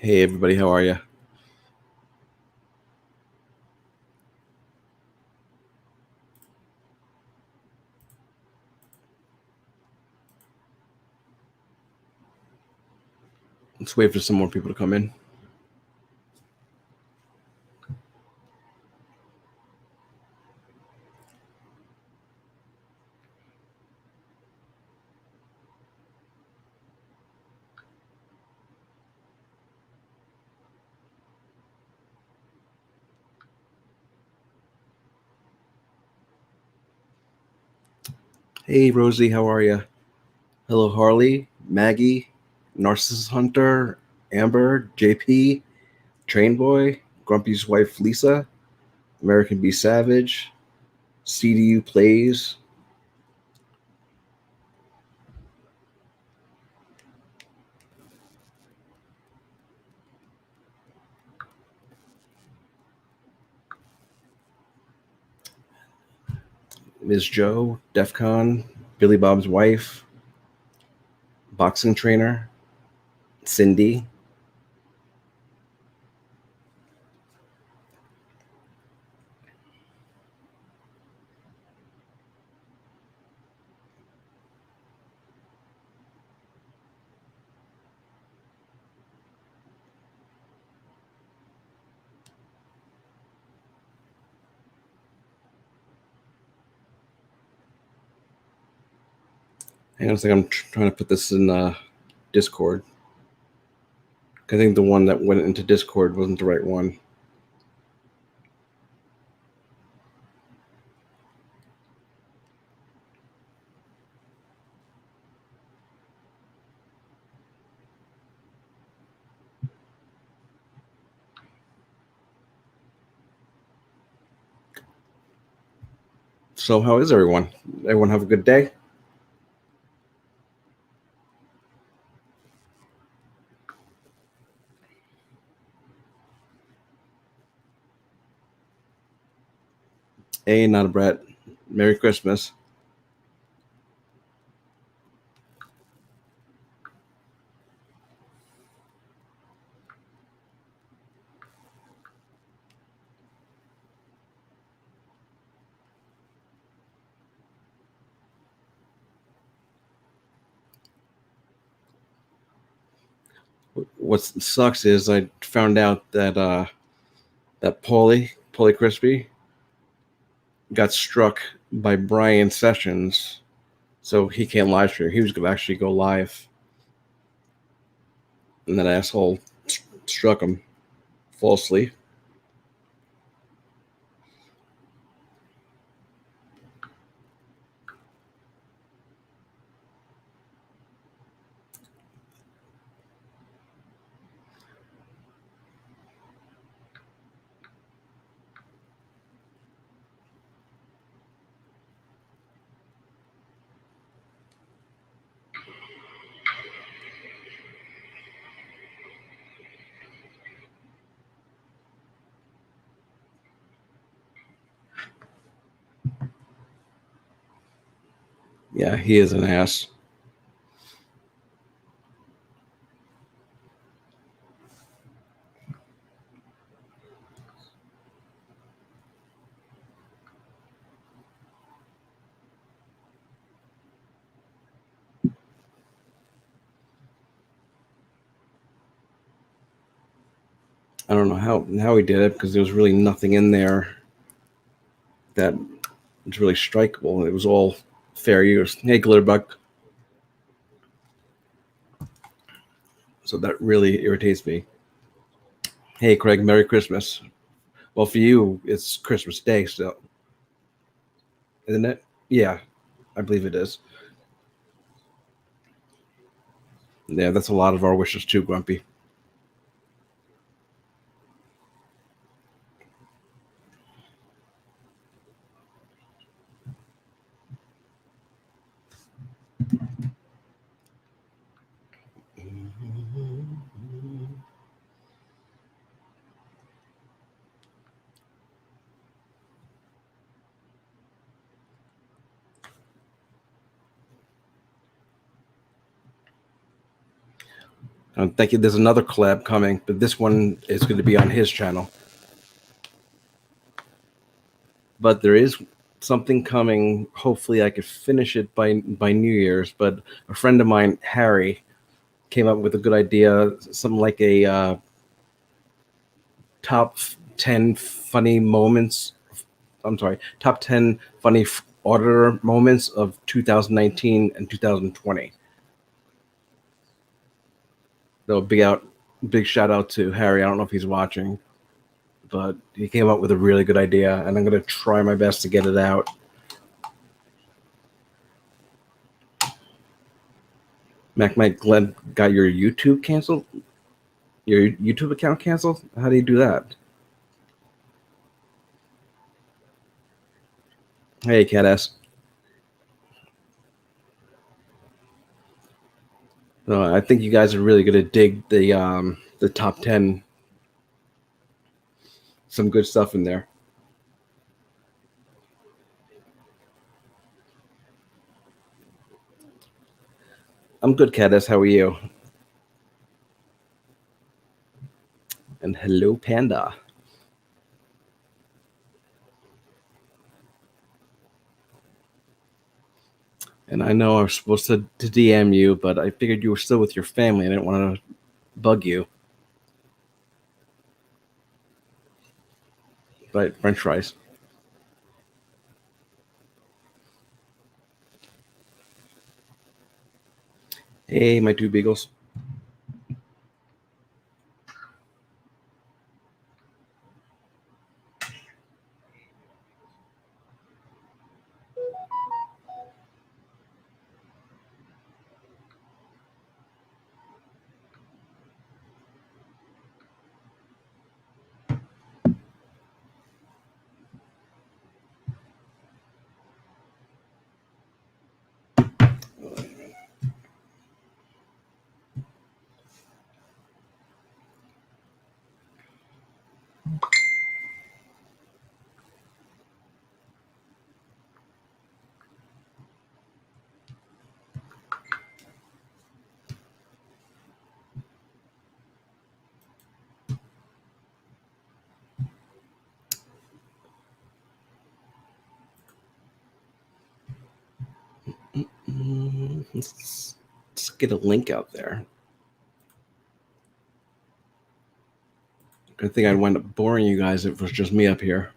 Hey everybody, how are you? Let's wait for some more people to come in. Hey Rosie, how are you? Hello Harley, Maggie, Narcissus Hunter, Amber, JP, Train Boy, Grumpy's wife Lisa, American B Savage, CDU Plays, Ms. Joe, Defcon, Billy Bob's wife, boxing trainer, Cindy. Hang on a second, I'm trying to put this in Discord. I think the one that went into Discord wasn't the right one. So how is everyone? Everyone have a good day? Hey, not a Brett. Merry Christmas. What sucks is I found out that that Paulie Crispy got struck by Brian Sessions, so he can't live stream. He was going to actually go live, and that asshole struck him falsely. Yeah, he is an ass. I don't know how he did it because there was really nothing in there that was really strikeable. It was all fair use. Hey, Glitterbuck. So that really irritates me. Hey, Craig, Merry Christmas. Well, for you, it's Christmas Day still, isn't it? Yeah, I believe it is. Yeah, that's a lot of our wishes too, Grumpy. Thank you. There's another collab coming, but this one is going to be on his channel. But there is something coming. Hopefully, I could finish it by New Year's. But a friend of mine, Harry, came up with a good idea. Something like a top 10 funny moments. I'm sorry, top 10 funny auditor moments of 2019 and 2020. So big shout out to Harry. I don't know if he's watching, but he came up with a really good idea, and I'm going to try my best to get it out. Mike Glenn got your YouTube canceled? Your YouTube account canceled? How do you do that? Hey, Cat S. I think you guys are really going to dig the top 10. Some good stuff in there. I'm good, Cat S. How are you? And hello, Panda. And I know I was supposed to DM you, but I figured you were still with your family. I didn't want to bug you. Right, French fries. Hey, my two beagles. Let's get a link out there. I think I'd wind up boring you guys if it was just me up here.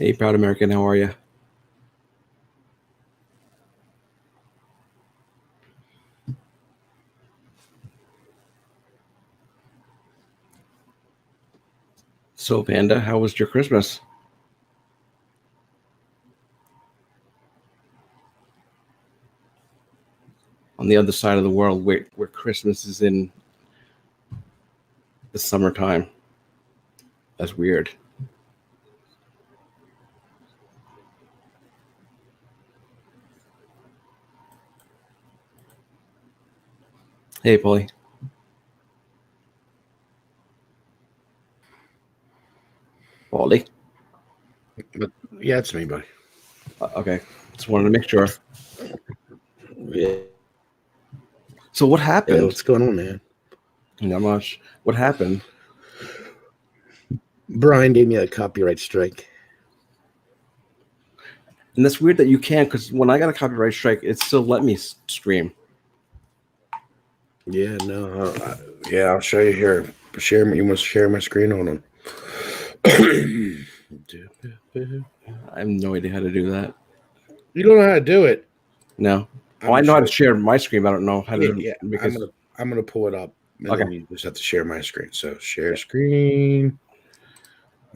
Hey, Proud American, how are you? So, Panda, how was your Christmas? On the other side of the world, where Christmas is in the summertime. That's weird. Hey, Polly. Polly. But yeah, it's me, buddy. Okay, just wanted to make sure. Yeah. So, what happened? Yeah, what's going on, man? Not much. What happened? Brian gave me a copyright strike. And that's weird that you can't, because when I got a copyright strike, it still let me stream. Yeah, no, yeah, I'll show you here. You must share my screen on them. I have no idea how to do that. You don't know how to do it. No. I know how to share my screen, but I don't know how to. Yeah, because I'm gonna pull it up, and Okay. then you just have to share my screen. So share screen.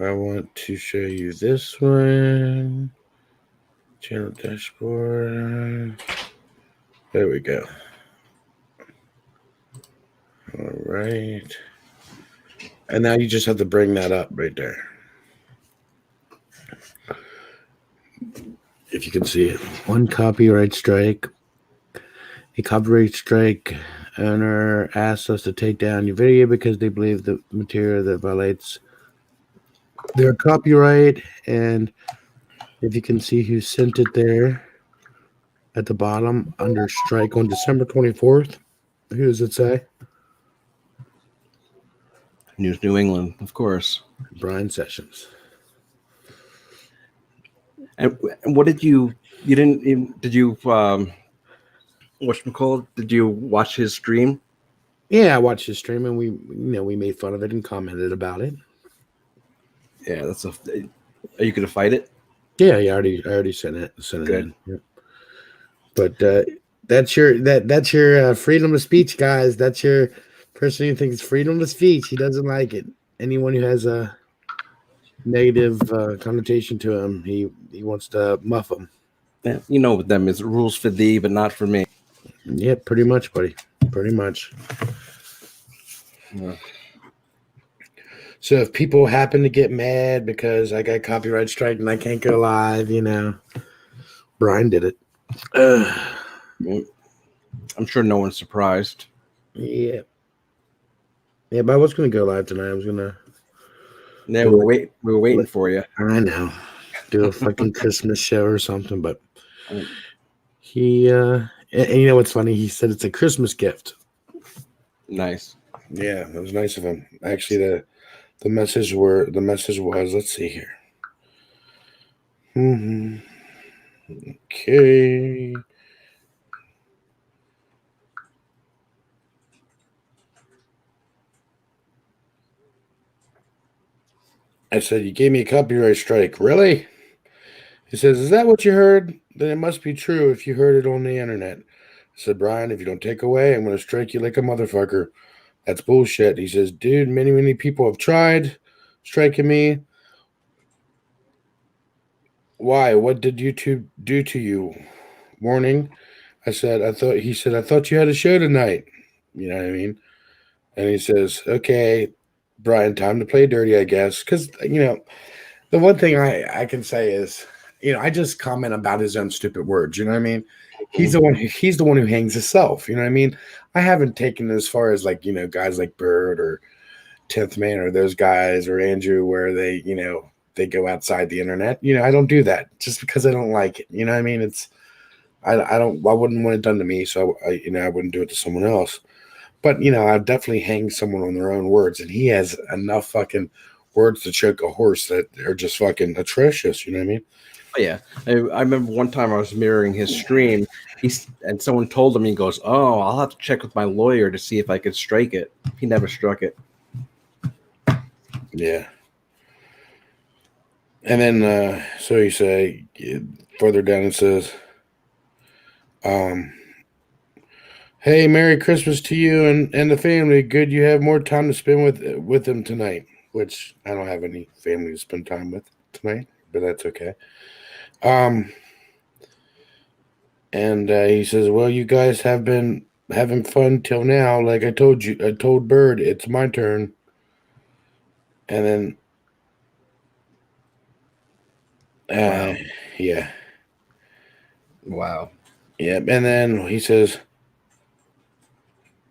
I want to show you this one. Channel dashboard. There we go. All right. And now you just have to bring that up right there. If you can see it. One copyright strike. A copyright strike owner asked us to take down your video because they believe the material that violates their copyright. And if you can see who sent it there at the bottom under strike on December 24th, who does it say? News New England, of course. Brian Sessions. And what did you didn't did you whatchamacallit, did you watch his stream? Yeah, I watched his stream and we made fun of it and commented about it. Yeah, that's are you gonna fight it? Yeah, I already sent it Good. in. Yep. But that's your freedom of speech, guys. That's your person who thinks freedom of speech. He doesn't like it. Anyone who has a negative connotation to him, he wants to muff them. Yeah, you know what them is, rules for thee, but not for me. Yeah, pretty much, buddy. Pretty much. Yeah. So if people happen to get mad because I got copyright strike and I can't go live, Brian did it. I'm sure no one's surprised. Yeah. Yeah, but I was going to go live tonight. I was going to. Yeah, we were waiting for you. I know. Do a fucking Christmas show or something, but he, and you know what's funny? He said it's a Christmas gift. Nice. Yeah, it was nice of him. Actually, the message was, let's see here. Okay. I said, you gave me a copyright strike. Really? He says, is that what you heard? Then it must be true if you heard it on the internet. I said, Brian, if you don't take away, I'm going to strike you like a motherfucker. That's bullshit. He says, dude, many people have tried striking me. Why? What did YouTube do to you? Warning. He said, I thought you had a show tonight. You know what I mean? And he says, okay, Brian, time to play dirty, I guess. Because, the one thing I can say is, I just comment about his own stupid words. You know what I mean? He's the one who hangs himself. You know what I mean? I haven't taken it as far as guys like Bird or 10th Man or those guys or Andrew where they go outside the internet. I don't do that just because I don't like it. You know what I mean? I wouldn't want it done to me. So I wouldn't do it to someone else. But, I've definitely hanged someone on their own words, and he has enough fucking words to choke a horse that are just fucking atrocious. You know what I mean? Oh, yeah. I remember one time I was mirroring his stream, and someone told him, he goes, oh, I'll have to check with my lawyer to see if I could strike it. He never struck it. Yeah. And then, so you say, further down it says, hey, Merry Christmas to you and the family. Good you have more time to spend with them tonight, which I don't have any family to spend time with tonight, but that's okay. And he says, well, you guys have been having fun till now. Like I told Bird, it's my turn. And then, Wow. Yeah. Wow. Yeah. And then he says,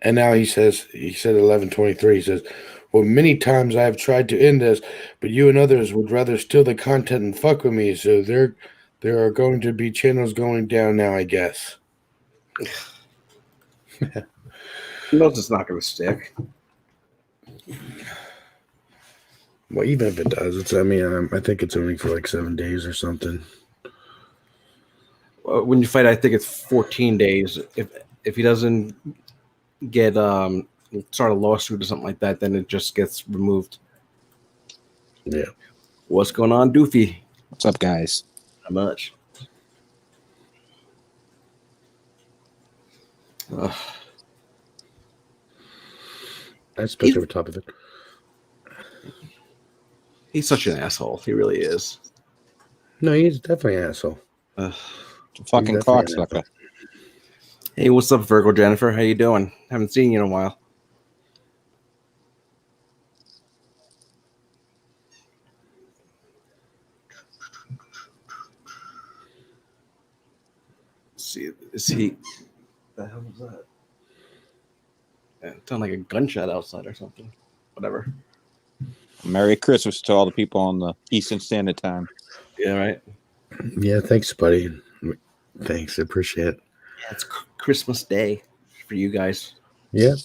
and now he said 11:23. He says, well, many times I have tried to end this, but you and others would rather steal the content and fuck with me. So there are going to be channels going down now, I guess. He knows it's not going to stick. Well, even if it does, I think it's only for like 7 days or something. When you fight, I think it's 14 days. If he doesn't get start a lawsuit or something like that, then it just gets removed. Yeah. What's going on, Doofy? What's up, guys? Not much. That's supposed to be top of it. He's such an asshole. He really is. No, he's definitely an asshole. Fucking cocksucker. Hey, what's up, Virgo Jennifer? How you doing? Haven't seen you in a while. see, is he? The hell was that? Yeah, it sounded like a gunshot outside or something. Whatever. Merry Christmas to all the people on the Eastern Standard Time. Yeah, right. Yeah, thanks, buddy. Thanks, I appreciate it. Yeah, it's Christmas Day for you guys, Yeah.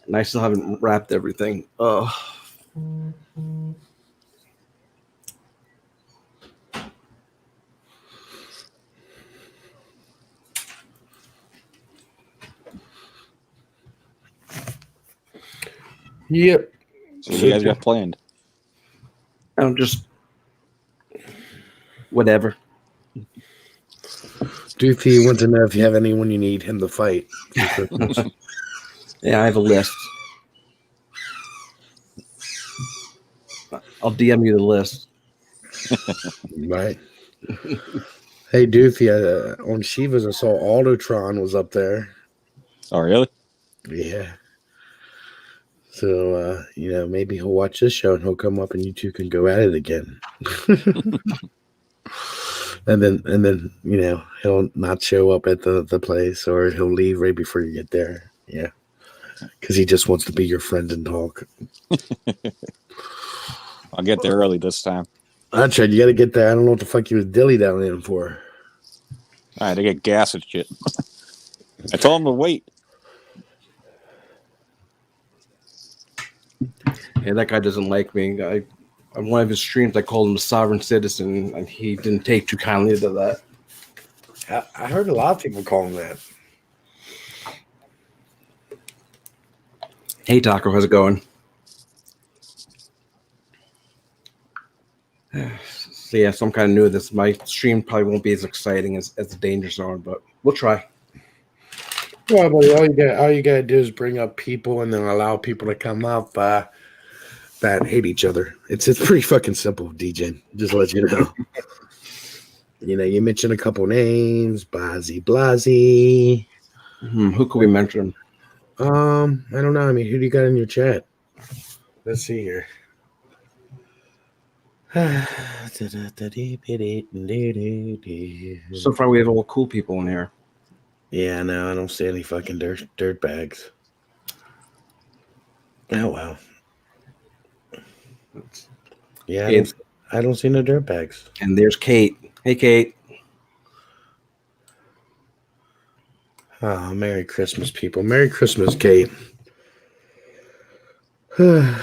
and I still haven't wrapped everything. Oh, Yep. So what you guys got planned? I'm just whatever. Doofy wants to know if you have anyone you need him to fight for Christmas. Yeah, I have a list. I'll DM you the list. Right. Hey, Doofy, on Shivas, I saw Autotron was up there. Oh, really? Yeah. So, maybe he'll watch this show and he'll come up and you two can go at it again. and then, he'll not show up at the place or he'll leave right before you get there. Yeah. Because he just wants to be your friend and talk. I'll get there early this time. I tried. You got to get there. I don't know what the fuck you was dilly down in for. All right, I get gas and shit. I told him to wait. Yeah, that guy doesn't like me. On one of his streams, I called him a sovereign citizen, and he didn't take too kindly to that. I heard a lot of people call him that. Hey, Taco, how's it going? So yeah, so I'm kind of new to this. My stream probably won't be as exciting as the Danger Zone, but we'll try. Well, buddy, all you gotta do is bring up people and then allow people to come up that hate each other. It's pretty fucking simple, DJ. Just to let you know. You mentioned a couple names, Blasey. Who could we mention? I don't know. I mean, who do you got in your chat? Let's see here. So far, we have all cool people in here. Yeah, no, I don't see any fucking dirt bags. Oh wow. Yeah, I don't see no dirt bags. And there's Kate. Hey, Kate. Oh, Merry Christmas, people. Merry Christmas, Kate. I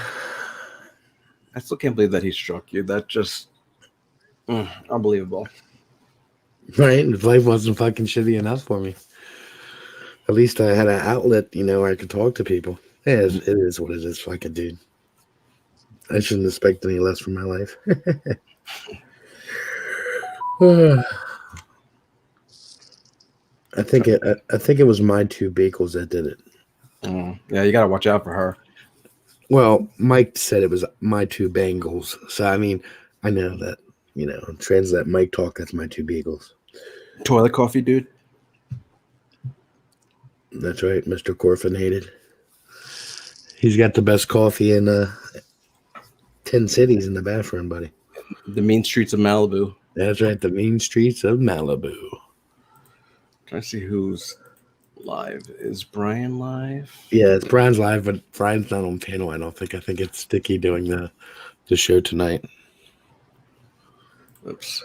still can't believe that he struck you. That just unbelievable. Right? If life wasn't fucking shitty enough for me. At least I had an outlet, where I could talk to people. Yeah, it is what it is, fucking dude. I shouldn't expect any less from my life. I think it was my two Beagles that did it. Yeah, you gotta watch out for her. Well, Mike said it was my two Bengals. So I mean, I know that, translate Mike talk, that's my two Beagles. Toilet coffee, dude. That's right, Mr. Corfinated. He's got the best coffee in 10 cities in the bathroom, buddy. The mean streets of Malibu. That's right, the mean streets of Malibu. Trying to see who's live. Is Brian live? Yeah, it's Brian's live, but Brian's not on panel, I don't think. I think it's Sticky doing the show tonight. Oops.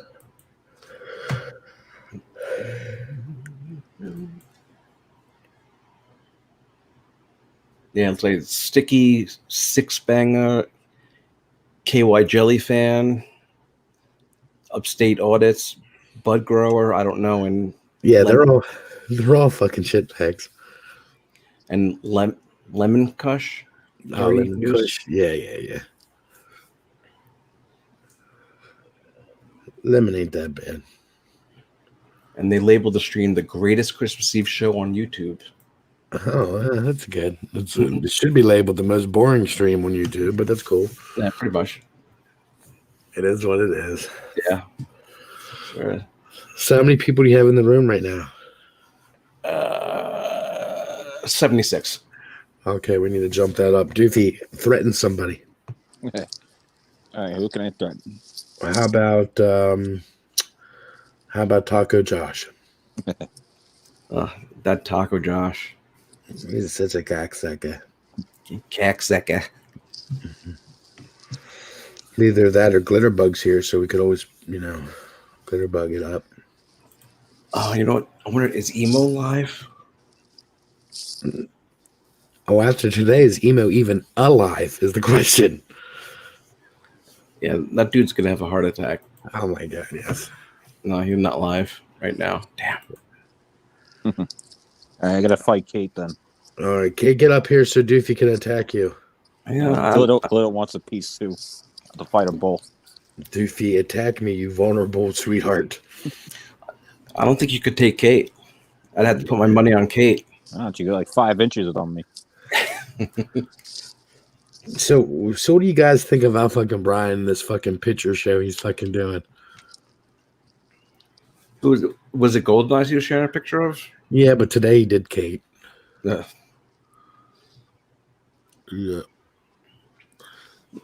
Yeah, it's like Sticky, Six Banger, KY Jelly Fan, Upstate Audits, Bud Grower, I don't know, and yeah, they're all fucking shit bags. And Lemon Kush. Oh, Lemon Kush. Yeah. Lemon ain't that bad. And they labeled the stream the greatest Christmas Eve show on YouTube. Oh, that's good. It should be labeled the most boring stream on YouTube, but that's cool. Yeah, pretty much. It is what it is. Yeah. Sure. So how many people do you have in the room right now? 76. Okay, we need to jump that up. Doofy, threaten somebody. All right, who can I threaten? How about Taco Josh? That Taco Josh. He's such a cocksucker. Cacksucker. Either that or Glitterbug's here, so we could always, Glitterbug it up. Oh, you know what? I wonder, is Emo live? Oh, after today, is Emo even alive? Is the question. Yeah, that dude's gonna have a heart attack. Oh my god, yes. No, he's not live right now. Damn. I gotta fight Kate then. All right, Kate, get up here so Doofy can attack you. Yeah, Glitter wants a piece too. To fight them both. Doofy, attack me, you vulnerable sweetheart. I don't think you could take Kate. I'd have to put my money on Kate. Oh, you got like 5 inches on me. So what do you guys think about fucking Brian, this fucking picture show he's fucking doing? Was it Golden Eyes he was sharing a picture of? Yeah, but today he did Kate. Yeah. Yeah.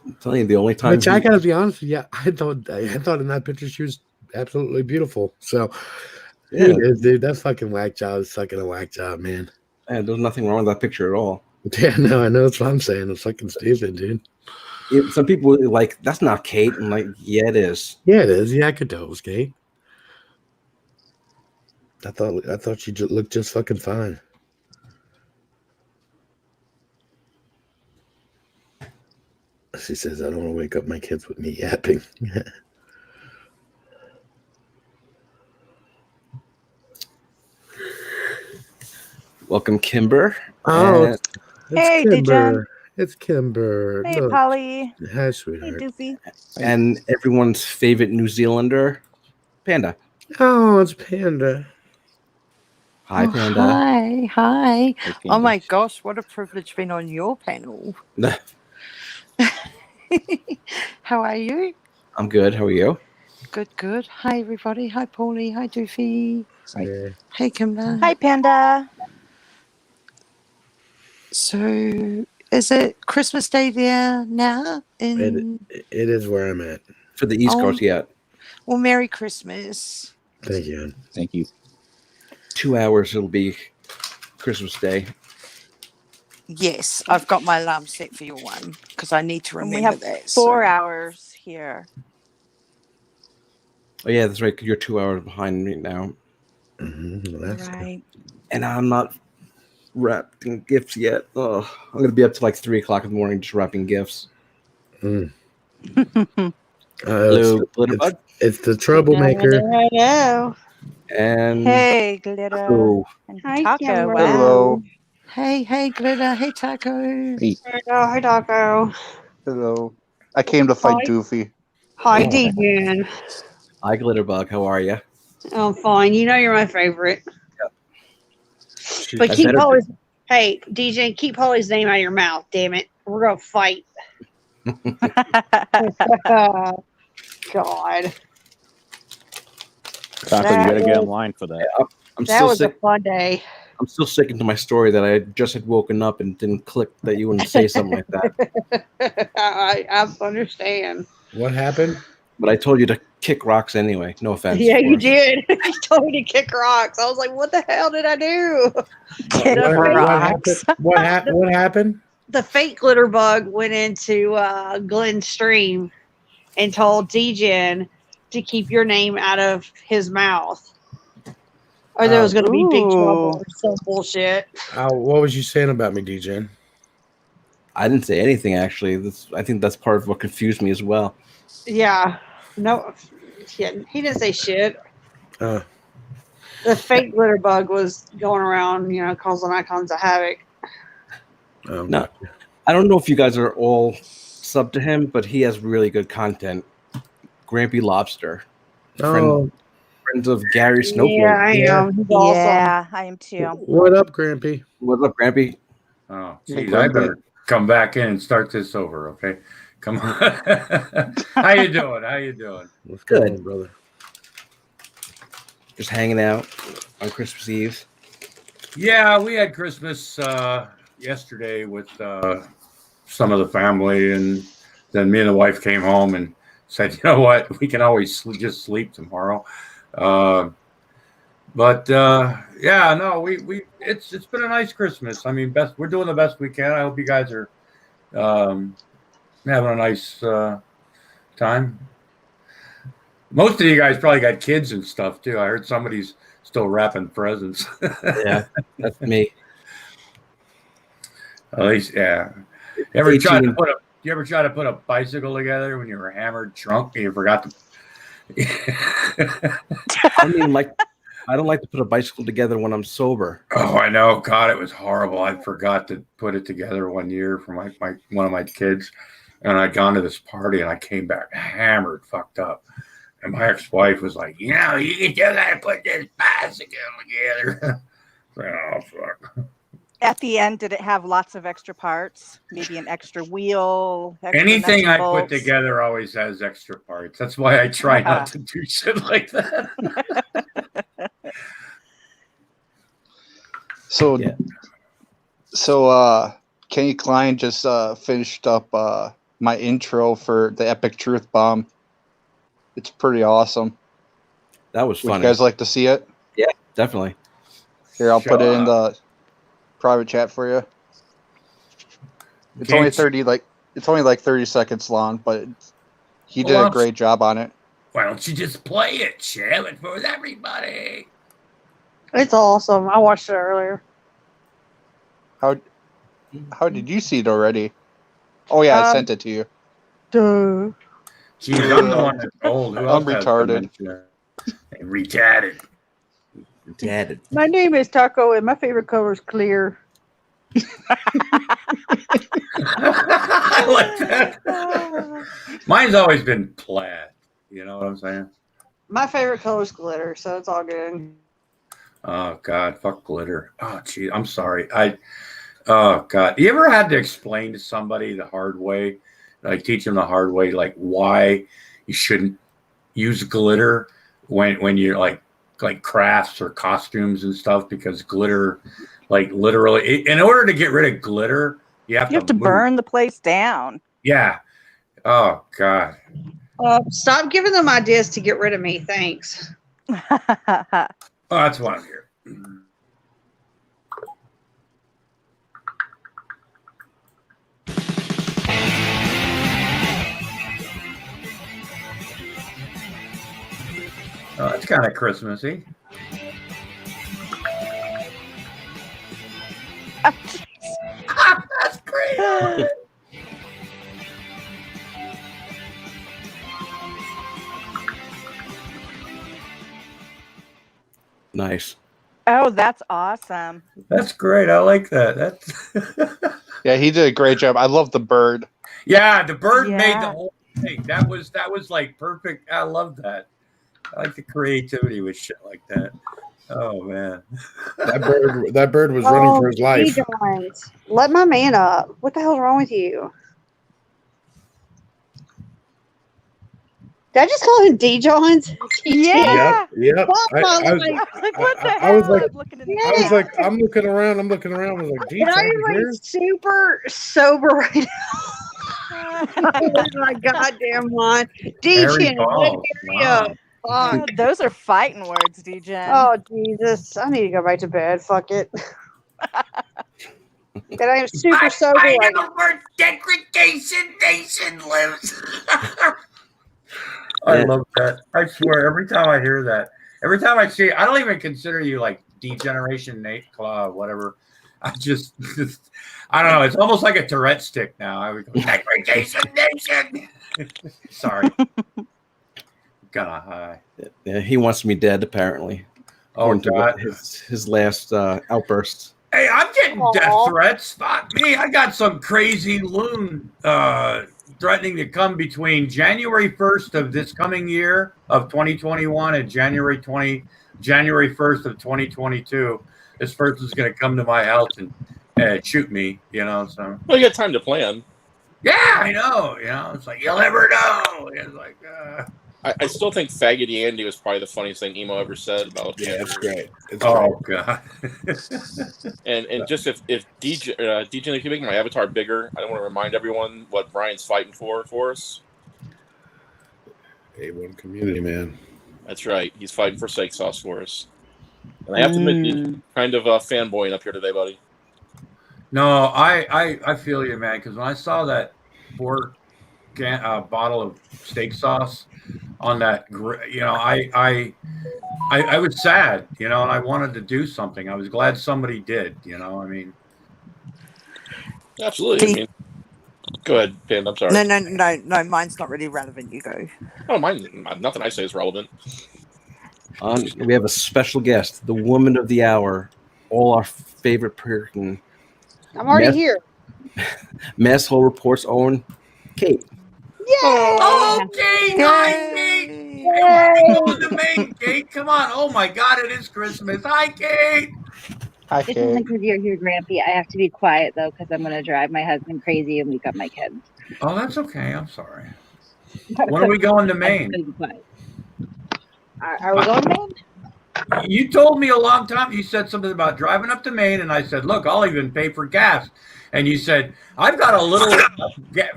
I'm telling you, the only time. Which I gotta be honest with you, I thought in that picture she was absolutely beautiful. So Yeah, dude, that fucking whack job is fucking a whack job, man. there's nothing wrong with that picture at all. Yeah, no, I know that's what I'm saying. It's fucking stupid, dude. Some people are like, that's not Kate. I'm like, yeah, it is. Yeah, it is. Yeah, I could tell it was Kate. I thought she looked just fucking fine. She says, I don't want to wake up my kids with me yapping. Welcome, Kimber. Oh, And it's Hey, Kimber. Dejan. It's Kimber. Hey, Look. Polly. Hi, Hey, sweetheart. Doofy. and everyone's favorite New Zealander, Panda. Oh, it's Panda. Hi, Oh, Panda. Hi, hi. Hey, Oh my Panda. gosh, what a privilege being on your panel. How are you? I'm good. How are you? Good, good. Hi, everybody. Hi, Paulie. Hi, Doofy. Yeah. Hey, Kimber. Hi, Panda. So, is it Christmas Day there now? It is where I'm at. For the East Oh. Coast, yeah. Well, Merry Christmas. Thank you. Thank you. 2 hours, it'll be Christmas Day. Yes, I've got my alarm set for your one because I need to And remember we have that. 4 hours here. Oh, yeah, that's right. 'Cause you're 2 hours behind me now. Mm-hmm. Well, that's Right. And I'm not wrapping gifts yet. Oh, I'm going to be up to like 3 o'clock in the morning just wrapping gifts. Mm. Hello, Glitterbug. It's the troublemaker. Hello. And Hey, Glitter. oh, And Hi, Taco. Kimber. Wow. Hello. Hey, Glitter. Hey, Taco. Hey. Hello, hi, Taco. Hello. I came to fight Hi. Doofy. Hi, Oh. Dejan. hi, Glitterbug. How are you? I'm fine. You know you're my favorite. But I keep better Holly's. Hey, DJ, keep Holly's name out of your mouth. Damn it, we're gonna fight. God, Taco, you gotta get in line for that. I'm that still was sick. a fun day. I'm still sticking to my story that I just had woken up and didn't click that you wouldn't say something like that. I understand. What happened? But I told you to kick rocks anyway. No offense. Yeah, of you course. did. You told me to kick rocks. I was like, "What the hell did I do?" Kick The What rocks. happened? What happened? The fake glitter bug went into Glenn's stream and told Dejan to keep your name out of his mouth, or there was going to be big trouble or some bullshit. What was you saying about me, DJ? I didn't say anything actually. I think that's part of what confused me as well. Yeah, no, he didn't say shit. Uh, The fake glitter bug was going around, causing all kinds of havoc. No, I don't know if you guys are all sub to him, but he has really good content. Grampy Lobster, Oh, friends of Gary Snowflake. Yeah, I Yeah. am. He's awesome. Yeah, I am too. what up, Grampy? What's up, Grampy? Oh, Hey, geez, I Grumpy. better come back in and start this over, okay? Come on. How you doing? How you doing? What's Good. going on, brother? Just hanging out on Christmas Eve. Yeah, we had Christmas yesterday with some of the family, and then me and the wife came home and said, you know what, we can always just sleep tomorrow. But yeah, no, we it's been a nice Christmas. I mean, we're doing the best we can. I hope you guys are having a nice time. Most of you guys probably got kids and stuff too. I heard somebody's still wrapping presents. Yeah, that's me. At least, yeah. You ever try to put a bicycle together when you were hammered drunk and you forgot to? I mean, like, I don't like to put a bicycle together when I'm sober. Oh, I know. God, it was horrible. I forgot to put it together one year for my one of my kids, and I'd gone to this party and I came back hammered, fucked up. And my ex-wife was like, you still gotta put this bicycle together. Oh, fuck. At the end, did it have lots of extra parts? Maybe an extra wheel? Extra Anything nuts and I put bolts? together always has extra parts. That's why I try not to do shit like that. So, Yeah. Kenny Klein just finished up my intro for the Epic Truth Bomb. It's pretty awesome. That was Would you funny. guys like to see it? Yeah, definitely. Here, I'll put it in Sure. the private chat for you. It's Can't only you- It's only like 30 seconds long, but he did Well, a great job on it. Why don't you just play it? Share it with everybody. It's awesome. I watched it earlier. How did you see it already? Oh yeah, I sent it to you. Duh. Jeez, I'm the one that's old. Who I'm else has retarded. dementia? And retarded. Dad. My name is Taco, and my favorite color is clear. I like that. Mine's always been plaid. You know what I'm saying? My favorite color is glitter, so it's all good. Oh God, fuck glitter. Oh gee, I'm sorry. Oh God, you ever had to explain to somebody the hard way, like teach them the hard way, like why you shouldn't use glitter when you're like crafts or costumes and stuff, because glitter, like literally, in order to get rid of glitter, you have to move. burn the place down. Yeah. Oh God. Stop giving them ideas to get rid of me. Thanks. Oh, that's why I'm here. Oh, that's kind of Christmassy. That's great. Nice. Oh, that's awesome. That's great. I like that. That's Yeah, he did a great job. I love the bird. yeah. The bird made Yeah. the whole thing. That was like perfect. I love that. I like the creativity with shit like that. Oh man. That bird was running for his life. Johns, let my man up. What the hell's wrong with you? Did I just call him D. Johns? Yeah. Yep. Fuck my I was life. Like, what the I hell? was like- I'm looking in the I was Yeah. like, I'm looking around. I was like, geez, And I I'm here. am like super sober right now. I lose my goddamn mind. Harry D-Chin, what Balls. area? Wow. Fuck. Those are fighting words, DJ. Oh, Jesus. I need to go back to bed. Fuck it. And I am super sober right now. where degradation nation lives. I love that. I swear, every time I hear that, every time I see it, I don't even consider you like Degeneration Nate Claw, whatever. I just, I don't know. It's almost like a Tourette stick now. I would go, degradation nation. Sorry. Gonna high. Yeah, he wants me dead, apparently. Oh, according to God. his last outburst. Hey, I'm getting death Aw. threats. Fuck me. I got some crazy loon threatening to come between January 1st of this coming year of 2021 and January 1st of 2022. This person's going to come to my house and shoot me, you know. So Well, you got time to plan. yeah, I know. You know, it's like you'll never know. It's like I still think Faggoty Andy was probably the funniest thing Emo ever said about Yeah, it's great. It's oh great. God. And just if DJ, if you make my avatar bigger, I don't want to remind everyone what Brian's fighting for us. A1 community, man. That's right. He's fighting for steak sauce for us. And I have to admit, you're kind of fanboying up here today, buddy. No, I feel you, man. Because when I saw that bottle of steak sauce on that, I was sad, and I wanted to do something. I was glad somebody did, I mean. Absolutely. I mean, go ahead, Dan. I'm sorry. No. Mine's not really relevant. You go. Oh, mine. Nothing I say is relevant. We have a special guest, the woman of the hour, all our favorite person. I'm already here. Mess Hole Report's own Kate. Yay! Oh, Kate! Hi, Kate! Hey, on the main, Kate. Come on. Oh, my God, it is Christmas. Hi, Kate! Hi, It's only Kate. because you're here, Grampy. I have to be quiet, though, because I'm going to drive my husband crazy and wake up my kids. Oh, that's okay. I'm sorry. When are we going to Maine? Are we going to Maine? You told me a long time. You said something about driving up to Maine, and I said, look, I'll even pay for gas. And you said, I've got a little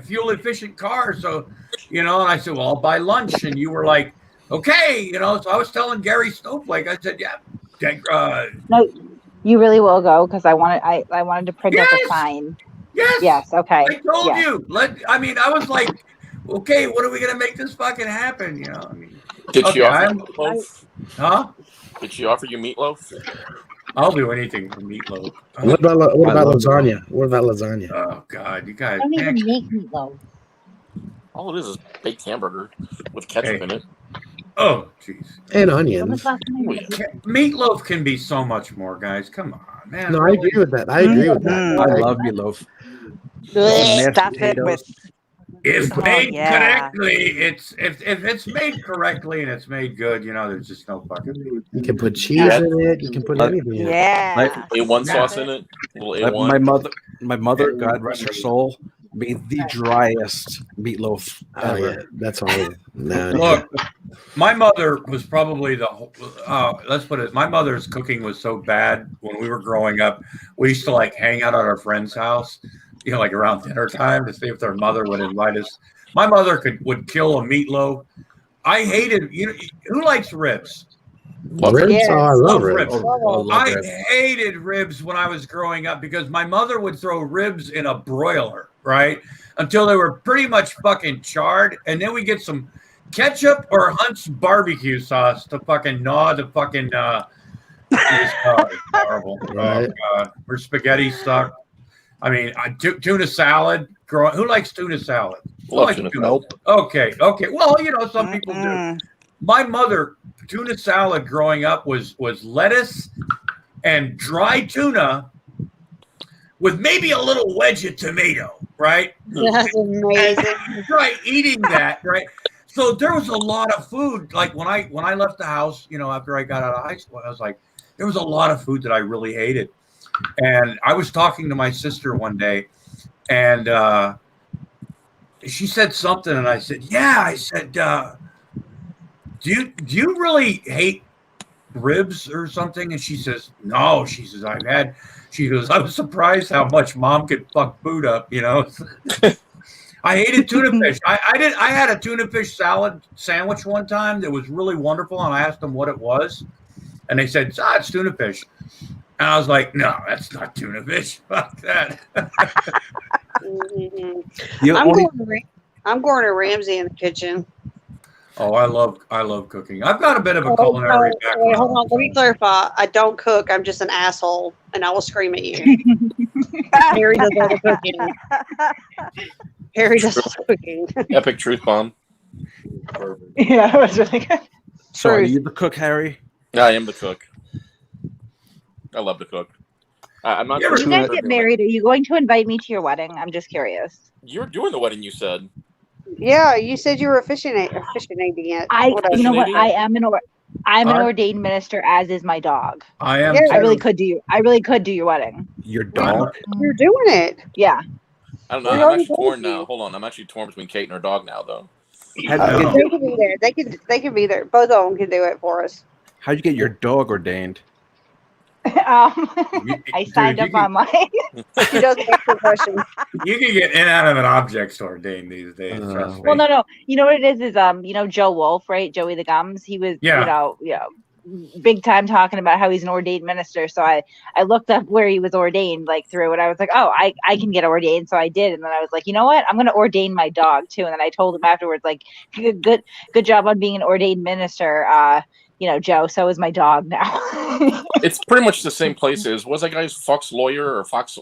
fuel-efficient car, so, and I said, well, I'll buy lunch. And you were like, okay, so I was telling Gary Snowflake, I said, yeah. No, you really will go, because I wanted to print out the sign. Yes, okay. I told you. I was like, okay, what are we going to make this fucking happen, I mean. Did she offer you meatloaf? Huh? Did she offer you meatloaf? I'll do anything for meatloaf. What about lasagna? What about lasagna? Oh God, you guys! I don't even make meatloaf. All it is baked hamburger with ketchup in it. Oh, jeez. And onions. Meatloaf can be so much more, guys. Come on, man. No, I agree with that. I love meatloaf. Stuff it with. If made correctly, if it's made correctly and it's made good, there's just no fucking. You can put cheese in it. You can put anything in it. Yeah. A1 sauce in it. A1. My mother, God rest her soul, made the driest meatloaf ever. Oh, yeah. That's all. No, Look, my mother was probably let's put it. My mother's cooking was so bad when we were growing up. We used to hang out at our friend's house. Around dinner time to see if their mother would invite us. My mother would kill a meatloaf. I hated, who likes ribs? Ribs? Yes. Oh, I love ribs. I hated ribs when I was growing up because my mother would throw ribs in a broiler, right? Until they were pretty much fucking charred. And then we get some ketchup or Hunt's barbecue sauce to fucking gnaw the fucking, it's horrible. Right. Oh, God. Her spaghetti sucked. I mean, tuna salad. Who likes tuna salad? Love tuna salad. Okay. Well, some people do. My mother, tuna salad growing up was lettuce and dry tuna with maybe a little wedge of tomato, right? That's amazing. Right, eating that, right? So there was a lot of food. Like when I left the house, after I got out of high school, I was like, there was a lot of food that I really hated. And I was talking to my sister one day, and she said something, and I said, "Yeah." I said, "Do you really hate ribs or something?" And she says, "No." She says, She goes, "I was surprised how much Mom could fuck food up." I hated tuna fish. I had a tuna fish salad sandwich one time that was really wonderful, and I asked them what it was, and they said, "It's tuna fish." And I was like, no, that's not tuna fish. Fuck that. I'm Gordon Ramsay in the kitchen. Oh, I love cooking. I've got a bit of a culinary background. Wait, hold on. Let me clarify. I don't cook. I'm just an asshole, and I will scream at you. Harry does all the cooking. Harry does all the cooking. Epic truth bomb. Yeah, that was really good. So are you the cook, Harry? Yeah, I am the cook. I love to cook. I'm not. When you guys get married, are you going to invite me to your wedding? I'm just curious. You're doing the wedding, you said. Yeah, you said you were officiating it. You know what? I'm an ordained minister, as is my dog. I am. Yeah. I really could do your wedding. Your dog? You're doing it. Yeah. I don't know. I'm actually torn now. Hold on. I'm actually torn between Kate and her dog now, though. They can be there. They can be there. Both of them can do it for us. How'd you get your dog ordained? I signed up online. She does ask the question. You can get inanimate objects ordained these days. Trust me. Well, no. You know what it is? Joe Wolf, right? Joey the Gums. He was, big time talking about how he's an ordained minister. So I looked up where he was ordained, like through it. I was like, oh, I can get ordained. So I did. And then I was like, you know what? I'm going to ordain my dog too. And then I told him afterwards, like, good job on being an ordained minister. Joe, so is my dog now. It's pretty much the same place as, was that guy's Fox Lawyer or Fox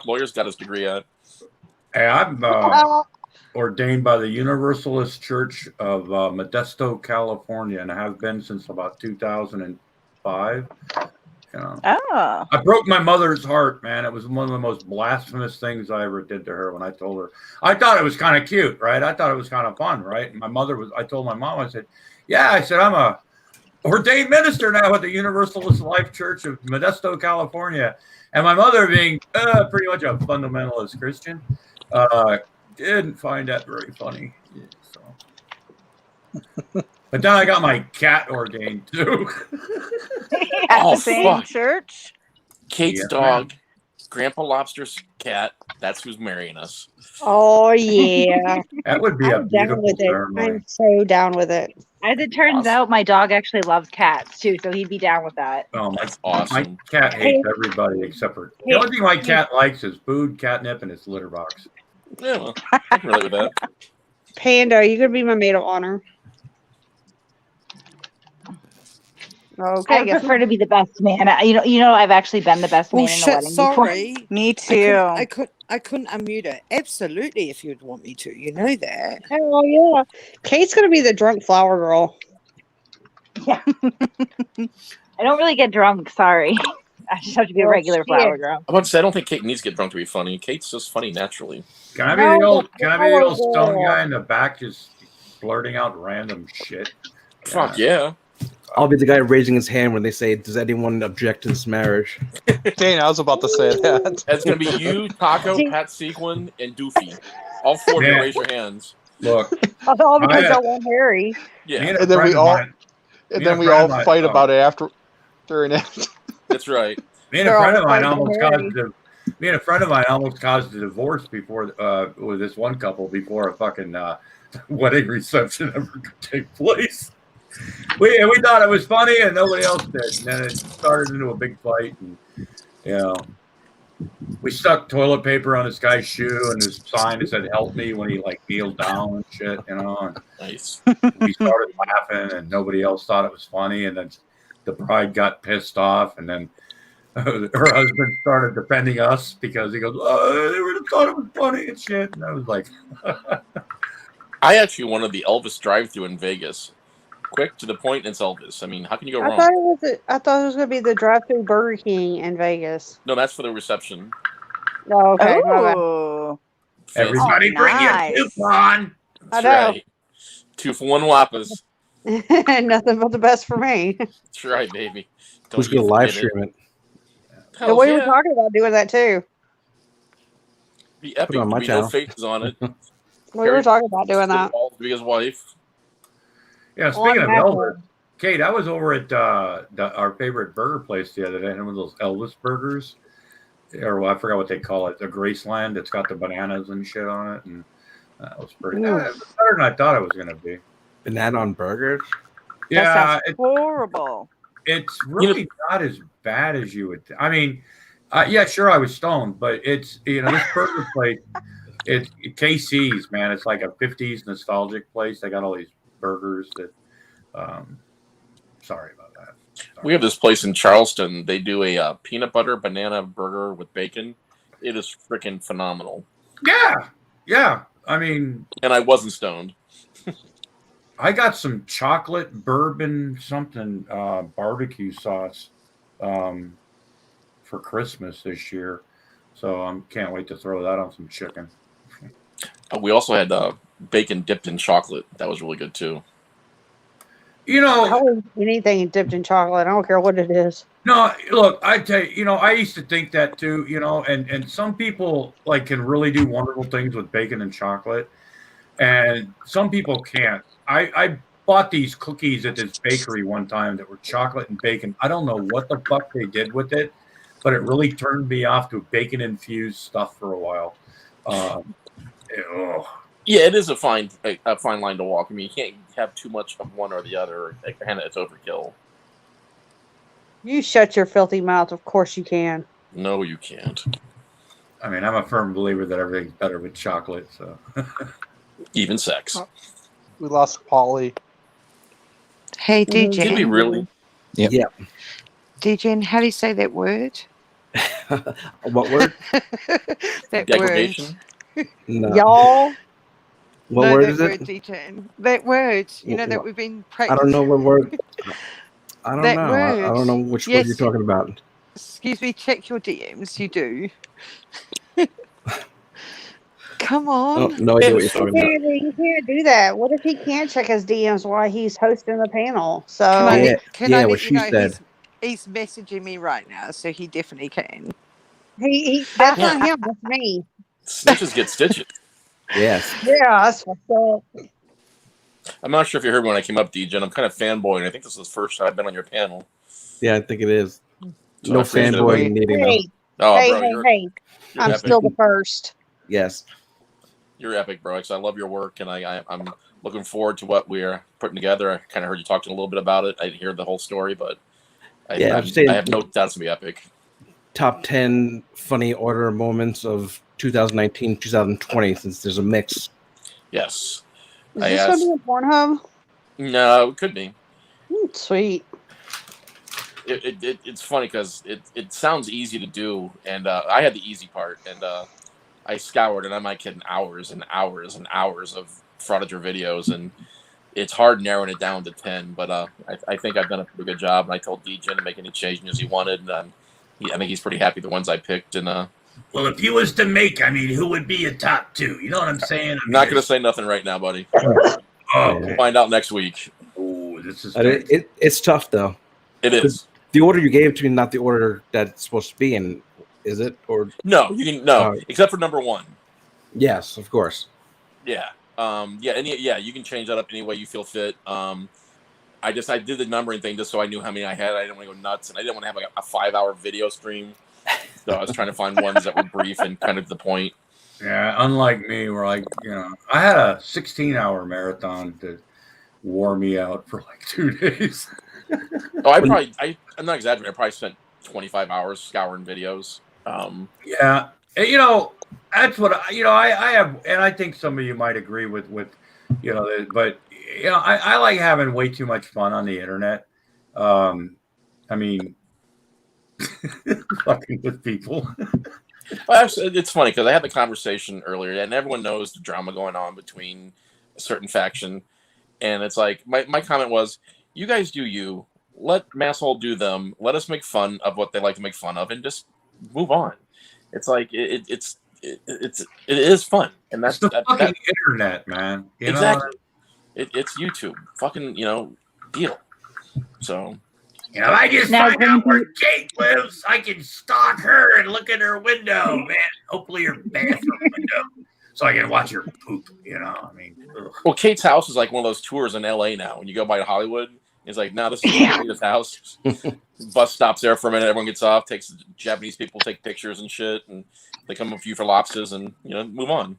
Lawyer's got his degree at? Hey, I'm ordained by the Universalist Church of Modesto, California, and I have been since about 2005. Oh. I broke my mother's heart, man. It was one of the most blasphemous things I ever did to her when I told her. I thought it was kind of cute, right? I thought it was kind of fun, right? And I told my mom, I said, yeah, I said, I'm a ordained minister now at the Universalist Life Church of Modesto, California. And my mother, being pretty much a fundamentalist Christian, didn't find that very funny. Yeah, so. But then I got my cat ordained too. At Oh, the same fuck. church? Kate's Yeah, dog, Grandpa Lobster's cat. That's who's marrying us. Oh yeah, That would be a I'm down beautiful with it. ceremony. I'm so down with it. As it turns out, my dog actually loves cats too, so he'd be down with that. Oh, That's my awesome. cat hates everybody except for the only thing my cat likes is food, catnip, and its litter box. Yeah, well, I can relate with that. Panda, you could be my maid of honor. Okay, I prefer to be the best man. I've actually been the best man Oh in a shit! wedding before. Sorry. Me too. I couldn't unmute it. Absolutely, if you'd want me to, you know that. Oh yeah, Kate's gonna be the drunk flower girl. Yeah. I don't really get drunk. Sorry, I just have to be a Well, regular shit. flower girl. I'm about to say, I don't think Kate needs to get drunk to be funny. Kate's just funny naturally. Can I be the old flower stone girl. guy in the back just blurting out random shit? Fuck yeah. I'll be the guy raising his hand when they say, "Does anyone object to this marriage?" Dane, I was about to say that. That's gonna be you, Taco, Pat Sequin, and Doofy. All four of you Man. raise your hands. Look, All because I- I want Harry. Yeah, me And then we friend of all- mine- And me then and a we friend all of mine- fight oh. about it after, during it. that's right. Me and a They're friend all of mine fighting almost Harry. caused a divorce before with this one couple before a fucking wedding reception ever could take place. We thought it was funny and nobody else did, and then it started into a big fight. And we stuck toilet paper on this guy's shoe and his sign that said "Help me" when he like kneeled down and shit. And Nice. we started laughing and nobody else thought it was funny, and then the bride got pissed off, and then her husband started defending us because he goes, "Oh, they would have thought it was funny and shit." And I was like, I actually wanted the Elvis drive-thru in Vegas. Quick, to the point, it's Elvis. I mean, how can you go I wrong? thought it was gonna be the drive-through Burger King in Vegas. No, that's for the reception. Oh, okay. my bad. Oh. "Everybody, bring nice. your coupon." I That's know. right. 2 for $1 Whoppers. Nothing but the best for me. That's right, baby. Who's you gonna live forget it. stream it? And we were talking about doing that too. Be epic. Put it on my There'd be channel. no faces on it. We were talking about doing that. To be his wife. Yeah, speaking of that Elvis, Kate, I was over at our favorite burger place the other day, and one of those Elvis burgers, or I forgot what they call it, the Graceland. It's got the bananas and shit on it, and that was pretty. It was better than I thought it was going to be. Banana on burgers? Yeah, That sounds horrible. it's really not as bad as you would. I mean, yeah, sure, I was stoned, but it's this burger place. It's KC's, man. It's like a '50s nostalgic place. They got all these burgers that. Sorry about that. We have this place in Charleston. They do a peanut butter banana burger with bacon. It is freaking phenomenal. Yeah. I mean, And I wasn't stoned. I got some chocolate bourbon something barbecue sauce for Christmas this year, so I can't wait to throw that on some chicken. We also had bacon dipped in chocolate. That was really good too. I would eat anything dipped in chocolate. I don't care what it is. No, look, I tell you, I used to think that too, and some people like can really do wonderful things with bacon and chocolate, and some people can't. I bought these cookies at this bakery one time that were chocolate and bacon. I don't know what the fuck they did with it, but it really turned me off to bacon infused stuff for a while. Yeah, it is a fine line to walk. I mean, you can't have too much of one or the other. It's overkill. You shut your filthy mouth. Of course you can. No, you can't. I mean, I'm a firm believer that everything's better with chocolate. So Even sex. We lost Polly. Hey, Mhm. Did we DJ. really? Yep. Yeah. DJ, how do you say that word? What word? That Degradation? No. Y'all. What no, word that is word, it? DJ. That word. You know that Wh- we've been I don't know practicing. what word. I don't That know. word. I don't know which word Yes. you're talking about. Excuse me. Check your DMs. You do. Come Oh, on. no idea what you're talking about. You can't do that. What if he can't check his DMs while he's hosting the panel? Can I So Yeah, let, can I yeah, what let you she know said. he's messaging me right now, so he definitely can. that's Yeah. not him. That's me. Snitches get stitches. Yes. Yeah, that's what's up. I'm not sure if you heard when I came up, DJ, and I'm kind of fanboying. I think this is the first time I've been on your panel. Yeah, I think it is. So No I appreciate it, fanboy buddy. needing though. Hey, Oh, hey, bro, hey, you're hey. I'm epic. still the first. Yes. You're epic, bro. So I love your work, and I'm looking forward to what we're putting together. I kind of heard you talking a little bit about it. I didn't hear the whole story, but Yeah, I'm saying I have no doubt it's gonna be epic. top 10 funny order moments of 2019, 2020, since there's a mix. Yes. Is I this going to asked. be on Pornhub? No, it could be. Sweet. It's funny because it sounds easy to do, and I had the easy part, and I scoured, and I'm not kidding, hours and hours and hours of frauditor videos, and it's hard narrowing it down to 10. But I think I've done a pretty good job, and I told DJ to make any changes he wanted, and I think he's pretty happy with the ones I picked. And well, if you was to make, I mean, who would be a top two? You know what I'm saying? I'm not going to say nothing right now, buddy. Okay. We'll find out next week. Oh, this is It's tough though. It is. The order you gave to me, not the order that it's supposed to be in, is it? Or no, you can except for number 1. Yes, of course. Yeah. You can change that up any way you feel fit. I did the numbering thing just so I knew how many I had. I didn't want to go nuts, and I didn't want to have like a 5-hour video stream. So I was trying to find ones that were brief and kind of to the point. Yeah, unlike me, where I had a 16-hour marathon that wore me out for like 2 days. Oh, I'm not exaggerating. I probably spent 25 hours scouring videos. Yeah, that's what I have, and I think some of you might agree with but I like having way too much fun on the internet. I mean, fucking with people. Well, it's funny because I had the conversation earlier, and everyone knows the drama going on between a certain faction, and it's like my comment was, you guys do you. Let Masshole do them. Let us make fun of what they like to make fun of, and just move on. It's like it is fun, and that's the fucking internet, man. Exactly. It's YouTube. Fucking deal. So. I just find out where Kate lives. I can stalk her and look in her window, man. Hopefully her bathroom window, so I can watch her poop. I mean. Ugh. Well, Kate's house is like one of those tours in LA now. When you go by Hollywood, it's like, no, this is Kate's house. Bus stops there for a minute. Everyone gets off. Japanese people take pictures and shit, and they come up for you for lobsters, and move on.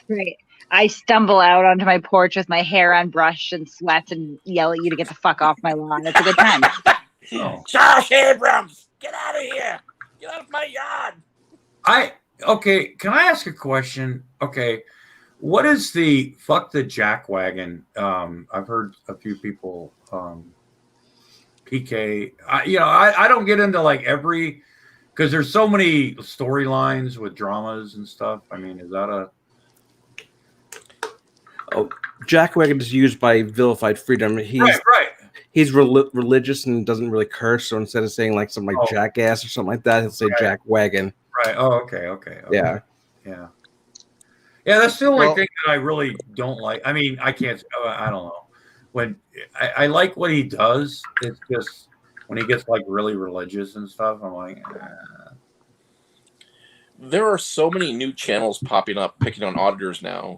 Right. I stumble out onto my porch with my hair unbrushed and sweat and yell at you to get the fuck off my lawn. It's a good time. Oh. Josh Abrams, get out of here! Get out of my yard! Okay, can I ask a question? Okay, what is the fuck the jack wagon? I've heard a few people PK. I don't get into like every, because there's so many storylines with dramas and stuff. I mean, is that a Jackwagon is used by Vilified Freedom. right. He's religious and doesn't really curse. So instead of saying like something like jackass or something like that, he'll say Jackwagon. Right. Oh, okay. Yeah. Yeah. That's the only thing that I really don't like. I mean, I can't. I don't know. When I like what he does, it's just when he gets like really religious and stuff. I'm like. There are so many new channels popping up, picking on auditors now.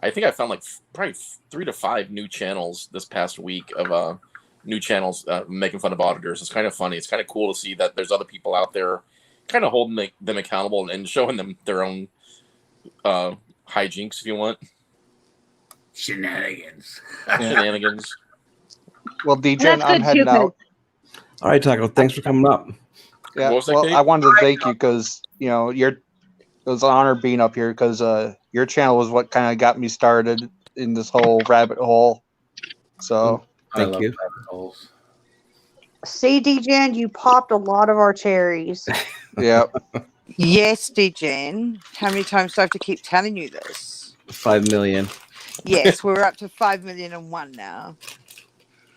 I think I found like probably 3 to 5 new channels this past week of new channels making fun of auditors. It's kind of funny. It's kind of cool to see that there's other people out there kind of holding them accountable and showing them their own hijinks, if you want. Shenanigans. Well, DJ, I'm heading out. All right, Taco. Thanks for coming up. Yeah, What was that, well, Kate? I wanted to thank you because it was an honor being up here because your channel was what kind of got me started in this whole rabbit hole. So I Thank love you. rabbit holes. See, DGen, you popped a lot of our cherries. yeah, Yes, DGen. How many times do I have to keep telling you this? 5 million, Yes, we're up to 5,000,001 now.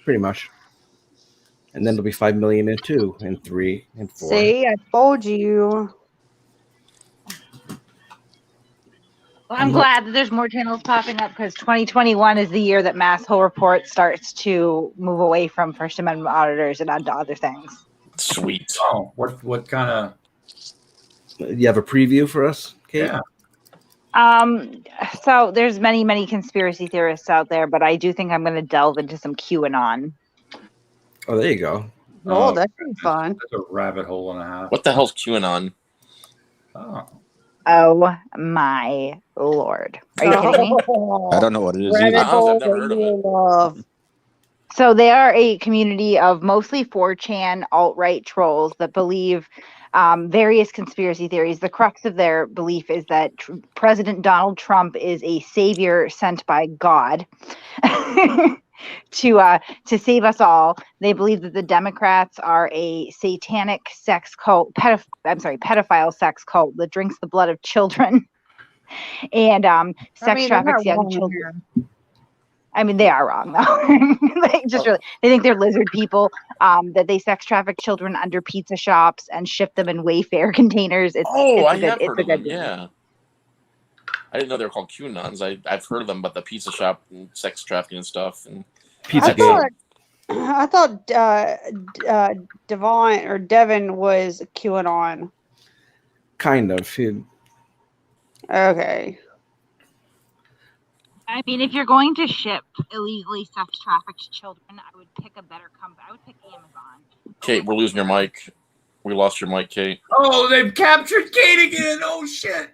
pretty much. And then it'll be 5 million in 2, and 3, and 4. See, I told you. Well, I'm glad that there's more channels popping up because 2021 is the year that Mass Whole Report starts to move away from First Amendment auditors and onto other things. Sweet. Oh, what kind of? You have a preview for us, Kate? Yeah. So there's many conspiracy theorists out there, but I do think I'm going to delve into some QAnon. Oh, there you go. Oh, that'd be fun. That's a rabbit hole and a half. What the hell's QAnon? Oh, Oh my lord! Are you kidding me? I don't know what it is Rabbit either. hole I've never that heard of you it. will love. So they are a community of mostly 4chan alt-right trolls that believe various conspiracy theories. The crux of their belief is that President Donald Trump is a savior sent by God to save us all. They believe that the Democrats are a satanic sex cult, pedophile sex cult that drinks the blood of children and sex they're traffics not young wrong children. I mean, they are wrong though. They think they're lizard people. That they sex traffic children under pizza shops and ship them in Wayfair containers. I have heard of them. Yeah. I didn't know they were called QAnons. I've heard of them, but the pizza shop and sex trafficking and stuff. And I thought Devon or Devin was QAnon. Kind of. Okay. I mean, if you're going to ship illegally sex trafficked children, I would pick a better company. I would pick Amazon. Kate, we're losing your mic. We lost your mic, Kate. Oh, they've captured Kate again. Oh shit.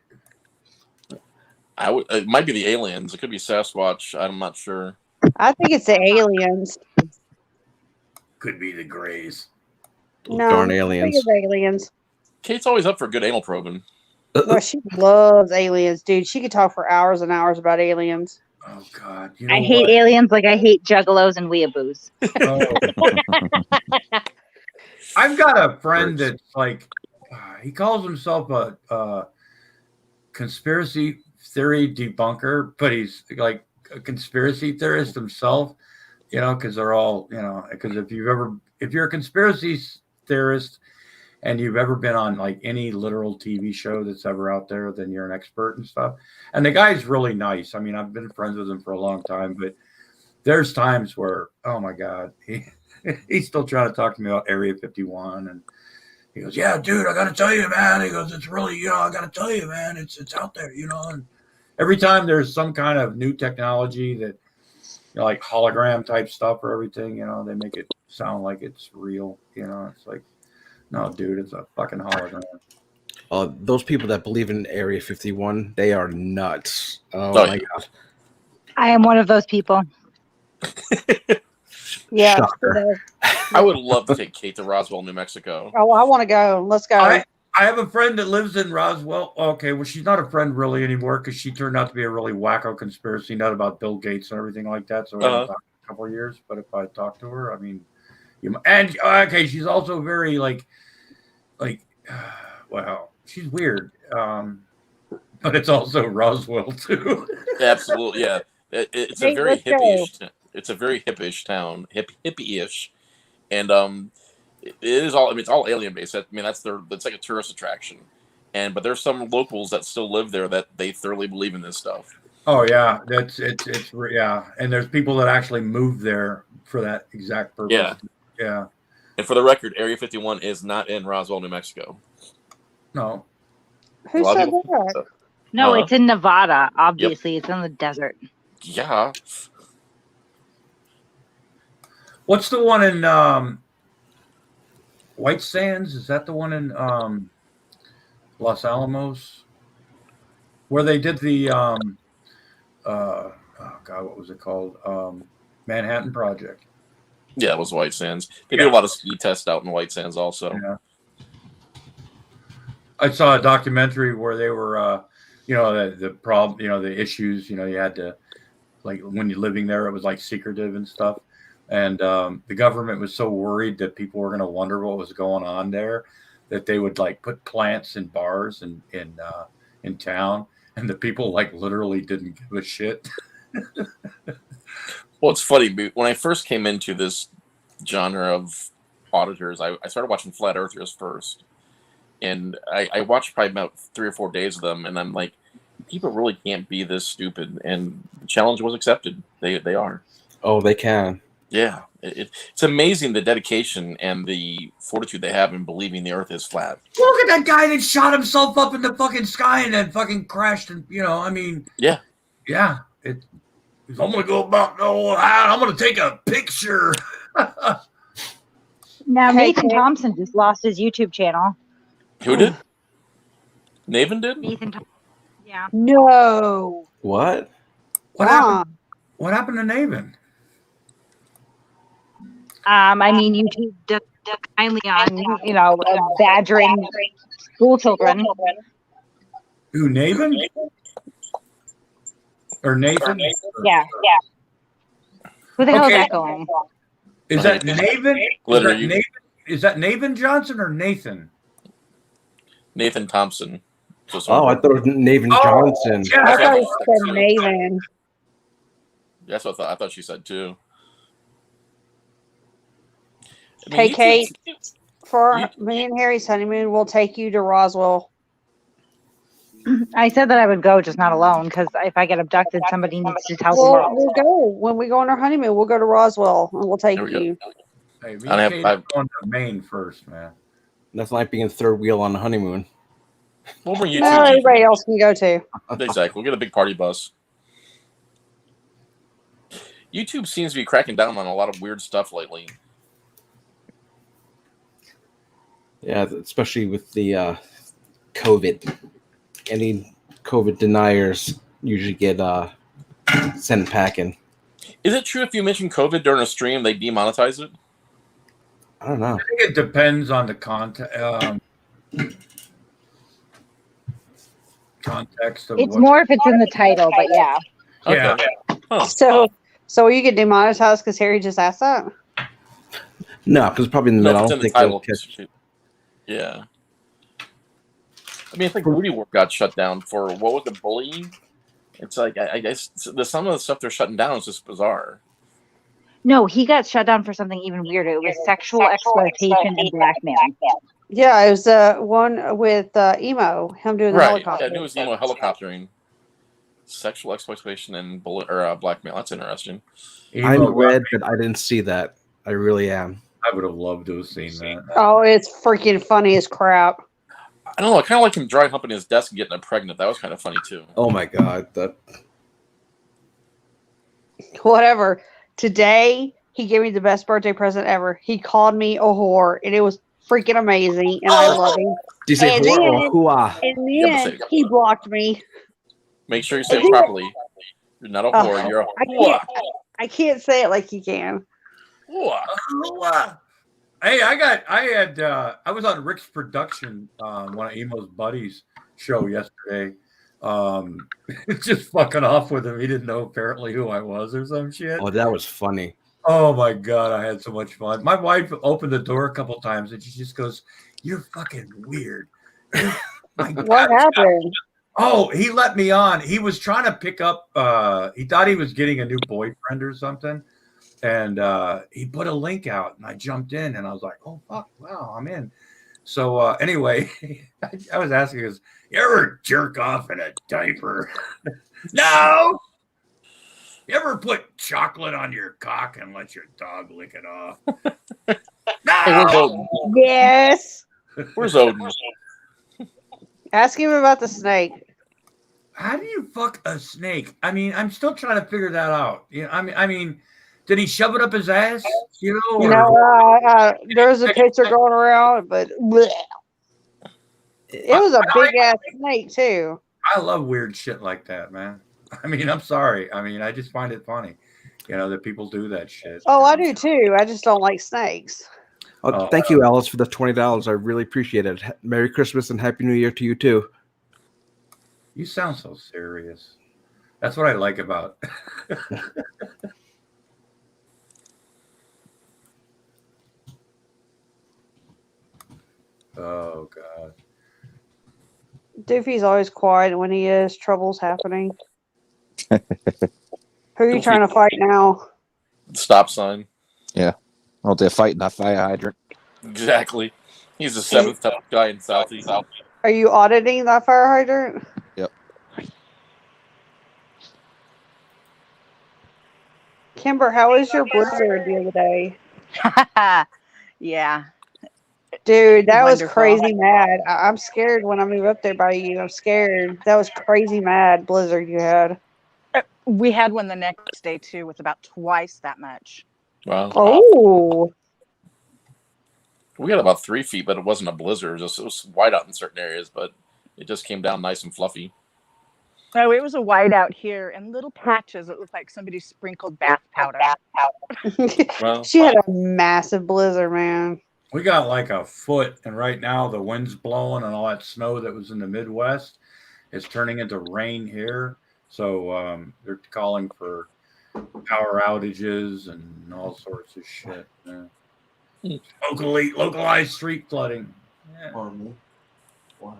It might be the aliens. It could be Sasquatch. I'm not sure. I think it's the aliens. Could be the Greys. No, Darn I think aliens. it's aliens. Kate's always up for good anal probing. Well, she loves aliens, dude. She could talk for hours and hours about aliens. Oh God! I hate aliens like I hate juggalos and weeaboos. I've got a friend that's like, he calls himself a conspiracy theory debunker, but he's like a conspiracy theorist himself. Because they're all, because if you're a conspiracy theorist and you've ever been on like any literal TV show that's ever out there, then you're an expert and stuff. And the guy's really nice. I mean, I've been friends with him for a long time, but there's times where, oh my God, he's still trying to talk to me about Area 51. And he goes, yeah, dude, I got to tell you, man. He goes, it's really, I got to tell you, man, it's out there, and every time there's some kind of new technology that, like hologram type stuff or everything, they make it sound like it's real, it's like, no, dude, it's a fucking hologram. Those people that believe in Area 51, they are nuts. Oh my God. I am one of those people. Yeah. Shocker. I would love to take Kate to Roswell, New Mexico. Oh, I want to go. Let's go. I have a friend that lives in Roswell. Okay, well, she's not a friend really anymore because she turned out to be a really wacko conspiracy nut about Bill Gates and everything like that. So we haven't talked in a couple of years. But if I talk to her, I mean, she's also very like, wow, she's weird. But it's also Roswell too. Absolutely, yeah. It's a very hippie-ish. It's a very hippish town, hippie-ish, and it is all. I mean, it's all alien based. I mean, that's like a tourist attraction, but there's some locals that still live there that they thoroughly believe in this stuff. Oh yeah, it's yeah, and there's people that actually move there for that exact purpose. Yeah. And for the record, Area 51 is not in Roswell, New Mexico. No. Who said that? No, it's in Nevada. Obviously, It's in the desert. Yeah. What's the one in White Sands? Is that the one in Los Alamos where they did the oh God, what was it called? Manhattan Project. Yeah, it was White Sands. They Yeah. do a lot of ski tests out in White Sands also. Yeah. I saw a documentary where they were, the problem, the issues, you had to, like, when you're living there, it was like secretive and stuff. And the government was so worried that people were going to wonder what was going on there that they would like put plants in bars in town, and the people like literally didn't give a shit. Well, it's funny. When I first came into this genre of auditors, I started watching Flat Earthers first. And I watched probably about 3 or 4 days of them, and I'm like, people really can't be this stupid. And the challenge was accepted. They are. Oh, they can. Yeah. It's amazing the dedication and the fortitude they have in believing the Earth is flat. Look at that guy that shot himself up in the fucking sky and then fucking crashed. And, Yeah. Yeah. I'm going to go about, I'm going to take a picture. Now, Hey, Nathan Kate. Thompson just lost his YouTube channel. Who did? Naven did? Nathan Thompson. Yeah. No. What? What happened? What happened to Naven? I mean, YouTube does kindly on, badgering school children. Who, Naven? Or Nathan? Yeah. Who the hell is that going? Is that Naven? Glitter, Is that Naven Johnson or Nathan? Nathan Thompson. Oh, I thought it was Naven Johnson. Yeah, I thought you said Maven. That's what I thought she said too. I mean, Hey, YouTube- Kate, for me and Harry's honeymoon, we'll take you to Roswell. I said that I would go, just not alone, because if I get abducted, somebody needs to tell the Well, world. we'll go. When we go on our honeymoon, we'll go to Roswell and we'll take There we go. you. Hey, me I and have- Kate are going to Maine first, man. That's like being third wheel on the honeymoon. We'll bring you No, two. everybody else can go too. Exactly. We'll get a big party bus. YouTube seems to be cracking down on a lot of weird stuff lately. Yeah, especially with the COVID. Any COVID deniers usually get sent packing. Is it true if you mention COVID during a stream, they demonetize it? I don't know. I think it depends on the context of It's what. more if it's in the title, but yeah. Yeah. Huh. So you get demonetized because Harry just asked that? No, because probably in the No, middle. if I it's don't in the think they'll title. catch. Yeah. I mean, I think Booty Work got shut down for what was the bullying? It's like I guess some of the stuff they're shutting down is just bizarre. No, he got shut down for something even weirder. It was sexual exploitation and blackmail. Yeah, it was one with Emo, him doing the Right. helicopter. Yeah, I knew it was emo helicoptering. Sexual exploitation and blackmail. That's interesting. I'm Emo, red, but I didn't see that. I really am. I would have loved to have seen that. Oh, it's freaking funny as crap. I don't know. I kind of like him dry humping his desk and getting her pregnant. That was kind of funny too. Oh my god, that Whatever. Today, he gave me the best birthday present ever. He called me a whore, and it was freaking amazing, and I love him. do you say And whore or then- hooah? And Yeah, but then say- he blocked me. Make sure you say it properly. You're not a whore. You're a I can't say it like he can. whore. Hey, I was on Rick's production, one of Emo's buddies' show yesterday. Just fucking off with him. He didn't know apparently who I was or some shit. Oh, that was funny. Oh my god, I had so much fun. My wife opened the door a couple times and she just goes, "You're fucking weird." What happened? Oh, he let me on. He was trying to pick up. He thought he was getting a new boyfriend or something, and he put a link out, and I jumped in, and I was like, "Oh fuck, wow, I'm in." So anyway, I was asking, "Is you ever jerk off in a diaper?" No. You ever put chocolate on your cock and let your dog lick it off? Hey, where's No. Odin? Yes. Where's Odin? Ask him about the snake. How do you fuck a snake? I mean, I'm still trying to figure that out. You know, I mean, did he shove it up his ass? You know, You or- know, there's a picture going around, but bleh. It was a big ass snake too. I love weird shit like that, man. I mean, I'm sorry. I mean, I just find it funny. You know that people do that shit. Oh, I do too. I just don't like snakes. Oh, thank you, Alice, for the $20. I really appreciate it. Merry Christmas and Happy New Year to you too. You sound so serious. That's what I like about. Oh God. Doofy's always quiet when he is. Trouble's happening. Who are you trying to fight now? Stop sign. Yeah. Well, they're fighting that fire hydrant. Exactly. He's the seventh top guy in Southeast. Are you auditing that fire hydrant? Yep. Kimber, how was your blizzard the other day? Yeah. Dude, that was Wonderful. crazy mad. I'm scared when I move up there by you. I'm scared. That was crazy mad blizzard you had. We had one the next day too with about twice that much. Wow. Oh. We got about 3 feet, but it wasn't a blizzard. It was white out in certain areas, but it just came down nice and fluffy. Oh, it was a whiteout here and little patches. It looked like somebody sprinkled bath powder. Well, She had a massive blizzard, man. We got like a foot, and right now the wind's blowing, and all that snow that was in the Midwest is turning into rain here. So they're calling for power outages and all sorts of shit. Yeah. Localized street flooding. Yeah. Why?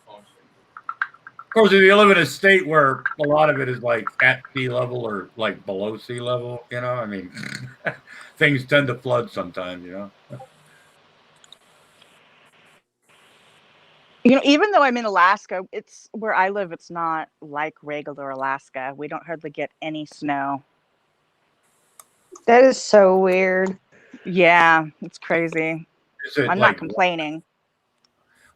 Of course, if you live in a state where a lot of it is like at sea level or like below sea level, you know, I mean, things tend to flood sometimes, you know. You know, even though I'm in Alaska, it's where I live. It's not like regular Alaska. We don't hardly get any snow. That is so weird. Yeah, it's crazy. I'm not complaining.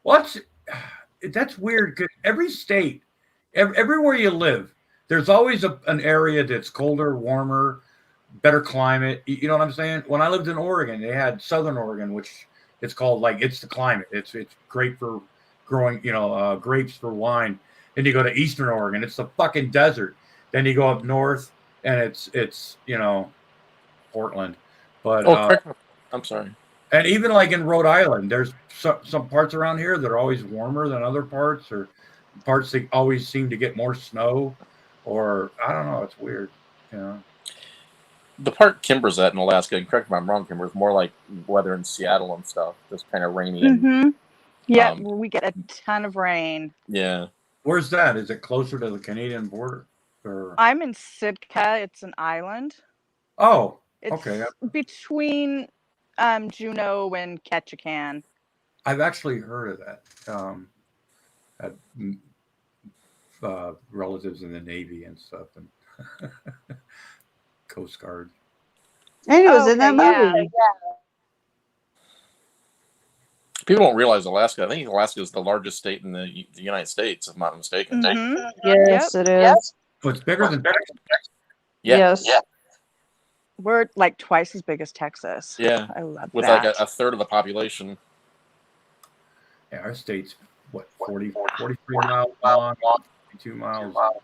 That's weird because every state, everywhere you live, there's always an area that's colder, warmer, better climate. You know what I'm saying? When I lived in Oregon, they had Southern Oregon, which it's called like it's the climate. It's great for growing, grapes for wine. Then you go to Eastern Oregon, it's the fucking desert. Then you go up north, and it's Portland. But I'm sorry. and even like in Rhode Island, there's some parts around here that are always warmer than other parts, or parts that always seem to get more snow, or I don't know. It's weird, you know. The part Kimber's at in Alaska, and correct me if I'm wrong, Kimber, is more like weather in Seattle and stuff. Just kind of rainy. Mm-hmm. Yeah, we get a ton of rain. Yeah. Where's that? Is it closer to the Canadian border? Or... I'm in Sitka. It's an island. Oh, it's okay. Between Juneau and Ketchikan. I've actually heard of that. Relatives in the Navy and stuff, and Coast Guard. And it was in that movie. Yeah. People don't realize Alaska. I think Alaska is the largest state in the United States, if I'm not mistaken. Mm-hmm. Yes, it is. Oh, it's bigger than Texas. Yeah. Yes. Yeah. We're like twice as big as Texas. Yeah. I love with that. like a third of the population. Yeah, our state's what 43 miles long, 52 miles wide.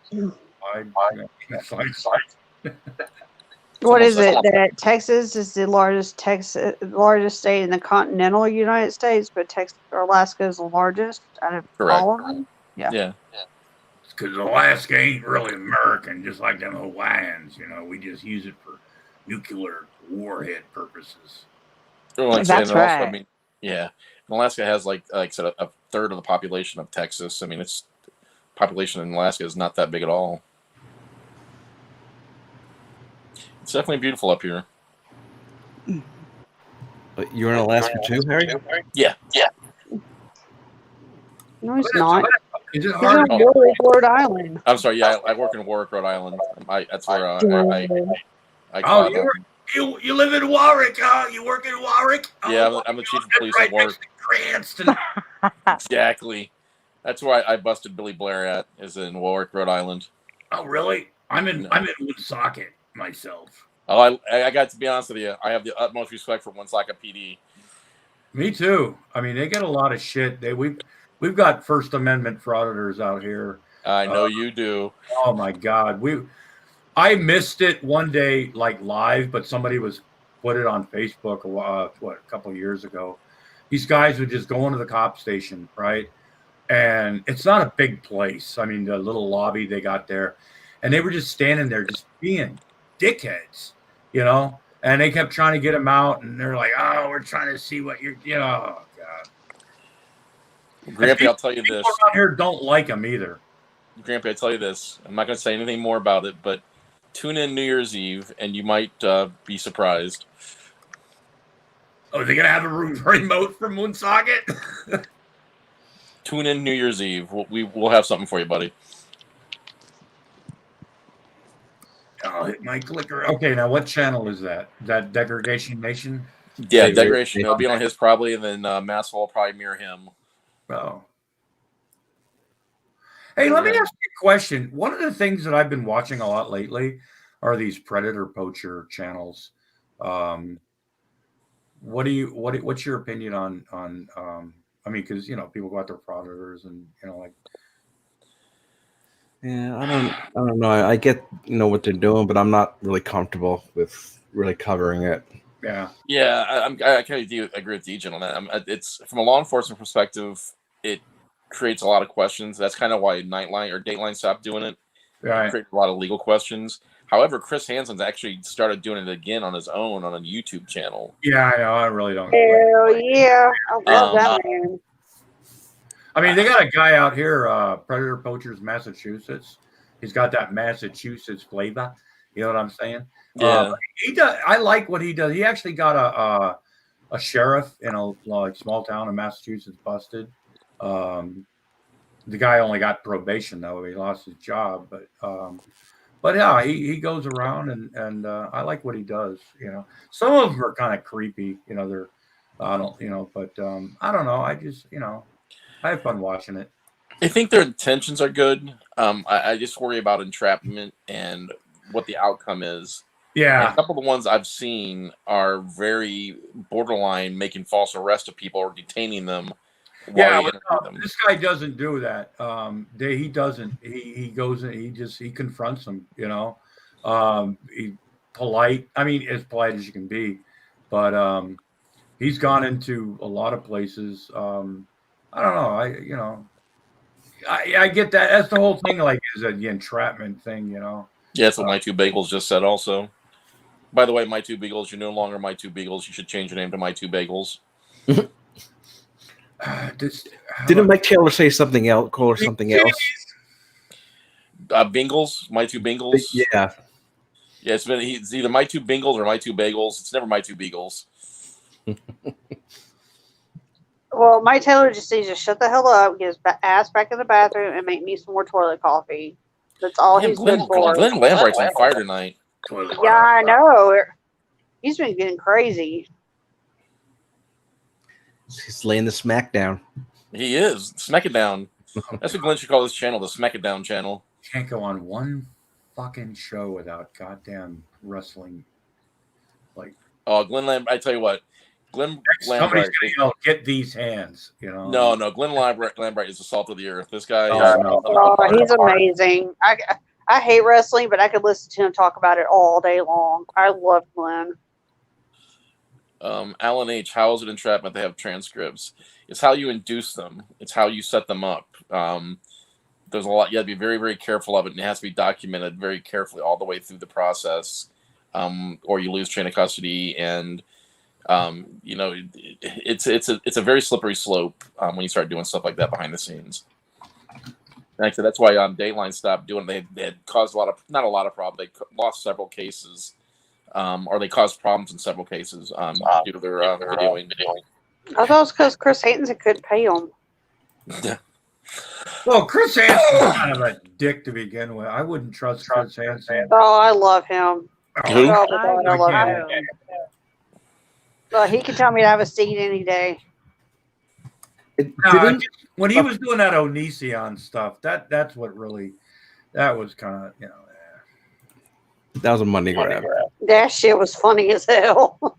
What is it that Texas is the largest state in the continental United States, but Alaska is the largest out of all of them? Yeah. It's because Alaska ain't really American, just like them Hawaiians. You know, we just use it for nuclear warhead purposes. Well, That's right. I mean, yeah. Alaska has like I said, a third of the population of Texas. I mean, its population in Alaska is not that big at all. It's definitely beautiful up here. You're in Alaska too, Harry? Yeah. No, it's not. Is it He's hard? in Warwick, Rhode Island. I'm sorry. Yeah, I work in Warwick, Rhode Island. That's where I you live in Warwick, huh? You work in Warwick? Yeah, I'm the chief of police at Warwick. Cranston. Exactly. That's where I busted Billy Blair at, is in Warwick, Rhode Island. Oh, really? I'm in Woonsocket myself. Oh, I got to be honest with you. I have the utmost respect for Woonsocket PD. Me too. I mean, they get a lot of shit. We've got First Amendment frauditors out here. I know you do. Oh my God, I missed it one day, like live, but somebody was put it on Facebook a couple of years ago. These guys would just go into the cop station, right? And it's not a big place. I mean, the little lobby they got there, and they were just standing there, just being dickheads, you know. And they kept trying to get him out, and they're like, "Oh, we're trying to see what you're, you know." Oh, God. Grampy, I'll tell you People this. around here don't like him either. Grampy, I'll tell you this. I'm not going to say anything more about it, but tune in New Year's Eve, and you might be surprised. Oh, are they going to have a remote from Woonsocket? Tune in New Year's Eve. We'll have something for you, buddy. I'll hit my clicker. Okay, now what channel is that? Is that Degradation Nation? Yeah, Degradation. It'll be on his probably, and then Masswell will probably mirror him. Oh. Hey, let me ask you a question. One of the things that I've been watching a lot lately are these predator poacher channels. What's your opinion on I mean, because people go after predators and like. Yeah, I don't know. I get what they're doing, but I'm not really comfortable with really covering it. Yeah. Yeah, I kind of agree with Dejan on that. It's from a law enforcement perspective, it creates a lot of questions. That's kind of why Nightline or Dateline stopped doing it. Right. It created a lot of legal questions. However, Chris Hansen's actually started doing it again on his own on a YouTube channel. Yeah, I know. I really don't. Hell yeah. I love that man. I mean, they got a guy out here, Predator Poachers, Massachusetts. He's got that Massachusetts flavor. You know what I'm saying? Yeah. He does. I like what he does. He actually got a sheriff in a small town in Massachusetts busted. The guy only got probation though; he lost his job. But yeah, he goes around and I like what he does. Some of them are kind of creepy. They're I don't but I don't know. I just I have fun watching it. I think their intentions are good. I just worry about entrapment and what the outcome is. Yeah. And a couple of the ones I've seen are very borderline making false arrests of people or detaining them. Yeah, this guy doesn't do that. He doesn't. He goes and he confronts them. He polite. I mean, as polite as you can be, but he's gone into a lot of places. I don't know. I get that. That's the whole thing. Like, is the entrapment thing. Yeah, that's what My Two Bagels just said. Also, by the way, My Two Bagels, you're no longer My Two Bagels. You should change your name to My Two Bagels. Didn't Mike Taylor say something else? Call her something else? Bingles, My Two Bingles. Yeah. Yeah, it's either My Two Bingles or My Two Bagels. It's never My Two Beagles. Well, Mike Taylor just needs to shut the hell up, get his ass back in the bathroom, and make me some more toilet coffee. That's all he's good for. Glenn Lambright's on fire tonight. Yeah, I know. He's been getting crazy. He's laying the smack down. He is. Smack it down. That's what Glenn should call this channel, the Smack It Down channel. Can't go on one fucking show without goddamn wrestling. Oh, Glenn Lambright, I tell you what. Glenn Somebody's Lambright. going to yell, get these hands, No, Glenn Lambright is the salt of the earth. This guy he's amazing. I hate wrestling, but I could listen to him talk about it all day long. I love Glenn. Alan H., how is it entrapment? They have transcripts. It's how you induce them. It's how you set them up. There's a lot. You have to be very, very careful of it, and it has to be documented very carefully all the way through the process, or you lose chain of custody. And it's a very slippery slope when you start doing stuff like that behind the scenes. And actually, that's why Dateline stopped doing it. They had caused not a lot of problems. They lost several cases. Or they caused problems in several cases due to their videoing. I thought it was because Chris Hansen couldn't pay him. Well, Chris Hansen's kind of a dick to begin with. I wouldn't trust Chris Hansen. Oh, I love him. Who? Oh, God, I love him. Well, he can tell me to have a seat any day. When he was doing that Onision stuff, that's what really, that was kind of, That was a money grab. That shit was funny as hell.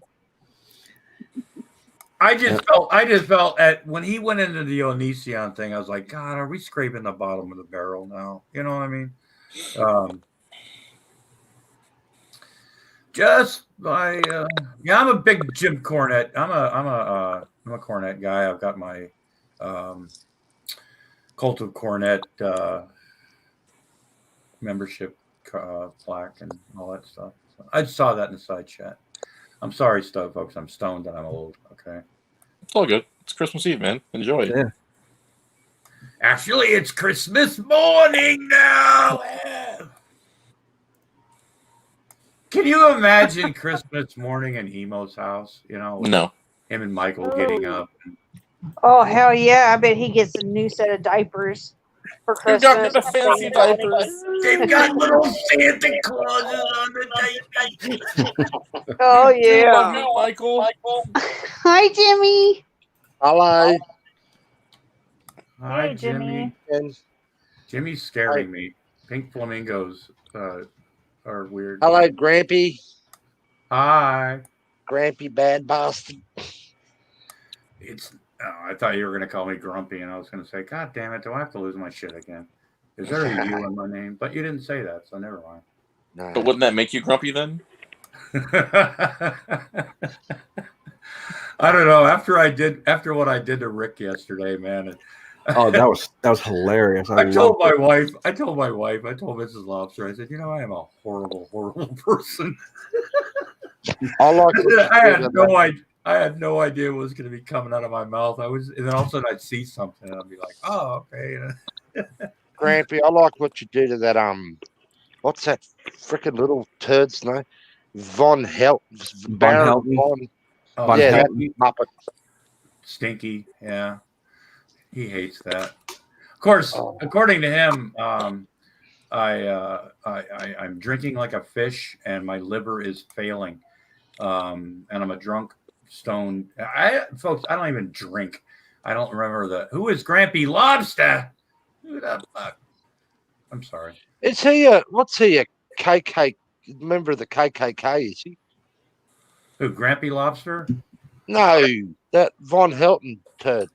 I just felt at when he went into the Onision thing, I was like, God, are we scraping the bottom of the barrel now? You know what I mean? Just by yeah, I'm a big Jim Cornette. I'm a Cornette guy. I've got my Cult of Cornette membership plaque and all that stuff. So I saw that in the side chat. I'm sorry, folks. I'm stoned and I'm old. Okay. It's all good. It's Christmas Eve, man. Enjoy. Yeah. Actually, it's Christmas morning now. Can you imagine Christmas morning in Emo's house? You know, with No. him and Michael getting up. Oh hell yeah! I bet he gets a new set of diapers for You Christmas. got the fancy diapers. They've got little Santa Clauses on the diapers. Oh We love yeah! you, Michael. Hi Jimmy. Hello. Hi, Hey, Jimmy. Jimmy's scaring me. Pink flamingos are weird. Hello, Grampy. Hi. Grampy bad bastard. It's. Oh, I thought you were going to call me grumpy, and I was going to say, God damn it, do I have to lose my shit again? Is there a U in my name? But you didn't say that, so never mind. No. But wouldn't that make you grumpy then? I don't know. After what I did to Rick yesterday, man. Oh, that was hilarious. I told my wife, I told Mrs. Lobster, I said, I am a horrible, horrible person. I had no idea what was going to be coming out of my mouth. And then all of a sudden I'd see something and I'd be like, oh, okay. Grampy, I like what you do to that. What's that freaking little turd's name? Von Baron Von. Oh, yeah, that Muppet. Stinky. Yeah. He hates that. Of course, according to him, I'm drinking like a fish and my liver is failing. And I'm a drunk, stoned. Folks, I don't even drink. I don't remember who is Grampy Lobster? Who the fuck? I'm sorry. Is he what's he, a KK member of the KKK, is he? Who, Grampy Lobster? No, that Von Helton turd.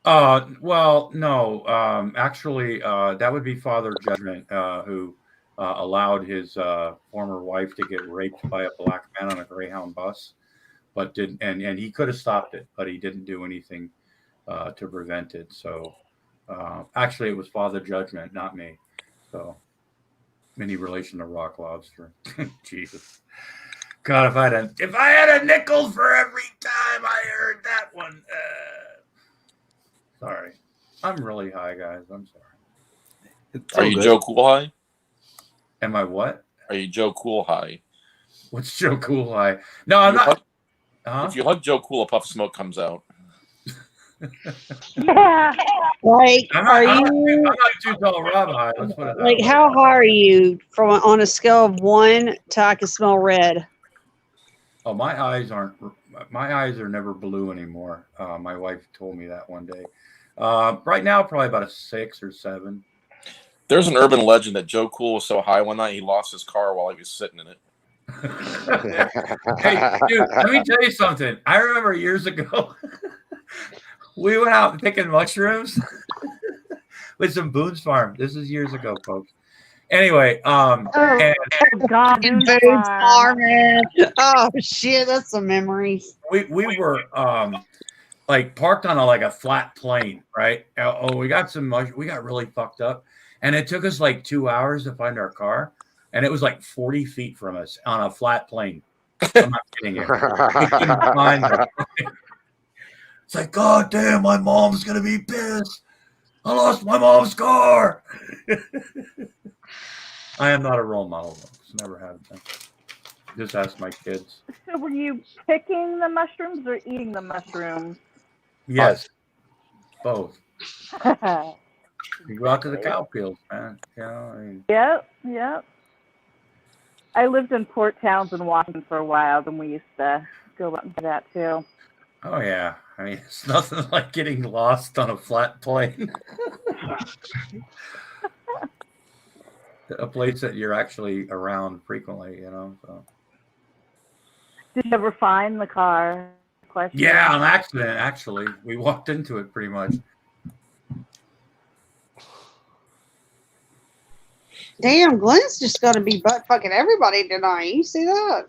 Well, no. Actually, that would be Father Judgment, who allowed his former wife to get raped by a black man on a Greyhound bus, but didn't. And he could have stopped it, but he didn't do anything to prevent it. So, actually, it was Father Judgment, not me. So, any relation to Rock Lobster? Jesus. God, if I had a nickel for every time I heard that one. Sorry. I'm really high, guys. I'm sorry. Are you Joe Cool High? Am I what? Are you Joe Cool High? What's Joe Cool High? No, I'm not. If you hug Joe Cool, a puff of smoke comes out. Yeah. Like, I'm not too tall, Rob high. Let's put it that like, way. how high are you on a scale of 1 to I can smell red? Oh, my eyes are never blue anymore. My wife told me that one day. Right now, probably about a 6 or 7. There's an urban legend that Joe Cool was so high one night he lost his car while he was sitting in it. Hey, dude, let me tell you something. I remember years ago, we went out picking mushrooms with some Boone's Farm. This is years ago, folks. Anyway, God, Boone's Boone's Farm. Farm. Oh shit, that's some memories. we were like parked on a flat plane, right? We got we got really fucked up, and it took us like 2 hours to find our car, and it was like 40 feet from us on a flat plane. I'm not kidding you. We couldn't find it. It's like, God damn, my mom's gonna be pissed. I lost my mom's car. I am not a role model, folks. Never have been. Just ask my kids. So were you picking the mushrooms or eating the mushrooms? Yes, both. You go out to the cow fields, man. Yep. I lived in Port Townsend, Washington for a while, then we used to go out and do that too. Oh, yeah. I mean, it's nothing like getting lost on a flat plane. A place that you're actually around frequently, So. Did you ever find the car? Question. Yeah, on accident, actually. We walked into it pretty much. Damn, Glenn's just gonna be butt fucking everybody tonight. You see that?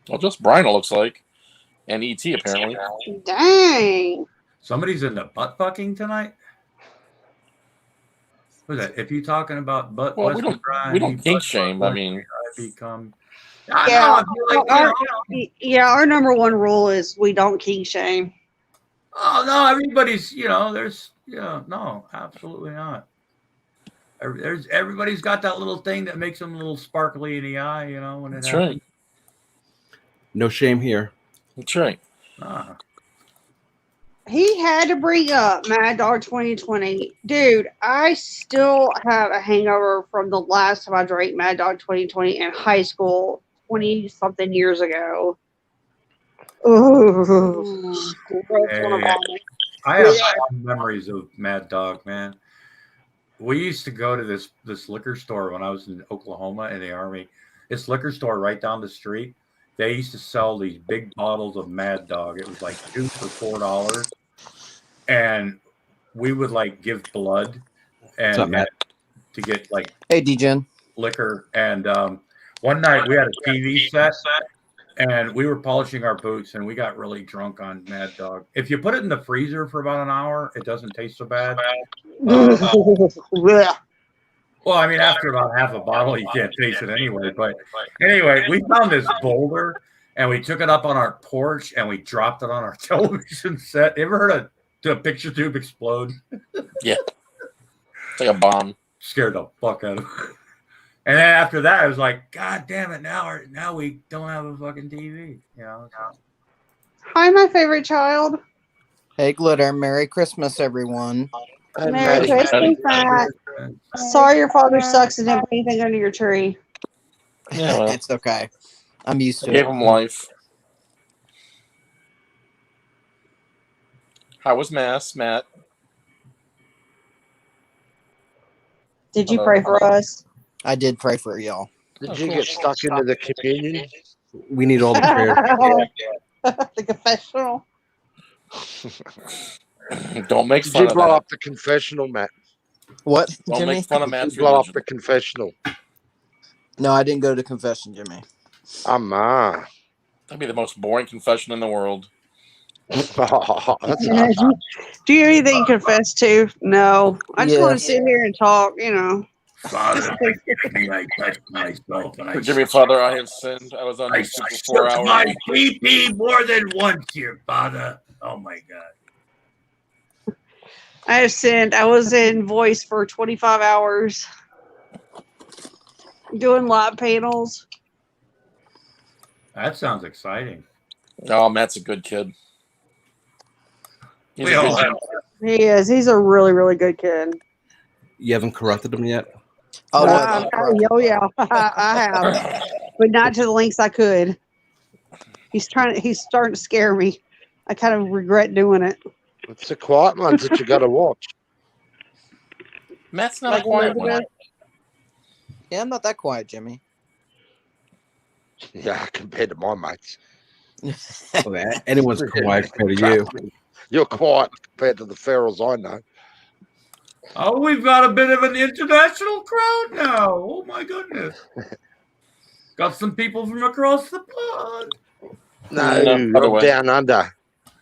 Well, just Brian it looks like, and ET apparently. Dang. Somebody's in the butt fucking tonight. What's that? If you're talking about butt, Well, we don't kink shame. I mean, I become. Yeah, Yeah, our number one rule is we don't kink shame. Oh no, everybody's there's no, absolutely not. Everybody's got that little thing that makes them a little sparkly in the eye, when it that's happens. right. No shame here. That's right. Ah. He had to bring up Mad Dog 2020. Dude, I still have a hangover from the last time I drank Mad Dog 2020 in high school 20-something years ago. Ooh. Hey, I have memories of Mad Dog, man. We used to go to this liquor store when I was in Oklahoma in the Army. This liquor store right down the street. They used to sell these big bottles of Mad Dog. It was like 2 for $4. And we would give blood and to get hey Degen liquor. And one night we had a TV set and we were polishing our boots and we got really drunk on Mad Dog. If you put it in the freezer for about an hour, it doesn't taste so bad. Well, I mean, after about half a bottle, you can't taste it anyway. But anyway, we found this boulder and we took it up on our porch and we dropped it on our television set. You ever heard of the picture tube explode? Yeah. It's like a bomb. Scared the fuck out of me. And then after that, I was like, God damn it, now we don't have a fucking TV. Hi, my favorite child. Hey Glitter, Merry Christmas, everyone. Merry Christmas, Matt. Sorry your father sucks and didn't put anything under your tree. Yeah, well, It's okay. I'm used to gave it. him life. How was Mass, Matt? Did you pray for us? I did pray for y'all. Did you get stuck into the communion? We need all the prayers. The confessional. Don't make Did fun you of blow that. up the confessional, Matt? What, Don't Jimmy? make fun of Did Matt's you blow up religion. the confessional? No, I didn't go to confession, Jimmy. Ma. That'd be the most boring confession in the world. That's Do you have anything to confess to? No. I just want to Yes. sit here and talk, Father, I touched myself and I Jimmy, Father, I have sinned. I was on YouTube for 4 shook hours. my PP more than once here, Father. Oh my God. I have sinned. I was in voice for 25 hours doing live panels. That sounds exciting. Oh, Matt's a good kid. He's We a all good have. kid. He is. He's a really, really good kid. You haven't corrupted him yet? Oh, Yeah, I have, but not to the lengths I could. He's starting to scare me. I kind of regret doing it. It's the quiet ones that you got to watch. Matt's not a quiet one. Yeah, I'm not that quiet, Jimmy. Yeah, compared to my mates. Okay, anyone's quiet compared to you. You're quiet compared to the ferals I know. Oh, we've got a bit of an international crowd now. Oh my goodness. Got some people from across the pond. No, other I'm way. down under.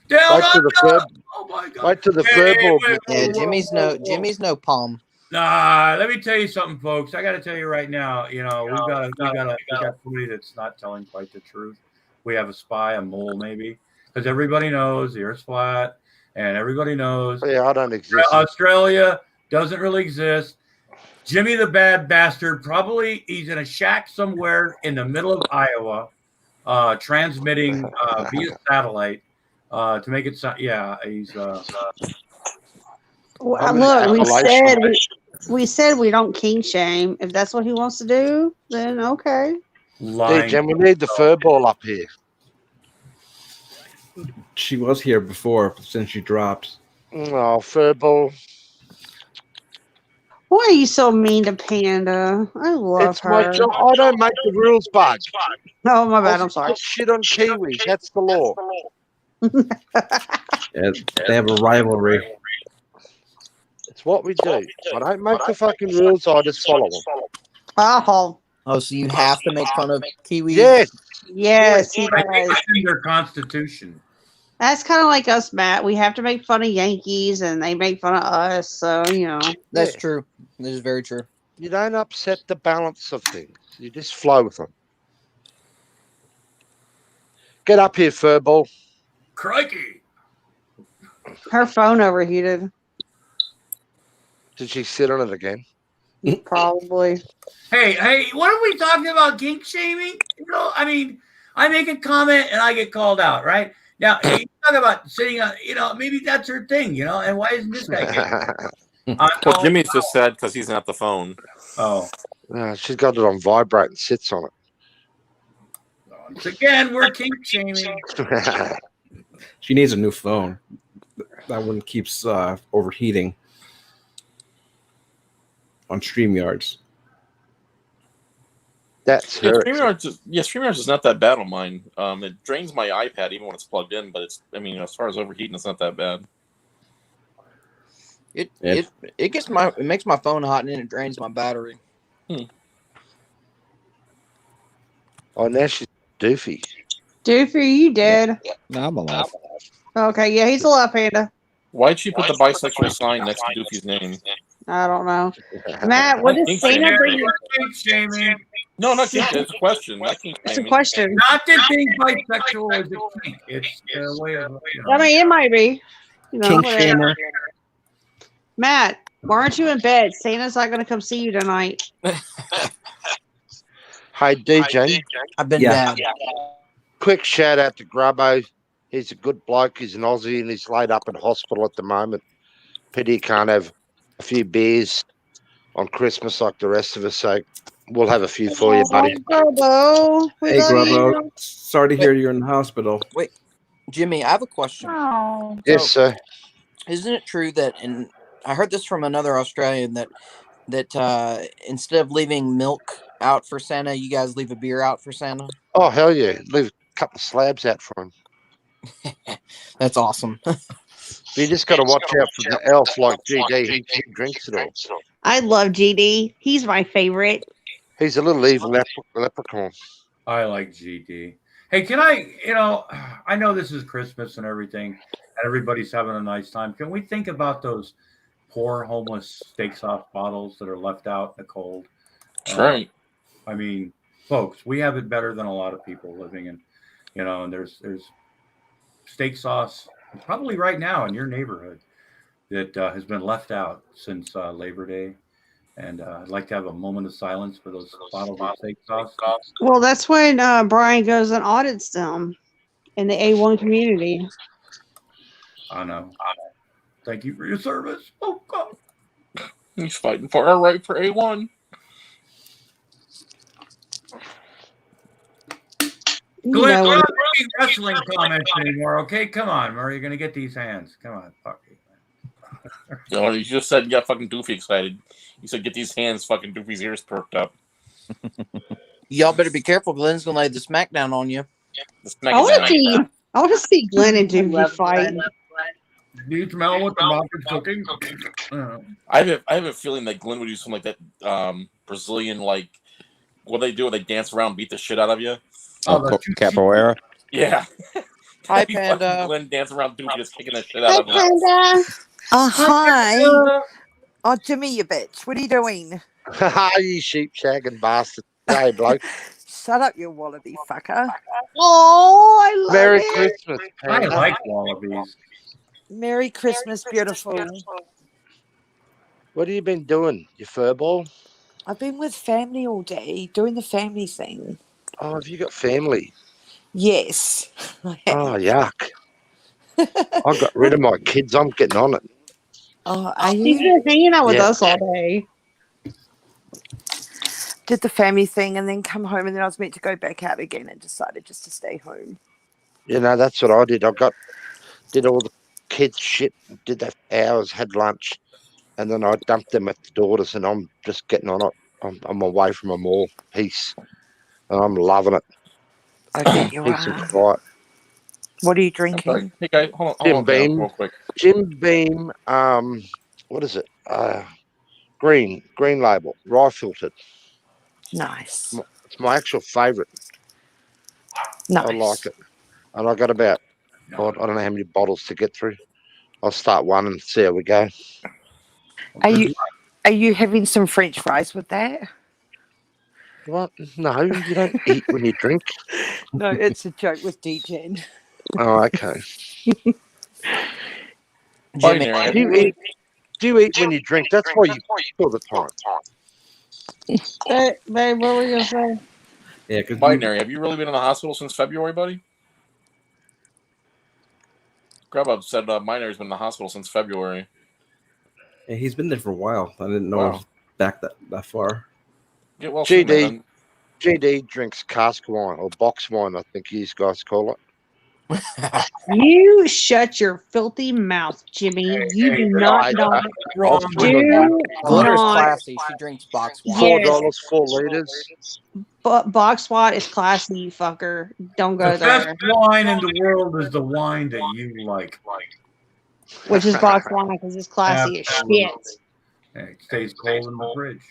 Down Wait till the under. fur, Oh my God. wait till the Hey, furball. wait, Yeah, whoa. Jimmy's no palm. Nah, let me tell you something, folks. I got to tell you right now. We got somebody that's not telling quite the truth. We have a spy, a mole, maybe, because everybody knows the Earth's flat, and everybody knows Yeah, I don't exist. Australia doesn't really exist. Jimmy the bad bastard, probably he's in a shack somewhere in the middle of Iowa, transmitting via satellite to make it sound. Yeah, he's. Well, look, we said we don't king shame. If that's what he wants to do, then okay. Hey, Jim, we need the furball up here. She was here before, since she dropped. Oh, furball. Why are you so mean to Panda? I love It's my her. job. I don't make the rules, bud. Oh, my bad. I'm sorry. Shit on Kiwis. That's the law. Yeah, they have a rivalry. It's what we do. I don't make the fucking rules. I just follow them. Oh, Oh, so you have to make fun of Kiwi? Yes. Yes, he I think does. it's in their constitution. That's kind of like us, Matt. We have to make fun of Yankees, and they make fun of us. So That's Yeah. true. This is very true. You don't upset the balance of things. You just flow with them. Get up here, furball. Crikey! her phone overheated. Did she sit on it again? Probably. Hey, what are we talking about? Kink shaming? I mean, I make a comment and I get called out, right? Now, you talk about sitting on, maybe that's her thing, and why isn't this guy getting Well, Jimmy's just sad because he's not the phone. Oh. She's got it on vibrate and sits on it. Once again, we're kink shaming. She needs a new phone. That one keeps overheating on StreamYards. That's Yeah, her. StreamYards is not that bad on mine. It drains my iPad even when it's plugged in, but as far as overheating, it's not that bad. It makes my phone hot and then it drains my battery. Oh, now she's doofy. Doofy, you dead? No, I'm alive. Okay, yeah, he's a left hander. Why'd she put the bisexual sign next to Doofy's name? I don't know. Matt, what does Santa bring you? Kink shaming. No, not kink. It's a question. Not kink It's a shaming. question. Not that being bisexual is a kink. It's a way of. I mean, it might be. Kink Whatever. shamer. Matt, why aren't you in bed? Santa's not going to come see you tonight. Hey, DJ. I've been Yeah. bad. Quick shout out to Grubbo. He's a good bloke. He's an Aussie and he's laid up in hospital at the moment. Pity he can't have a few beers on Christmas like the rest of us. So we'll have a few for you, buddy. Grubbo. Hey, Grubbo. Sorry to hear you're in the hospital. Wait, Jimmy, I have a question. Oh. Yes, sir. Isn't it true that, and I heard this from another Australian, that instead of leaving milk out for Santa, you guys leave a beer out for Santa? Oh, hell yeah. Leave a couple of slabs out for him. That's awesome. You just got to watch out for the elf like GD. He drinks it all. I love GD. He's my favorite. He's a little evil leprechaun. I like GD. Hey, can I know this is Christmas and everything, and everybody's having a nice time. Can we think about those poor homeless steak sauce bottles that are left out in the cold? That's right. I mean, folks, we have it better than a lot of people living in, and there's steak sauce probably right now in your neighborhood that has been left out since Labor Day. And I'd like to have a moment of silence for those bottles of steak sauce. Well, that's when Brian goes and audits them in the A1 community. I know. Thank you for your service. Oh, God. He's fighting for our right for A1. Glenn, we're not making wrestling comments anymore, okay? Come on, Murray. You're going to get these hands. Come on. Fuck you. Oh, you just said you got fucking Doofy excited. You said get these hands, fucking Doofy's ears perked up. Y'all better be careful. Glenn's gonna lay the smackdown on you. I want to see Glenn and Doofy fight. Do you smell what the mom is cooking? I have a feeling that Glenn would do something like that Brazilian, like, what they do? They dance around, beat the shit out of you. Capoeira. Yeah. Hi, You fucking Panda. Glenn dance around Doofy just kicking the shit out of him. Oh, hi. Oh, Jimmy, you bitch. What are you doing? You sheep shagging bastard. Hey, bloke. Shut up, you wallaby fucker. Oh, I love Merry it. Christmas. I Panda. like wallabies. Merry Christmas, beautiful. What have you been doing, you furball? I've been with family all day, doing the family thing. Oh, have you got family? Yes. Oh, yuck. I got rid of my kids. I'm getting on it. Oh, are He's you? been hanging out with Yeah. us all day. Did the family thing and then come home, and then I was meant to go back out again and decided just to stay home. You know, that's what I did. Did all the kids shit, did that for hours, had lunch, and then I dumped them at the daughters, and I'm just getting on it. I'm away from them all. Peace. And I'm loving it. I bet you Peace and are. quiet. What are you I'm sorry. drinking? Hey, guys, hold Jim on down Beam. real quick. Jim Beam, what is it? Green label, rye filtered. Nice. It's my actual favourite. Nice. I like it. And I got about, I don't know how many bottles to get through. I'll start one and see how we go. Are you having some French fries with that? What? No, you don't eat when you drink. No, it's a joke with DJing. Oh, okay. Jimmy, Do you eat when you drink? That's why you all the time. Babe, what were you gonna say? Yeah, because Binary, have you really been in the hospital since February, buddy? Grubhub said Binary's been in the hospital since February. he's been there for a while. I didn't know it was back that far. Get well soon, man. GD drinks cask wine or box wine, I think you guys call it. You shut your filthy mouth, Jimmy. You do not. Glitter's classy. She drinks box wine. $4, 4 liters. But box wine is classy, you fucker. Don't go The there. best wine in the world is the wine that you like. Which is box wine because it's classy as shit. It stays cold in the fridge.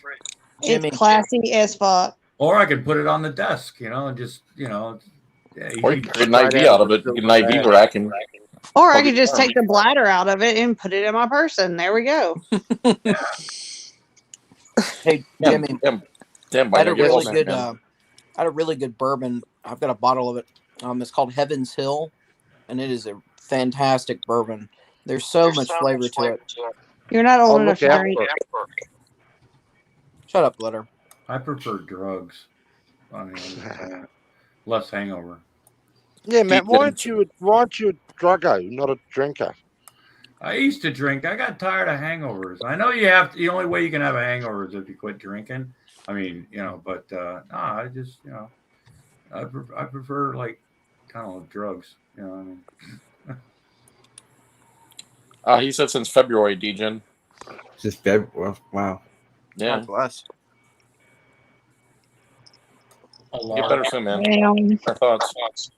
It's classy as fuck. Or I could put it on the desk, and just, Or you can get an IV out of it. Get an IV rack and. Or I could just take the bladder out of it and put it in my person. There we go. Hey, Jimmy. Damn, I had a really good. I had a really good bourbon. I've got a bottle of it. It's called Heaven's Hill, and it is a fantastic bourbon. There's so much flavor to it. You're not old enough to drink. Shut up, Glitter. I prefer drugs. I mean, less hangover. Yeah, man. Why aren't you a druggo, not a drinker? I used to drink. I got tired of hangovers. I know you have. The only way you can have a hangover is if you quit drinking. I mean, but I just, I prefer like kind of drugs. I mean. He said since February, Degen. Since February. Wow. Yeah. God bless. Get better soon, man. Damn. Our thoughts.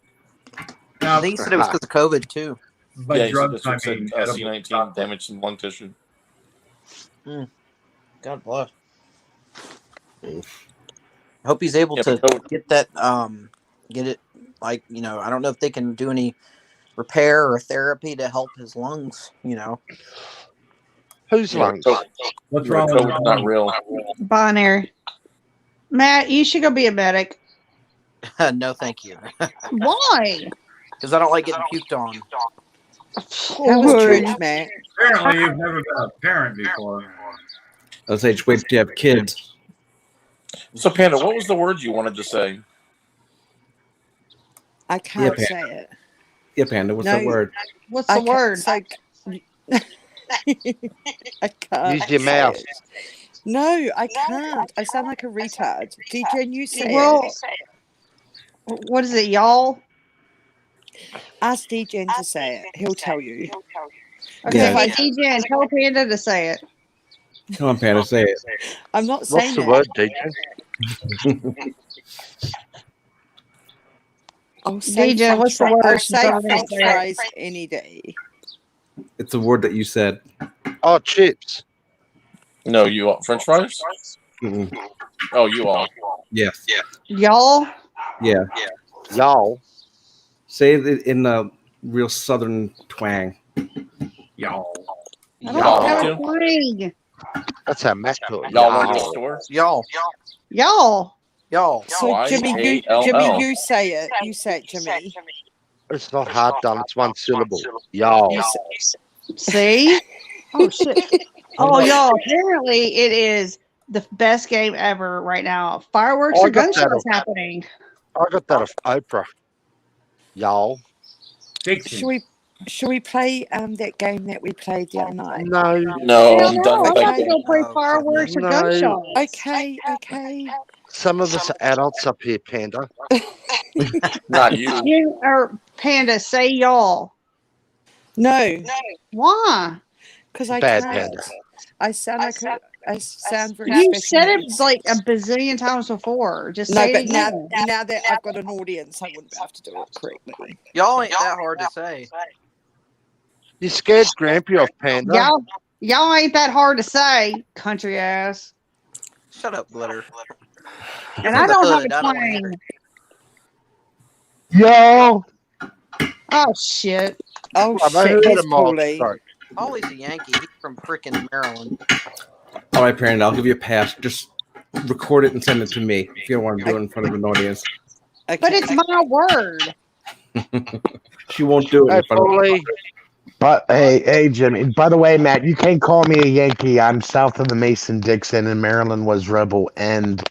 I think he said it was because of COVID too. By drugs, I I mean C19 damage to lung tissue. God bless. I hope he's able to get that. Get it like I don't know if they can do any repair or therapy to help his lungs. Whose lungs? What's wrong with COVID's not real. Binary. Matt, you should go be a medic. No, thank you. Why? Because I don't like getting puked on. How was church, man? Apparently, you've never been a parent before. Let's say just wait till you have kids. So, Panda, what was the word you wanted to say? I can't Yeah, say it. Yeah, Panda. What's the word? What's the word? I can't. Use your mouth. It. No, I can't. I sound like a retard. DJ, you say Well, it. what is it, y'all? Ask DJ to say it. He'll tell you. Okay, Yeah. by DJ, tell Panda to say it. Come on, Panda, say it. I'm not saying What's the it. word, DJ? I'll say DJ, what's the word? I'll say Sorry, French sorry. fries any day. It's a word that you said. Oh, chips. No, you all. French fries? Mm-mm. Oh, you all. Yes. Y'all? Yeah. Y'all. Say it in a real southern twang. Y'all. I don't have a twang. That's how Matt put it. Y'all want to the store? Y'all. So Jimmy, you say it. You say it, Jimmy. It's not hard done. It's one syllable. Y'all. See? Oh, shit. Oh, y'all. Apparently, it is the best game ever right now. Fireworks and gunshots happening. I got that off Oprah. Y'all. Should we play that game that we played the other night? No. No, I'm done with I'm that not game. going to play fireworks or gunshots. Okay. Some of us are adults up here, Panda. Not you. You or Panda, say y'all. No. Why? Because I Bad can't. Panda. I sound very You special. said it like a bazillion times before. Just No, say but it again. now that I've got an audience, I wouldn't have to do it correctly. Y'all ain't that hard to say. You scared Grampy off, Panda? Y'all ain't that hard to say, country ass. Shut up, Glitter. And From I the don't have hood. a I don't want to hear claim. it. Yo, Oh shit. Oh have I shit, heard here's of Mark? Paulie. Sorry. Paulie's a Yankee. He's from frickin' Maryland. All right, parent, I'll give you a pass. Just record it and send it to me if you don't want to do it in front of an audience. But Okay. it's my word. She won't do it Hey, in front of Paulie. But hey, Jimmy. By the way, Matt, you can't call me a Yankee. I'm south of the Mason-Dixon, and Maryland was rebel, and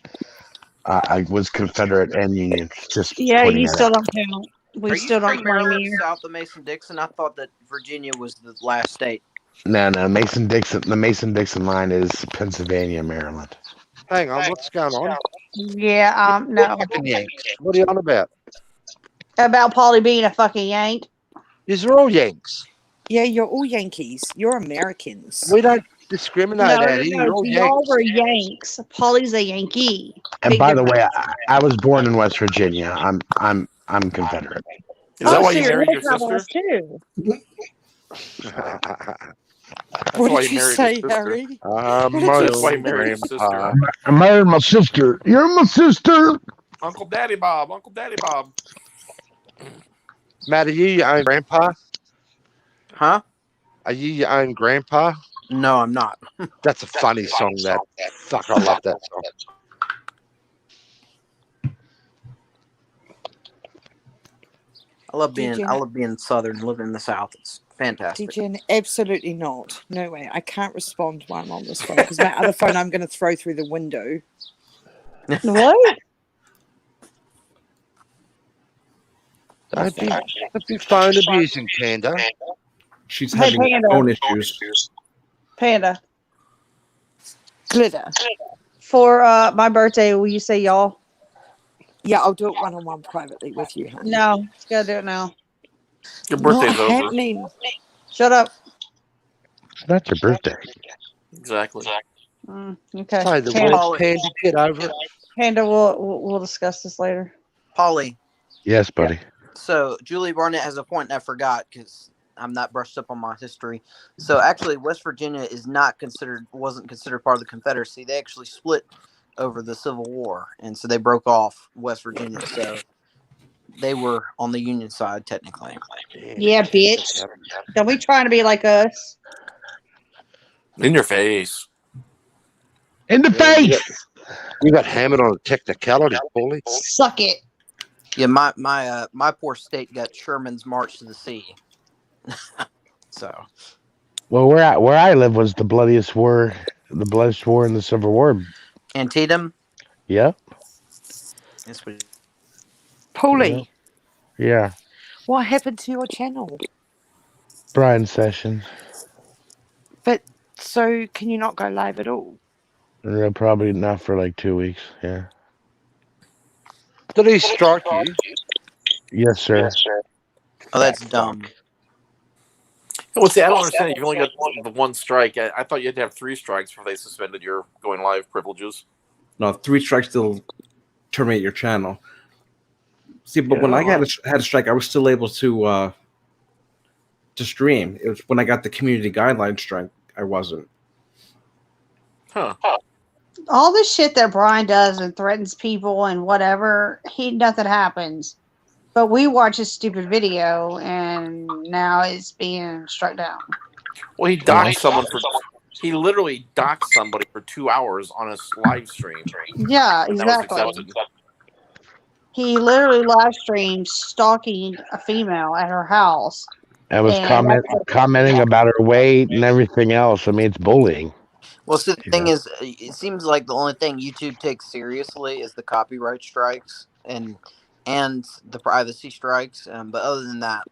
I was Confederate and Union. Just Yeah, pointing you that still out. don't count. We Are you still don't from claim Maryland, you. south of Mason-Dixon? I thought that Virginia was the last state. No, Mason-Dixon. The Mason-Dixon line is Pennsylvania, Maryland. Hang on, what's going on? Yeah, no. Fucking Yanks. What are you on about? About Paulie being a fucking Yank. These are all Yanks. Yeah, you're all Yankees. You're Americans. We don't discriminate No, out here. You're all y'all Yanks. were Yanks. Paulie's a Yankee. And Big by the difference. way, I was born in West Virginia. I'm Confederate. Is that why so you you're married your red sister? too. That's What why did you you married say, your sister. Harry? My That's why you own married your sister. grandpa. I married my sister. You're my sister. Uncle Daddy Bob. Uncle Daddy Bob. Matt, are you your own grandpa? Huh? Are you your own grandpa? No, I'm not. That's a funny song, that. Fuck, I love that song. I love being Southern, living in the South. It's fantastic. Degen, absolutely not. No way. I can't respond while I'm on this phone because my other phone I'm going to throw through the window. What? Don't be phone abusing, Panda. She's Hey, having Panda. phone issues. Panda. Glitter. For my birthday, will you say y'all? Yeah, I'll do it one-on-one privately with you, honey. No, you gotta do it now. Your birthday's Not over. happening. Shut up. That's your birthday. Exactly. Okay. Say the Panda, words, Panda, get over it. Panda, we'll discuss this later. Polly. Yes, buddy. So Julie Barnett has a point, and I forgot because I'm not brushed up on my history. So actually, West Virginia wasn't considered part of the Confederacy. They actually split over the Civil War, and so they broke off West Virginia. So they were on the Union side technically. Yeah, bitch. Don't be trying to be like us. In your face. In the face. You got hammered on a technicality, Paulie. Suck it. Yeah, my poor state got Sherman's March to the Sea. So. Well, where I live was the bloodiest war in the Civil War. Antietam. Yep. Yes, we. Paulie, Yeah. what happened to your channel? Brian session. But so can you not go live at all? Probably not for like 2 weeks. Yeah. Did he strike you? Yes, sir. Oh, that's dumb. Well, see, I don't understand. You've only got the one strike. I thought you had to have 3 strikes before they suspended your going live privileges. No, 3 strikes still terminate your channel. See, but when I had a strike, I was still able to stream. It was when I got the community guideline strike, I wasn't. Huh. All the shit that Brian does and threatens people and whatever, nothing happens. But we watch a stupid video and now it's being struck down. Well, he doxed someone for. He literally doxed somebody for 2 hours on a live stream. Yeah, And that was exactly. accepted. He literally live streamed stalking a female at her house. I was commenting about her weight and everything else. I mean, it's bullying. Well, see, the thing is, it seems like the only thing YouTube takes seriously is the copyright strikes and the privacy strikes. But other than that,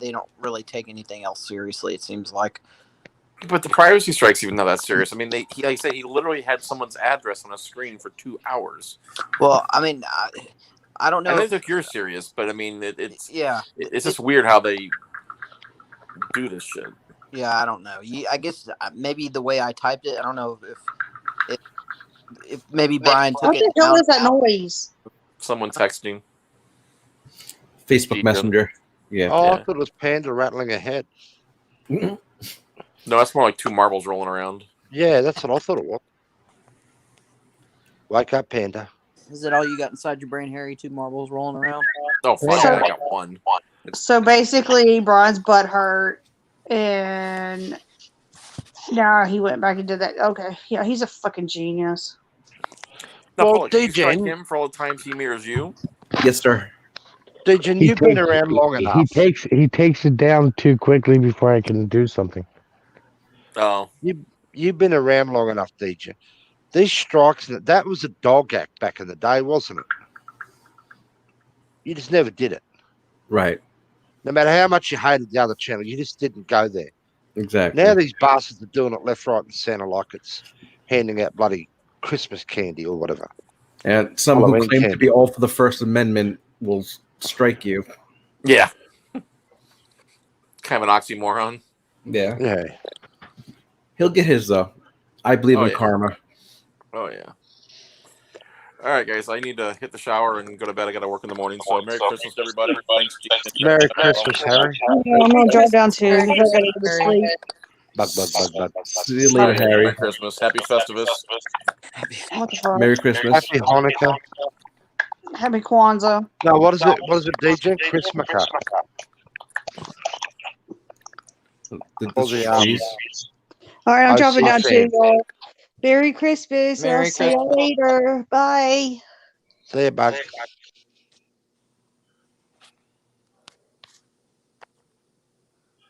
they don't really take anything else seriously. It seems like. But the privacy strike's even not that serious. I mean, like I said, he literally had someone's address on a screen for 2 hours. Well, I mean, I don't know. I think you're serious, but I mean, it's just it's weird how they do this shit. Yeah, I don't know. I guess maybe the way I typed it, I don't know if maybe Brian took What it. the hell is that noise? Someone texting. Facebook Messenger. Yeah. Oh, I thought it was Panda rattling a head. No, that's more like 2 marbles rolling around. Yeah, that's what I thought it was. Wake up, Panda. Is that all you got inside your brain, Harry? 2 marbles rolling around? Oh, fuck So- it. I got one. So basically, Brian's butt hurt, and now he went back and did that. Okay, yeah, he's a fucking genius. Now, Well, Paula, can you strike DJ, him for all the times he mirrors you? Yes, sir. DJ, He you've been takes, around long he enough. takes it down too quickly before I can do something. Oh. You've been around long enough, DJ. These strikes, that was a dog act back in the day, wasn't it? You just never did it. Right. No matter how much you hated the other channel, you just didn't go there. Exactly. Now these bastards are doing it left, right, and centre like it's handing out bloody Christmas candy or whatever. And some who Halloween claim to candy. be all for the First Amendment will strike you. Yeah. Kind of an oxymoron. Yeah. Yeah. He'll get his, though. I believe Oh, in yeah. karma. Oh, yeah. All right, guys. I need to hit the shower and go to bed. I got to work in the morning. So, Merry Christmas, everybody. Thanks, Gene. Merry Christmas, Harry. Yeah, I'm gonna drive down too because I gotta go to sleep. Bug. See you later, Harry. Merry Christmas. Happy Festivus. What the fuck? Merry Christmas. Happy Hanukkah. Happy Kwanzaa. No, what is it? What is it, DJ? Christmas. All the All right, I'm I dropping see down too, fans. y'all. Merry Christmas. Merry I'll see y'all later. Bye. See you, bug.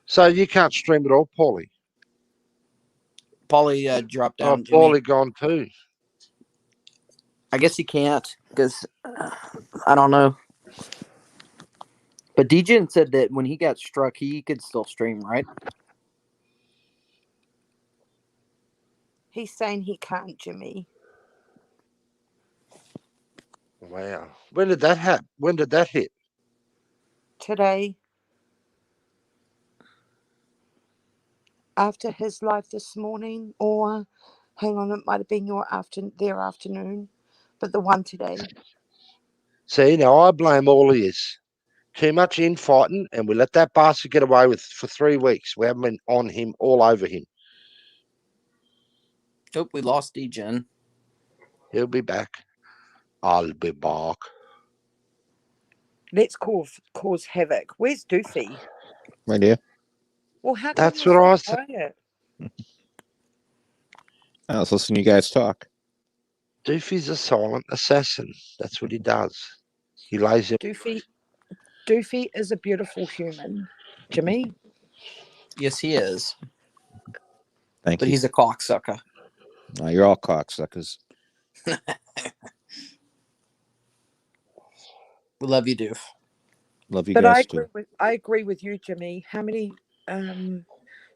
So you can't stream at all, Paulie. Paulie dropped Oh, down. Jimmy. Paulie gone too. I guess he can't because I don't know. But Degen said that when he got struck, he could still stream, right? He's saying he can't, Jimmy. Wow. When did that happen? When did that hit? Today, after his live this morning, or hang on, it might have been their afternoon, but the one today. See, now I blame all of this. Too much infighting, and we let that bastard get away with for 3 weeks. We haven't been on him, all over him. Oh, we lost Degen. He'll be back. I'll be back. Let's cause havoc. Where's Doofy? Right here. Well, how come That's you're what I so said. quiet? I was listening to you guys talk. Doofy's a silent assassin. That's what he does. He lays it. Doofy is a beautiful human, Jimmy. Yes, he is. Thank But you. he's a cocksucker. No, you're all cocksuckers. We love you, Doof. Love you But guys too. I agree with you, Jimmy. How many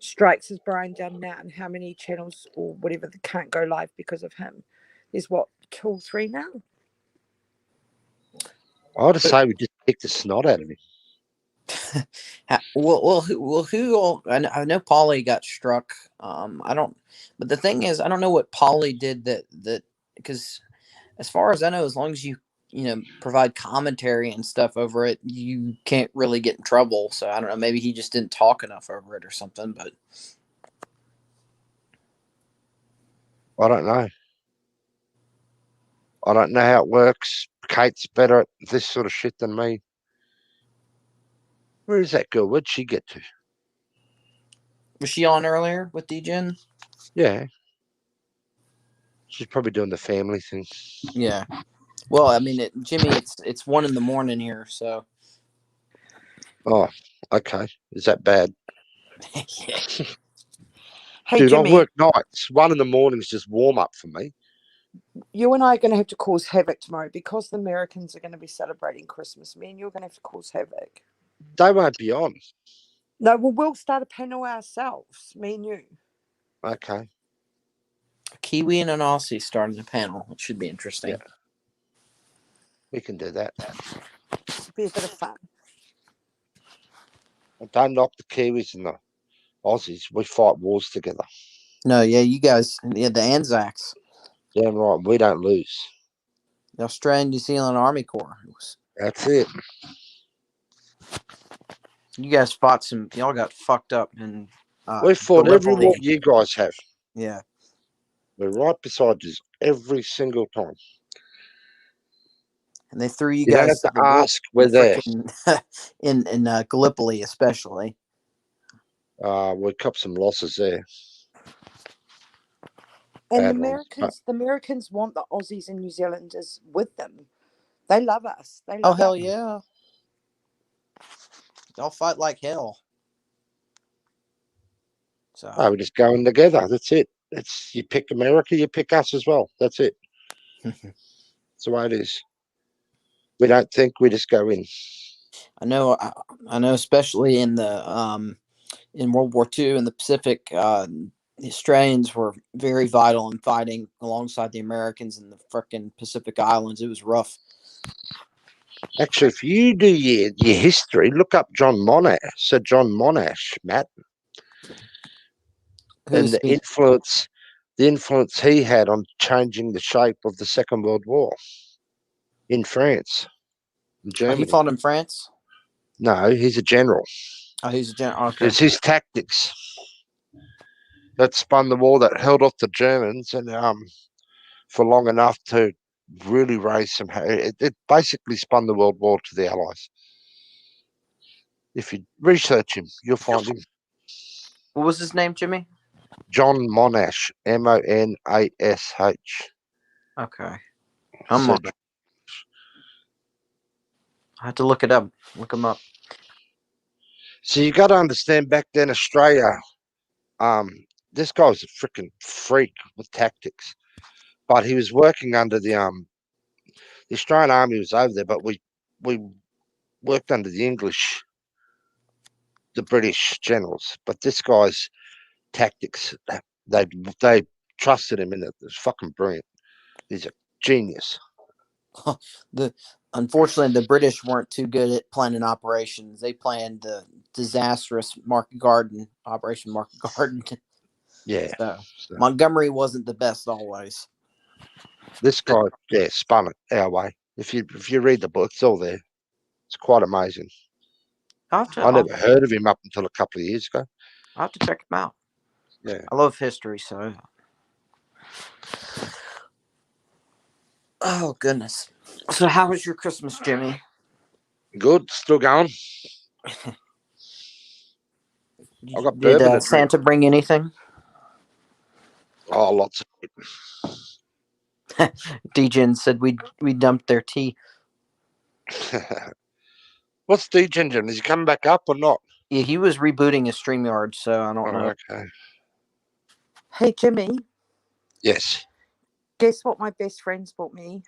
strikes has Brian done now, and how many channels or whatever that can't go live because of him? There's what, 2 or 3 now? I would say we just kicked the snot out of him. Who all? I know Paulie got struck. I don't. But the thing is, I don't know what Paulie did that because, as far as I know, as long as you provide commentary and stuff over it, you can't really get in trouble. So I don't know. Maybe he just didn't talk enough over it or something. But I don't know. I don't know how it works. Kate's better at this sort of shit than me. Where is that girl? Where'd she get to? was she on earlier with Degen? Yeah. She's probably doing the family thing. Yeah. Well, I mean, Jimmy, it's 1 a.m. here, so. Oh, okay. Is that bad? Hey, Dude, Jimmy, I work nights. 1 a.m. is just warm up for me. you and I are going to have to cause havoc tomorrow because the Americans are going to be celebrating Christmas. Me and you're going to have to cause havoc. They won't be on. No, well, we'll start a panel ourselves, me and you. Okay. A Kiwi and an Aussie starting a panel. It should be interesting. Yeah. We can do that. It'll be a bit of fun. Don't knock the Kiwis and the Aussies. We fight wars together. No, yeah, you guys, the Anzacs. Yeah, right. We don't lose. The Australian New Zealand Army Corps. That's it. You guys fought y'all got fucked up. And we fought every Gallipoli. war you guys have. Yeah. We're right beside you every single time. And they threw you You don't guys have to to the wolves ask. We're there. in Gallipoli, especially. We copped some losses there. And Bad ones. the Americans want the Aussies and New Zealanders with them. They love us. They Oh love hell us. yeah! They'll fight like hell. So we're just going together. That's it. It's you pick America, you pick us as well. That's it. That's the way it is. We don't think, we just go in. I know, especially in the in World War II in the Pacific, the Australians were very vital in fighting alongside the Americans in the frickin' Pacific Islands. It was rough. Actually, if you do your history, look up Sir John Monash, Matt, Who's and the influence he had on changing the shape of the Second World War in France, in Germany. He fought in France? No, he's a general. Oh, he's a general. Okay. It's his tactics that spun the war, that held off the Germans, and for long enough to really raise some. It basically spun the World War to the Allies. If you research him, you'll find him. What was his name, Jimmy? John Monash, Monash. Okay. So, I had to look it up. Look him up. so you got to understand, back then, Australia, this guy was a freaking freak with tactics, but he was working under the Australian Army was over there, but we worked under the English, the British generals. But this guy's tactics, they trusted him in it. It was fucking brilliant. He's a genius. Unfortunately, the British weren't too good at planning operations. They planned the disastrous Operation Market Garden. Yeah. So Montgomery wasn't the best always. This guy, spun it our way. If you read the book, it's all there. It's quite amazing. I never heard of him up until a couple of years ago. I'll have to check him out. Yeah. I love history, so. Oh, goodness. So how was your Christmas, Jimmy? Good. Still going. I got bourbon. Did Santa bring anything? Oh, lots of it. Degen said we dumped their tea. What's Degen doing? Is he coming back up or not? Yeah, he was rebooting his StreamYard, so I don't know. Okay. Hey, Jimmy. Yes. Guess what my best friends bought me?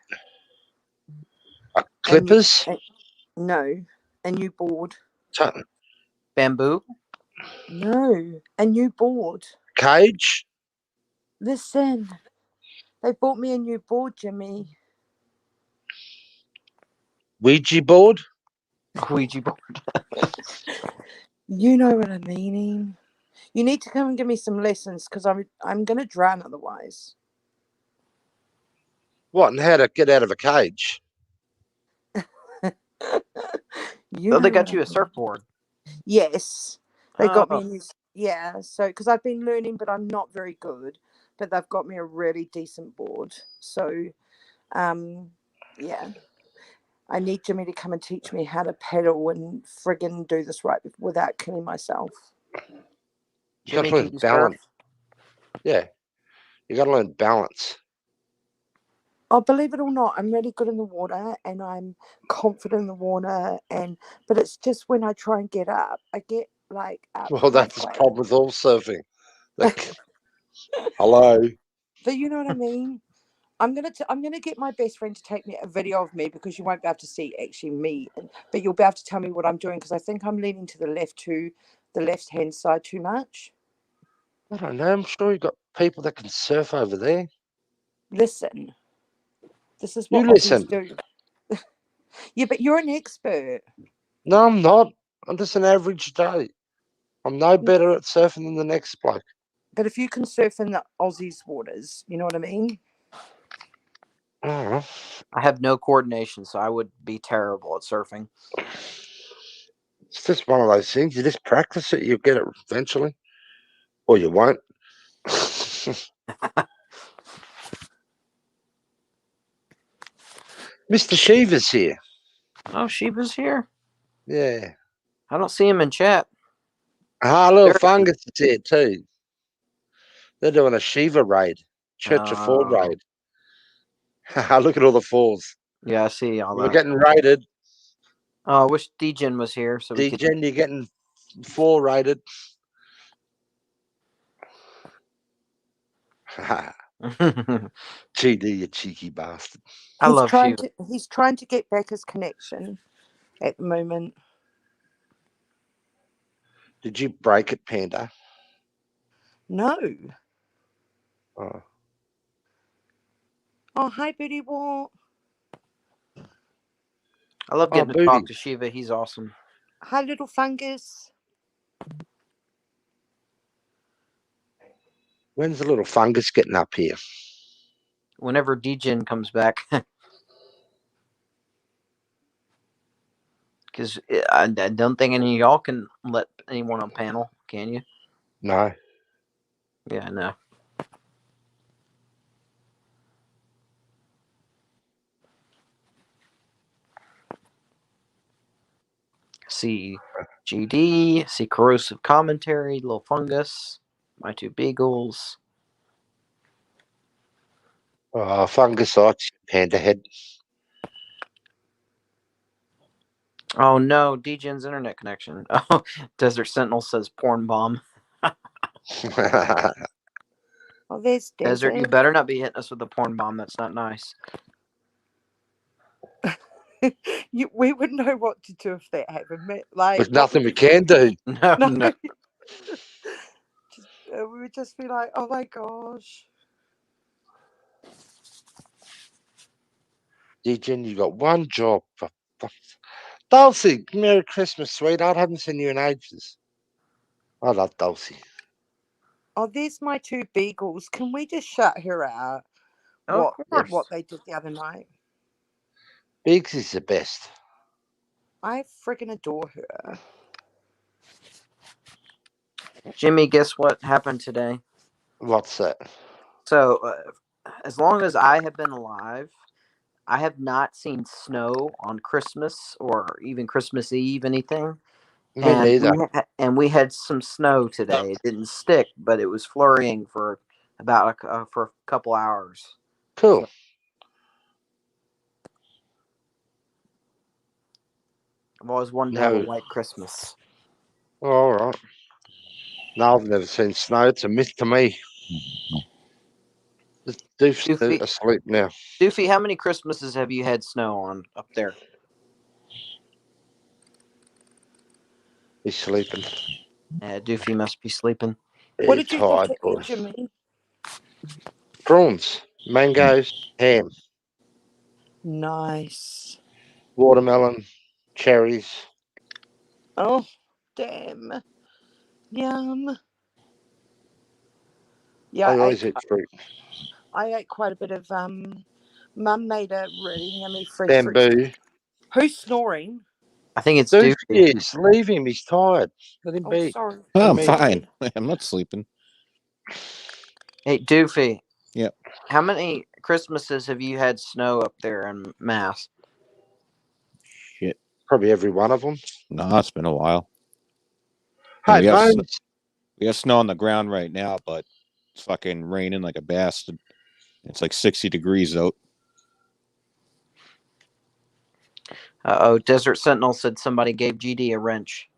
Clippers? No. A new board. Bamboo? No. A new board. Cage? Listen. They bought me a new board, Jimmy. Ouija board? Ouija board. You know what I'm meaning. You need to come and give me some lessons because I'm going to drown otherwise. What, and how to get out of a cage? They got you a surfboard. Yes. They got me a new... Yeah, so because I've been learning, but I'm not very good. But they've got me a really decent board. So, yeah. I need Jimmy to come and teach me how to pedal and friggin' do this right without killing myself. You got to learn balance. Yeah. You got to learn balance. Oh, believe it or not, I'm really good in the water and I'm confident in the water. But it's just when I try and get up, I get like up. Well, that's the problem with all surfing. Hello. But you know what I mean? I'm gonna get my best friend to take me a video of me because you won't be able to see actually me, but you'll be able to tell me what I'm doing because I think I'm leaning to the left-hand side too much. I don't know. I'm sure you've got people that can surf over there. Listen, this is what Aussies do. Yeah, but you're an expert. No, I'm not. I'm just an average day. I'm no better at surfing than the next bloke. But if you can surf in the Aussies waters, you know what I mean? I have no coordination, so I would be terrible at surfing. It's just one of those things. You just practice it, you'll get it eventually. Or you won't. Mr. Shiva's here. Oh, Sheba's here. Yeah. I don't see him in chat. Little There- Fungus is here too. They're doing a Shiva raid. Church of Four raid. Look at all the fours. Yeah, I see all We're that. getting raided. Oh, I wish Degen was here so we could. Degen, you're getting 4 raided. GD, you cheeky bastard. I love trying Shiva. he's trying to get back his connection at the moment. Did you break it, Panda? No. Oh. Oh, hi, Booty Walk. I love getting to Booty. talk to Shiva. He's awesome. Hi, little Fungus. When's the little Fungus getting up here? Whenever Degen comes back. Because I don't think any of y'all can let anyone on panel, can you? No. Yeah, I know. See GD, see corrosive commentary, little fungus, my 2 beagles. Fungus arts, Panda head. Oh no, Degen's internet connection. Oh, Desert Sentinel says porn bomb. Oh, there's Desert, you Desert. better not be hitting us with a porn bomb. That's not nice. We wouldn't know what to do if that happened. Like, There's nothing we can do. No. We would just be like, oh my gosh. Degen, you got one job. Dulcie, Merry Christmas, sweetheart. I haven't seen you in ages. I love Dulcie. Oh, there's my 2 beagles. Can we just shut her out? Of course. What they did the other night. Biggs is the best. I freaking adore her. Jimmy, guess what happened today? What's that? So, as long as I have been alive, I have not seen snow on Christmas or even Christmas Eve, anything. Me neither. We had some snow today. It didn't stick, but it was flurrying for about for a couple hours. Cool. I've always wanted to have a white Christmas. All right. No, I've never seen snow. It's a myth to me. Doof's asleep now. Doofy, how many Christmases have you had snow on up there? He's sleeping. Yeah, Doofy must be sleeping. What did you tired, eat, boys. Jimmy? Prawns, mangoes, ham, Nice. watermelon, cherries. Oh, damn. Yum. Yeah, I always eat fruit. I ate quite a bit of Mum made a really yummy fresh Bamboo. fruit. Who's snoring? I think it's Doofy. Doofy. Is. Leave him. He's tired. Let him be. Sorry. Oh, I'm fine. I'm not sleeping. Hey, Doofy. Yep. How many Christmases have you had snow up there in Mass? Shit. Probably every one of them. No, it's been a while. Hey, we have Bones. we have snow on the ground right now, but it's fucking raining like a bastard. It's like 60 degrees out. Uh-oh, Desert Sentinel said somebody gave GD a wrench.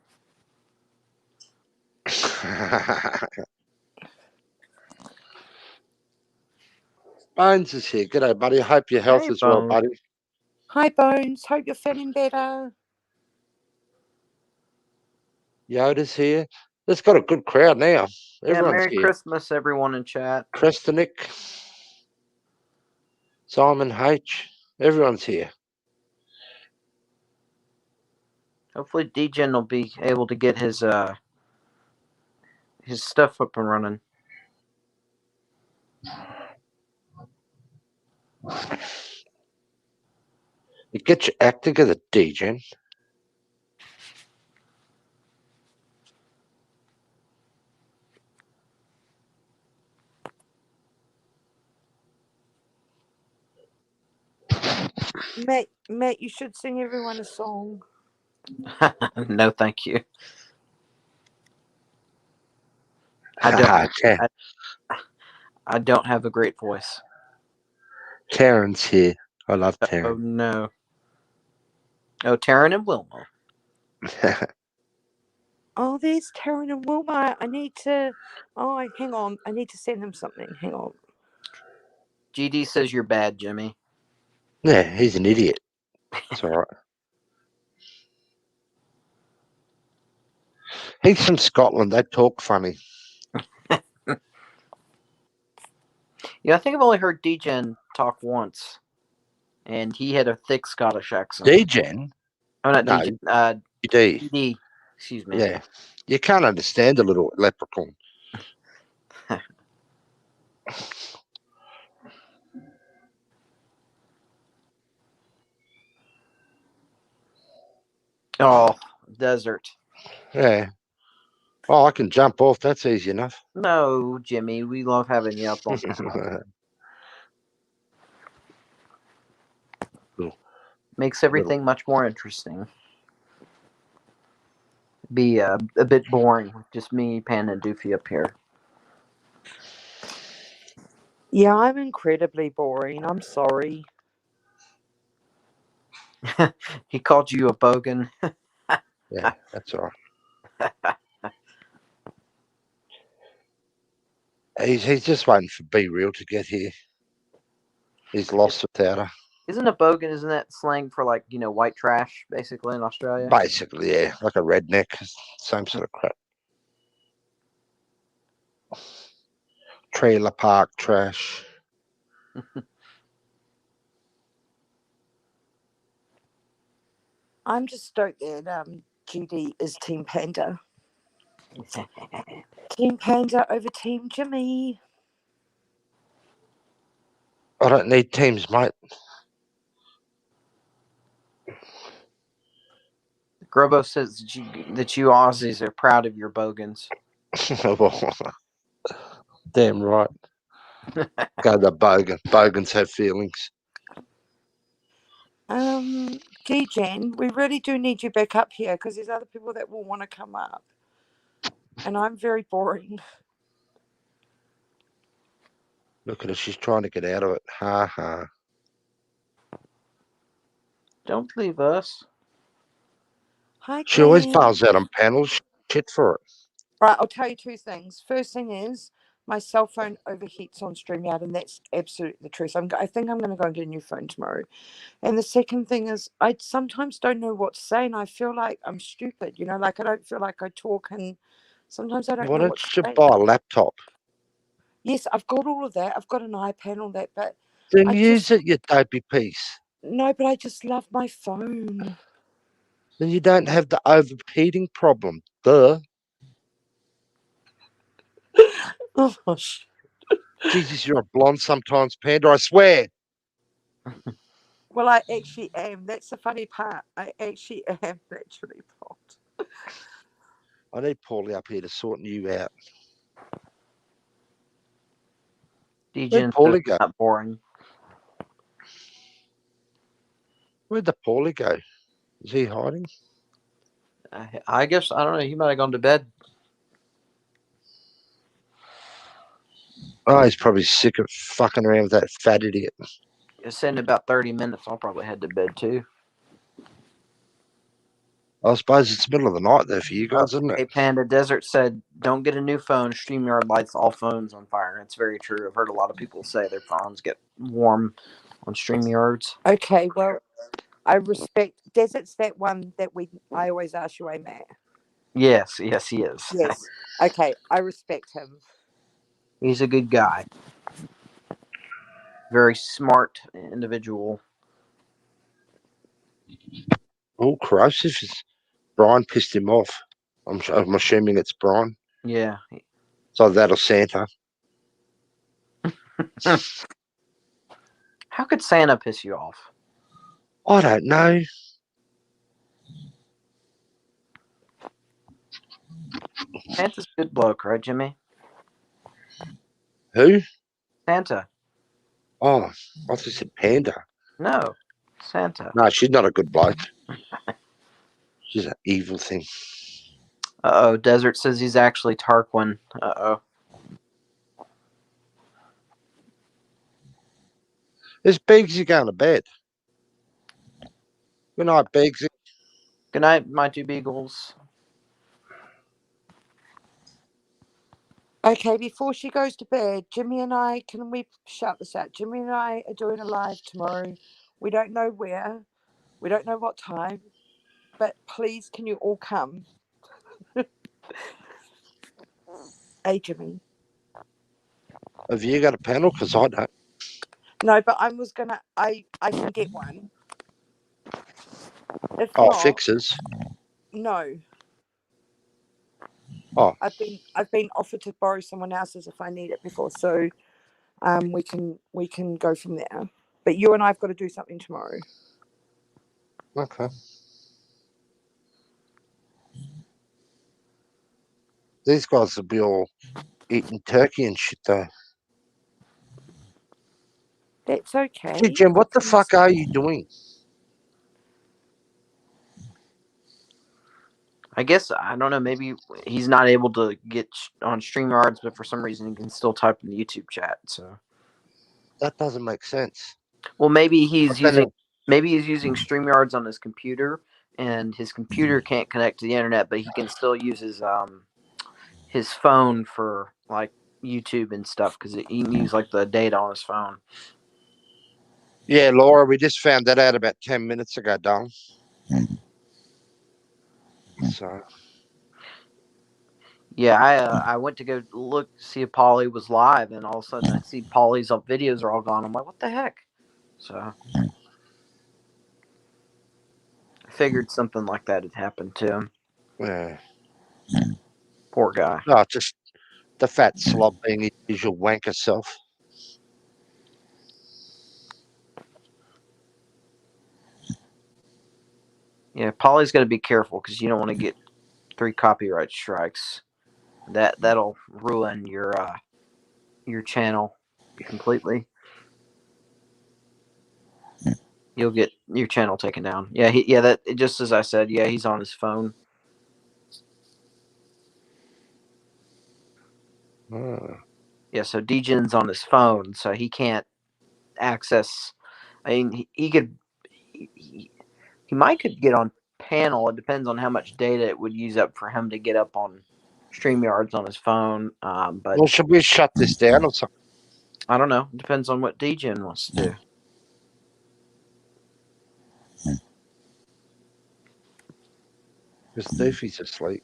Bones is here. G'day, buddy. I hope your health Hey, is well, Bones. buddy. Hi, Bones. Hope you're feeling better. Yoda's here. It's got a good crowd now. Everyone's Merry here. Christmas, everyone in chat. Crestonick, Simon H. Everyone's here. Hopefully Degen will be able to get his stuff up and running. You get your act together, Degen. Matt, you should sing everyone a song. No, thank you. I don't. I don't have a great voice. Karen's here. I love Oh Karen. no. Oh, Taryn and Wilma. Oh, there's Taryn and Wilma. I need to. Oh, hang on. I need to send them something. Hang on. GD says you're bad, Jimmy. Yeah, he's an idiot. It's all right. He's from Scotland. They talk funny. Yeah, I think I've only heard Degen talk once, and he had a thick Scottish accent. Degen? Oh, not No, Degen. GD. Excuse me. Yeah, you can't understand a little leprechaun. Oh, desert. Yeah. Oh, I can jump off. That's easy enough. No, Jimmy, we love having you up on panel. Cool. Makes everything much more interesting. Be a bit boring with just me, Pan, and Doofy up here. Yeah, I'm incredibly boring. I'm sorry. He called you a bogan. Yeah, that's all right. He's just waiting for Be Real to get here. He's lost without her. Isn't a bogan, isn't that slang for, like, white trash, basically, in Australia? Basically, yeah, like a redneck. Same sort of crap. Trailer park trash. I'm just stoked that GD is Team Panda. Team Panda over Team Jimmy. I don't need teams, mate. Grobo says that you Aussies are proud of your bogans. Damn right. Go the bogan. Bogans have feelings. Degen, we really do need you back up here because there's other people that will want to come up. And I'm very boring. Look at her. She's trying to get out of it. Ha ha. Don't leave us. Hi, She always Ken. bails out on panels. Shit for it. Right, I'll tell you two things. First thing is my cell phone overheats on StreamYard, and that's absolutely the truth. I think I'm going to go and get a new phone tomorrow. And the second thing is I sometimes don't know what to say, and I feel like I'm stupid. Like I don't feel like I talk, and sometimes I don't Why know what don't to you say. buy a laptop? Yes, I've got all of that. I've got an iPad and all that, but Then use it, you dopey piece. no, but I just love my phone. Then you don't have the overheating problem. Duh. Oh, Jesus, you're a blonde sometimes, Panda. I swear. Well, I actually am. That's the funny part. I actually am naturally blonde. I need Paulie up here to sort you out. Where'd Paulie go? Not boring. Where'd the Paulie go? Is he hiding? I guess, I don't know. He might have gone to bed. Oh, he's probably sick of fucking around with that fat idiot. It's in about 30 minutes. I'll probably head to bed too. I suppose it's the middle of the night there for you guys, isn't it? Hey, Panda Desert said, don't get a new phone. StreamYard lights all phones on fire. It's very true. I've heard a lot of people say their phones get warm on StreamYards. Okay, well, I respect. Desert's that one that I always ask you, Matt. Yes, he is. Yes. Okay, I respect him. He's a good guy. Very smart individual. Oh, corrosive. Brian pissed him off. I'm assuming it's Brian. Yeah. So that'll Santa. How could Santa piss you off? I don't know. Santa's a good bloke, right, Jimmy? Who? Santa. Oh, I thought you said Panda. No. Santa. No, she's not a good bloke. She's an evil thing. Uh-oh, Desert says he's actually Tarquin. Uh-oh. Is Beegsy going to bed? Good night, Beegsy. Good night, my two beagles. Okay, before she goes to bed, Jimmy and I, can we shout this out? Jimmy and I are doing a live tomorrow. We don't know where. We don't know what time. But please, can you all come? Hey, Jimmy. Have you got a panel? Because I don't. No, but I can get one. If Oh, not, fixes. no. Oh, I've been offered to borrow someone else's if I need it before, so we can go from there. But you and I've got to do something tomorrow. okay. These guys will be all eating turkey and shit, though. That's okay. Hey, Jim, what the fuck are you doing? I guess, I don't know, maybe he's not able to get on StreamYards, but for some reason he can still type in the YouTube chat, so. That doesn't make sense. Well, maybe he's But then using StreamYards on his computer, and his computer can't connect to the internet, but he can still use his phone for, like, YouTube and stuff, because he can use, like, the data on his phone. Yeah, Laura, we just found that out about 10 minutes ago, Don. So, Yeah, I went to go look, see if Polly was live, and all of a sudden I see Polly's videos are all gone. I'm like, what the heck? So I figured something like that had happened to him. yeah. Poor guy. No, just the fat slob being his usual wanker self. Yeah, Polly's got to be careful because you don't want to get 3 copyright strikes. That'll ruin your channel completely. You'll get your channel taken down. Yeah, that just as I said. Yeah, he's on his phone. Yeah, so Degen's on his phone, so he can't access. I mean, he could. He might could get on panel. It depends on how much data it would use up for him to get up on StreamYards on his phone. But Well, should we shut this down or something? I don't know. Depends on what Degen wants to do. Because Doofy's asleep.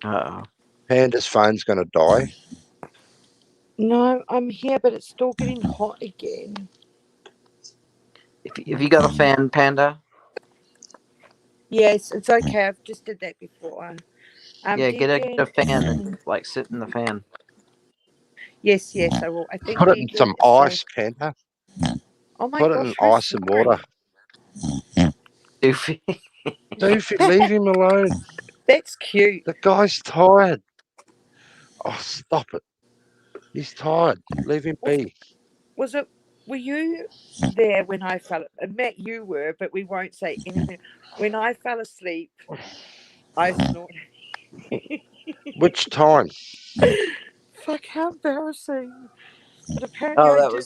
Uh-oh. Panda's phone's going to die. No, I'm here, but it's still getting hot again. If you got a fan, Panda. Yes, it's okay. I've just did that before. Yeah, get a fan Degen and like sit in the fan. Yes, I will. I think Put it in Degen some is ice, Panda. Oh my Put it gosh, in who's ice and water. Doofy. Doofy, leave him alone. That's cute. The guy's tired. Oh, stop it. He's tired. Leave him be. Were you there when I fell? Matt, you were, but we won't say anything. When I fell asleep, I snored. Which time? Fuck, how embarrassing! But apparently, Oh, I it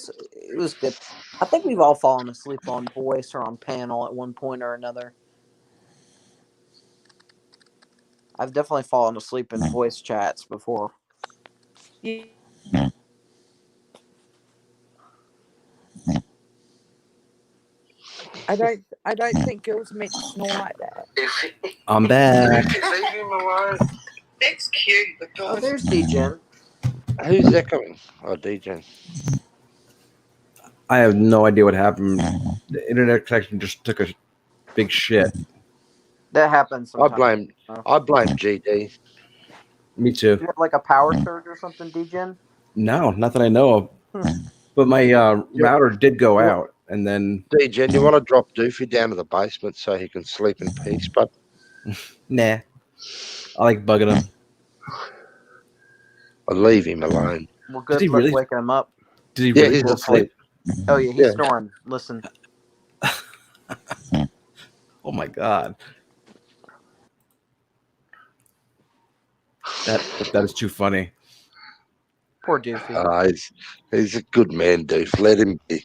did. was good. I think we've all fallen asleep on voice or on panel at one point or another. I've definitely fallen asleep in voice chats before. I don't think girls are meant to snore like that. I'm back. Leave him alone. That's cute. Oh, there's Degen. Who's echoing? Oh, DJ. I have no idea what happened. The internet connection just took a big shit. That happens I sometimes. blame GD. Me too. Do you have like a power surge or something, Degen? No, not that I know of. But my router did go out, and then DJ, you want to drop Doofy down to the basement so he can sleep in peace, bud? nah. I like bugging him. I'll leave him alone. Well, good he luck really- waking him up. Did he Yeah, really he's fall asleep? Oh yeah, he's snoring. Listen. Oh my god. That is too funny. Poor Doofy. He's a good man, Doof. Let him be.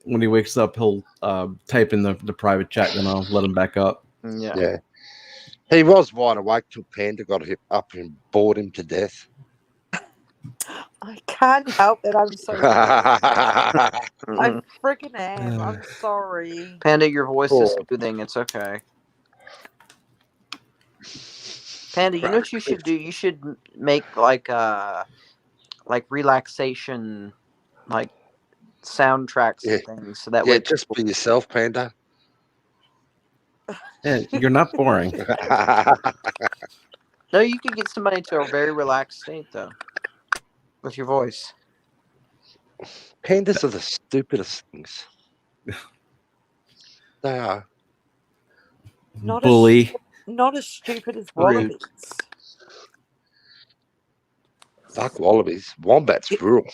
When he wakes up, he'll type in the private chat, and I'll let him back up. Yeah. He was wide awake till Panda got up and bored him to death. I can't help it. I'm so sorry. I freaking am. I'm sorry. Panda, your voice is soothing. It's okay. Panda, you know what you should do? You should make like relaxation, like soundtracks and things, so that way. Just be yourself, Panda. Yeah, you're not boring. No, you could get somebody to a very relaxed state though, with your voice. Pandas are the stupidest things. They are. Not Bully. not as stupid as Rude. wallabies. Fuck wallabies. Wombats rule.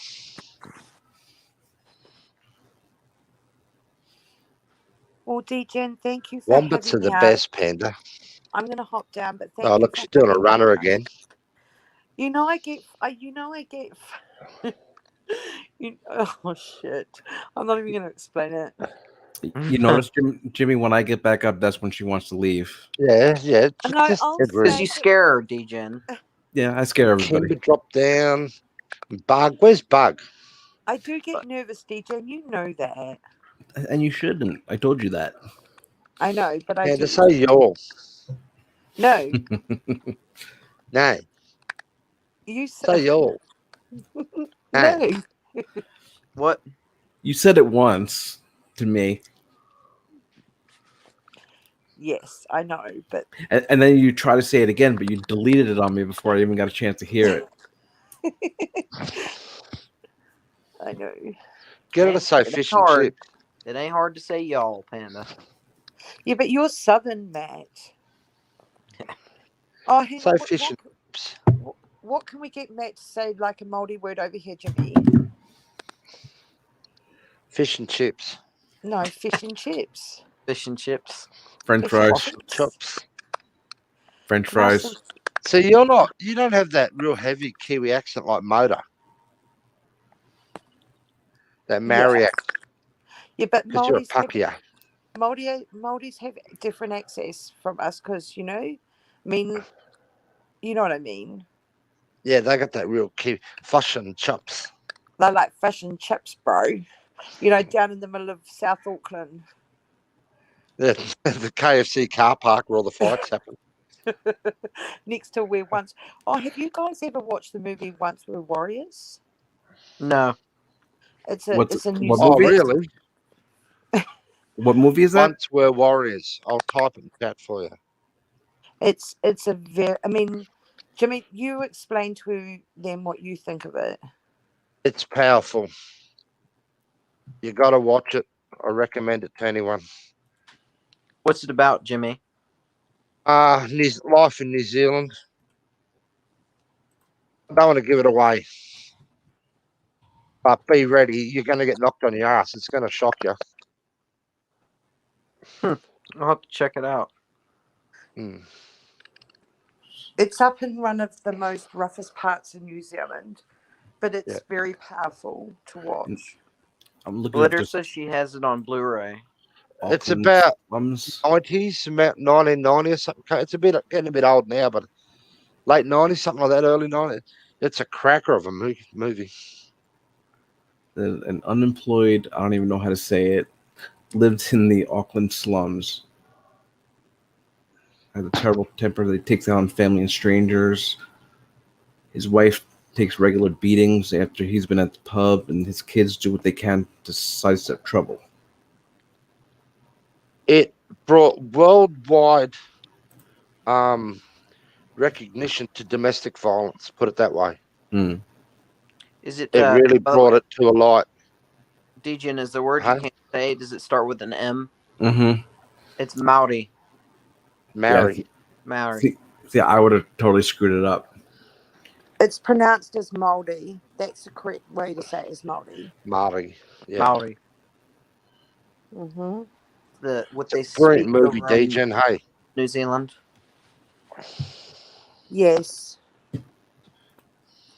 Well, Degen, thank you for Wombats are having the me out. best, Panda. I'm gonna hop down, but thank Oh, you. look, for she's doing a having me runner out. again. You know I get. Oh shit! I'm not even gonna explain it. You notice, Jimmy, when I get back up, that's when she wants to leave. Yeah. No, Just I'll Because you scare her, Degen. Yeah, I scare everybody. Kimber dropped down. Bug. Where's Bug? I do get nervous, Degen. You know that. And you shouldn't. I told you that. I know, but I Panda, do. say y'all. No, No. you Say y'all. No. What? You said it once to me, Yes, I know, but and then you try to say it again, but you deleted it on me before I even got a chance to hear it. I know. Get her to say It fish ain't and hard. chip. It ain't hard to say y'all, Panda. Yeah, but you're Southern, Matt. Oh, hang Say on. fish and chips. What can we get Matt to say like a Māori word over here, Jimmy? Fish and chips. No, fish and chips. Fish and chips. French Fish fries. and Awesome chops. French fries. So you don't have that real heavy Kiwi accent like Moda. That Maori accent. Yeah, but Because you're a Māoris Pakia. Māoris have different accents from us because, you know, I mean, you know what I mean. Yeah, they got that real Kiwi. Fish and chops. They're like fish and chips, bro. You know, down in the middle of South Auckland. The KFC car park where all the fights happen. Next to where once. Oh, have you guys ever watched the movie Once Were Warriors? No. It's a New what Zealand. movie? Really? What movie is that? Once Were Warriors. I'll type it in chat for you. It's a very. I mean, Jimmy, you explain to them what you think of it. It's powerful. You got to watch it. I recommend it to anyone. What's it about, Jimmy? Life in New Zealand. I don't want to give it away. But be ready. You're going to get knocked on your ass. It's going to shock you. I'll have to check it out. It's up in one of the most roughest parts of New Zealand, but it's very powerful to watch. I'm looking Glitter at this. says she has it on Blu-ray. It's about 90s, about 1990 or something. It's getting a bit old now, but late 90s, something like that, early 90s. It's a cracker of a movie. An unemployed, I don't even know how to say it, lives in the Auckland slums. Has a terrible temper that he takes out on family and strangers. His wife takes regular beatings after he's been at the pub, and his kids do what they can to sidestep trouble. It brought worldwide recognition to domestic violence, put it that way. Is it? It really brought it to a light. Degen, is the word you can't say? Does it start with an M? Mm-hmm. It's Maori. Maori. Maori. See, I would have totally screwed it up. It's pronounced as Māori. That's the correct way to say it, is Māori. Maori. Yeah. Maori. Mm-hmm. What they Brilliant speak movie, over in Degen. Hey, New Zealand. Yes.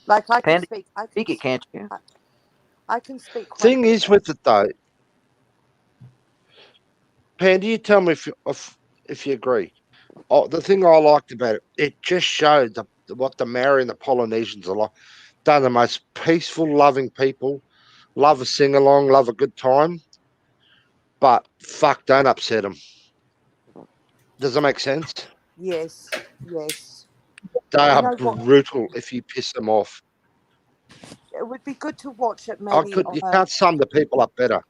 Like I can Panda, speak. speak it, can't you? I can speak quite a thing bit is about. with it though, Panda, you tell me if you agree. Oh, the thing I liked about it, it just showed what the Maori and the Polynesians are like. They're the most peaceful, loving people. Love a sing along, love a good time, but fuck, don't upset them. Does that make sense? Yes. Yes. They You are know what? brutal if you piss them off. It would be good to watch it maybe on You a. can't sum the people up better.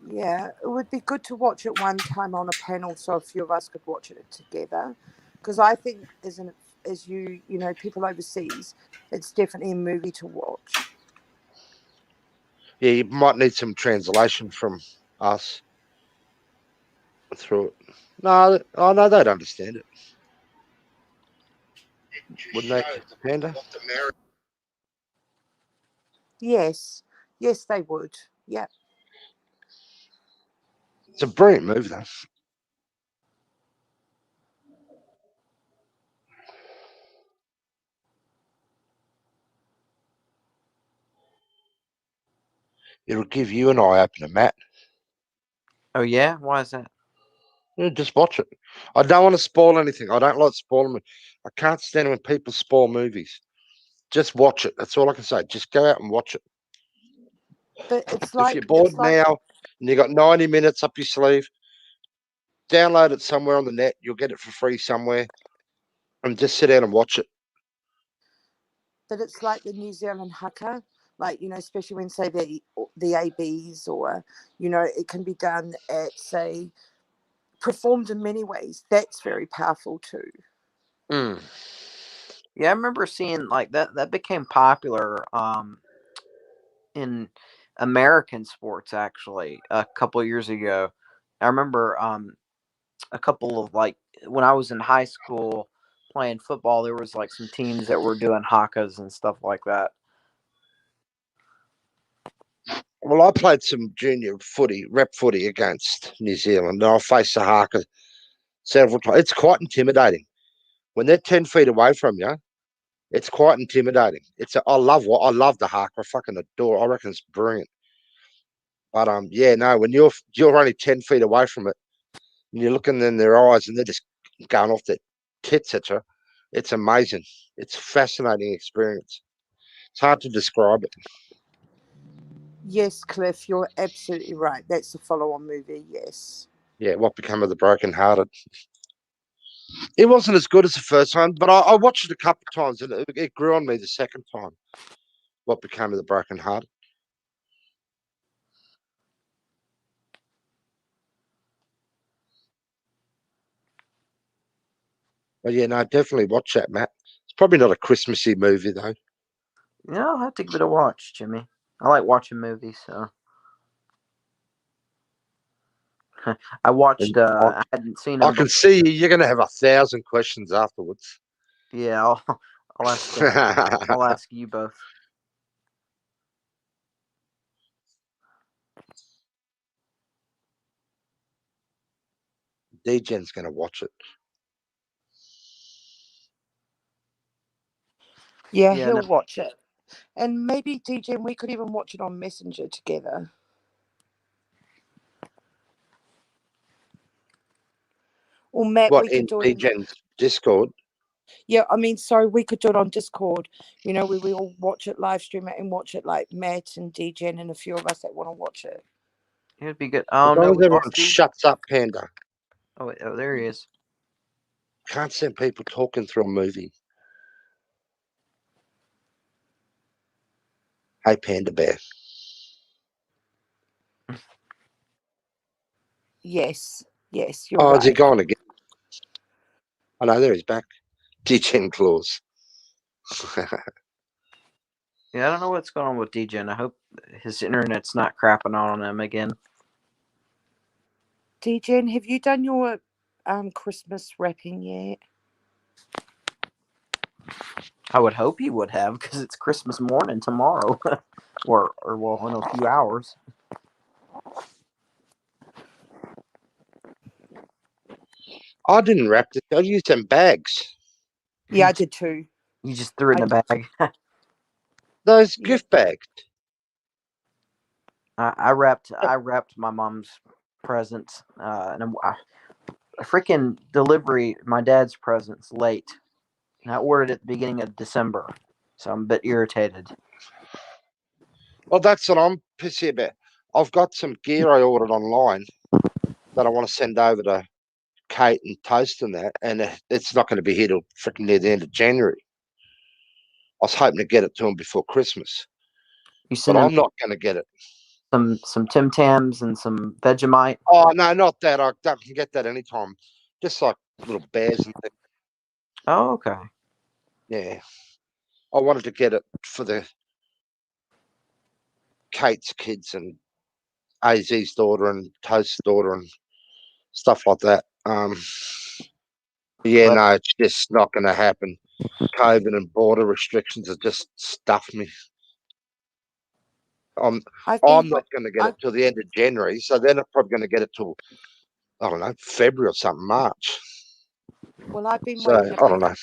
Yeah, it would be good to watch it one time on a panel, so a few of us could watch it together. Because I think, as you know, people overseas, it's definitely a movie to watch. Yeah, you might need some translation from us through it. No, oh no, they'd understand it, wouldn't they, Panda? Yes, yes, they would. Yeah, It's a brilliant movie, though. It'll give you an eye opener, Matt. Oh yeah, why is that? Yeah, just watch it. I don't want to spoil anything. I don't like spoiling. I can't stand when people spoil movies. Just watch it. That's all I can say. Just go out and watch it. but If you're bored now and you got 90 minutes up your sleeve, download it somewhere on the net. You'll get it for free somewhere, and just sit down and watch it. but it's like the New Zealand haka, like especially when say the ABs, or it can be done at, say, performed in many ways. That's very powerful too. Mm. Yeah, I remember seeing like that. That became popular in American sports actually a couple of years ago. I remember a couple of like when I was in high school playing football, there was like some teams that were doing hakas and stuff like that. Well, I played some junior footy, rep footy against New Zealand, and I faced the haka several times. It's quite intimidating when they're 10 feet away from you. It's quite intimidating. I love the haka. I fucking adore. I reckon it's brilliant. But yeah, no, when you're only 10 feet away from it, and you're looking in their eyes, and they're just going off their tits at you, it's amazing. It's a fascinating experience. It's hard to describe it. Yes, Cliff, you're absolutely right. That's the follow-on movie. Yes. Yeah, what became of the broken hearted? It wasn't as good as the first time, but I watched it a couple of times, and it grew on me the second time. What became of the broken heart? But yeah, no, definitely watch that, Matt. It's probably not a Christmassy movie though. Yeah, I'll have to give it a watch, Jimmy. I like watching movies, so I watched. And I hadn't seen I him can before. see you're going to have 1,000 questions afterwards. Yeah, I'll ask. I'll ask you both. DJ's going to watch it. Yeah, Yeah, no, he'll watch it. And maybe, DJ, we could even watch it on Messenger together. Or Matt, What, we could in do it in. DJ's Discord? Yeah, I mean, sorry, we could do it on Discord. We all watch it, live stream it, and watch it, like Matt and DJ and a few of us that want to watch it. it'd be good. As Oh long no, as we everyone lost DJ. shuts up, Panda. Oh, wait, oh, there he is. Can't stand people talking through a movie. Hey, Panda Bear. Yes, you're Oh, is he right. gone again? Oh, no, there he's back. DJ Claus. Yeah, I don't know what's going on with DJ, and I hope his internet's not crapping on him again. DJ, have you done your Christmas wrapping yet? I would hope he would have, because it's Christmas morning tomorrow, or well, in a few hours. I didn't wrap it. I used them bags. Yeah, I did too. You just threw it in a bag. Those gift bags. I wrapped my mom's presents, and a freaking delivery. My dad's presents late, and I ordered it at the beginning of December, so I'm a bit irritated. Well, that's what I'm pissy about. I've got some gear I ordered online that I want to send over to Kate and Toast and that, and it's not going to be here till freaking near the end of January. I was hoping to get it to them before Christmas, but I'm not going to get it. Some Tim Tams and some Vegemite. Oh no, not that. I can get that anytime. Just like little bears and things. Oh, okay. Yeah, I wanted to get it for the Kate's kids and AZ's daughter and Toast's daughter and stuff like that. Yeah, no, it's just not going to happen. COVID and border restrictions have just stuffed me. I'm not going to get it till the end of January, so they're not probably going to get it till, I don't know, February or something, March. Well, I've been So waiting. I don't know.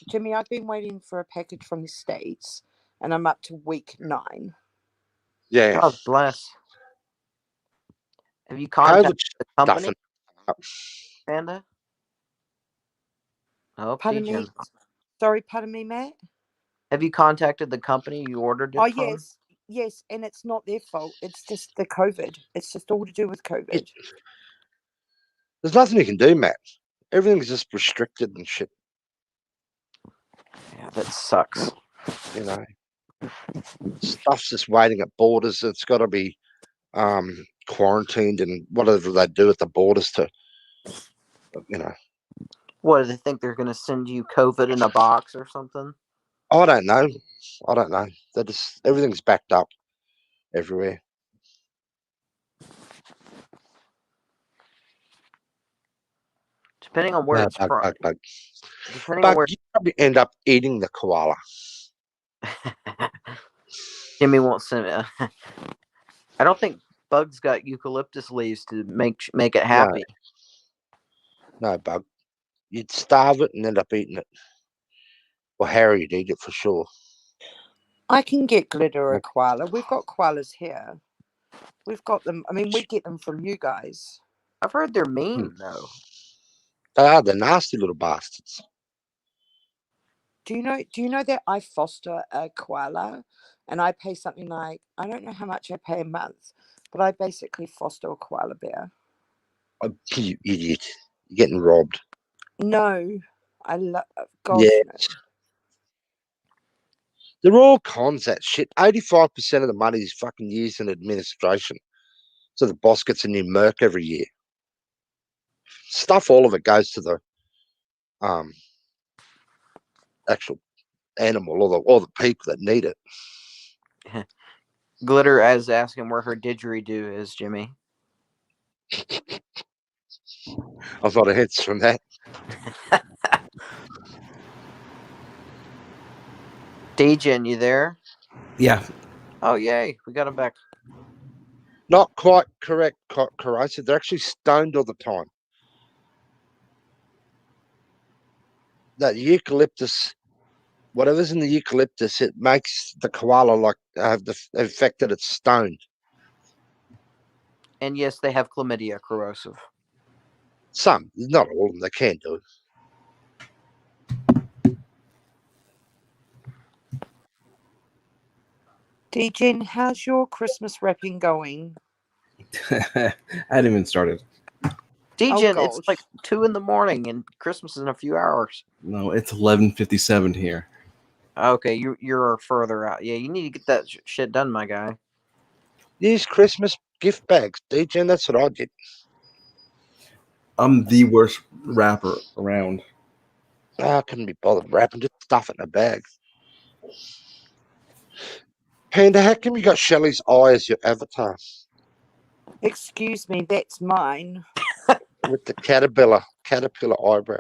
Jimmy, I've been waiting for a package from the States, and I'm up to week 9. Yeah. God bless. Have you contacted the company, Panda? Oh, pardon me. Sorry, pardon me, Matt. Have you contacted the company you ordered it from? Yes, and it's not their fault. It's just the COVID. It's just all to do with COVID. There's nothing you can do, Matt. Everything's just restricted and shit. Yeah, that sucks. You know, stuff's just waiting at borders. It's got to be quarantined and whatever they do at the borders to, you know. What, do they think they're going to send you COVID in a box or something? I don't know. They're just, everything's backed up everywhere. Depending on where it's from. Depending on where you probably end up eating the koala. Jimmy won't send me. I don't think Bug's got eucalyptus leaves to make it happy. No, Bug. You'd starve it and end up eating it. Well, Harry'd eat it for sure. I can get glitter or a koala. We've got koalas here. We've got them. I mean, we get them from you guys. I've heard they're mean, though. They are. They're nasty little bastards. Do you know that I foster a koala, and I pay something like, I don't know how much I pay a month, but I basically foster a koala bear. Oh, you idiot! You're getting robbed. No, I love. Gosh, no. They're all cons. That shit. 85% of the money is fucking used in administration, so the boss gets a new Merc every year. Stuff, all of it goes to the actual animal or the people that need it. Glitter is asking where her didgeridoo is, Jimmy. I've got a hits from that. Degen, you there? Yeah. Oh, yay. We got him back. Not quite correct, corrosive. They're actually stoned all the time. That eucalyptus, whatever's in the eucalyptus, it makes the koala like have the effect that it's stoned. And yes, they have chlamydia, corrosive. Some, not all of them. They can do it. Degen, how's your Christmas wrapping going? I hadn't even started. Degen, it's like 2 a.m, and Christmas is in a few hours. No, it's 11:57 here. Okay, you're further out. Yeah, you need to get that shit done, my guy. Use Christmas gift bags, Degen. That's what I did. I'm the worst rapper around. I couldn't be bothered wrapping. Just stuff it in a bag. Panda, how come you got Shelley's eye as your avatar? Excuse me, that's mine. With the caterpillar eyebrows.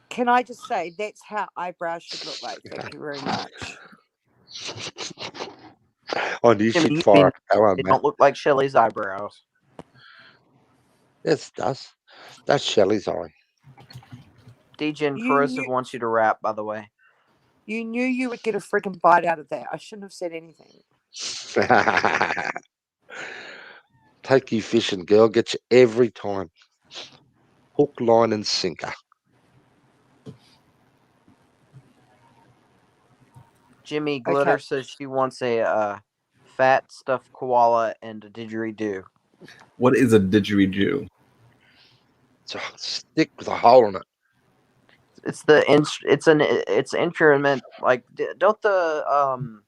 Can I just say that's how eyebrows should look like? Thank you very much. Oh, you should fire. They don't look like Shelley's eyebrows. Yes, it does. That's Shelley's eye. Degen You Corrosive knew, wants you to rap, by the way. you knew you would get a freaking bite out of that. I shouldn't have said anything. Take you fishing, girl. Get you every time. Hook, line, and sinker. Jimmy Glitter Okay. says she wants a fat stuffed koala and a didgeridoo. What is a didgeridoo? It's a stick with a hole in it. It's it's instrument like don't the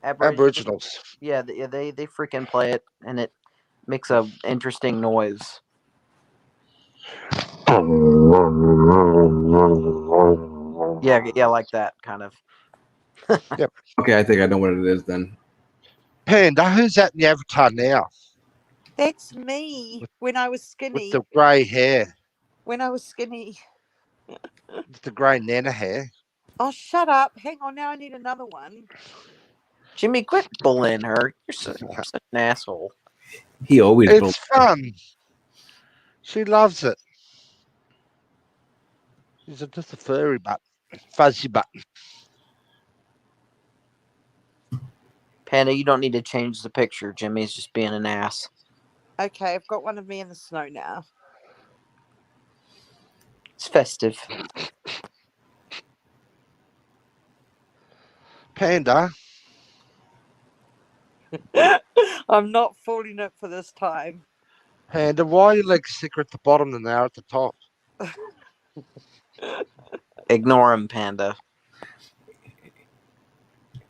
Aboriginals. yeah they freaking play it and it makes a interesting noise. Yeah, like that kind of. Yep. Okay, I think I know what it is then. Panda, who's that in the avatar now? That's me when I was skinny. With the grey hair. When I was skinny. With the grey nana hair. Oh, shut up. Hang on. Now I need another one. Jimmy, quit bullying her. You're such an asshole. He always It's fun. She loves it. She's just a furry butt. Fuzzy butt. Panda, you don't need to change the picture. Jimmy's just being an ass. Okay, I've got one of me in the snow now. It's festive. Panda. I'm not falling it for this time. Panda, why are your legs thicker at the bottom than they are at the top? Ignore him, Panda.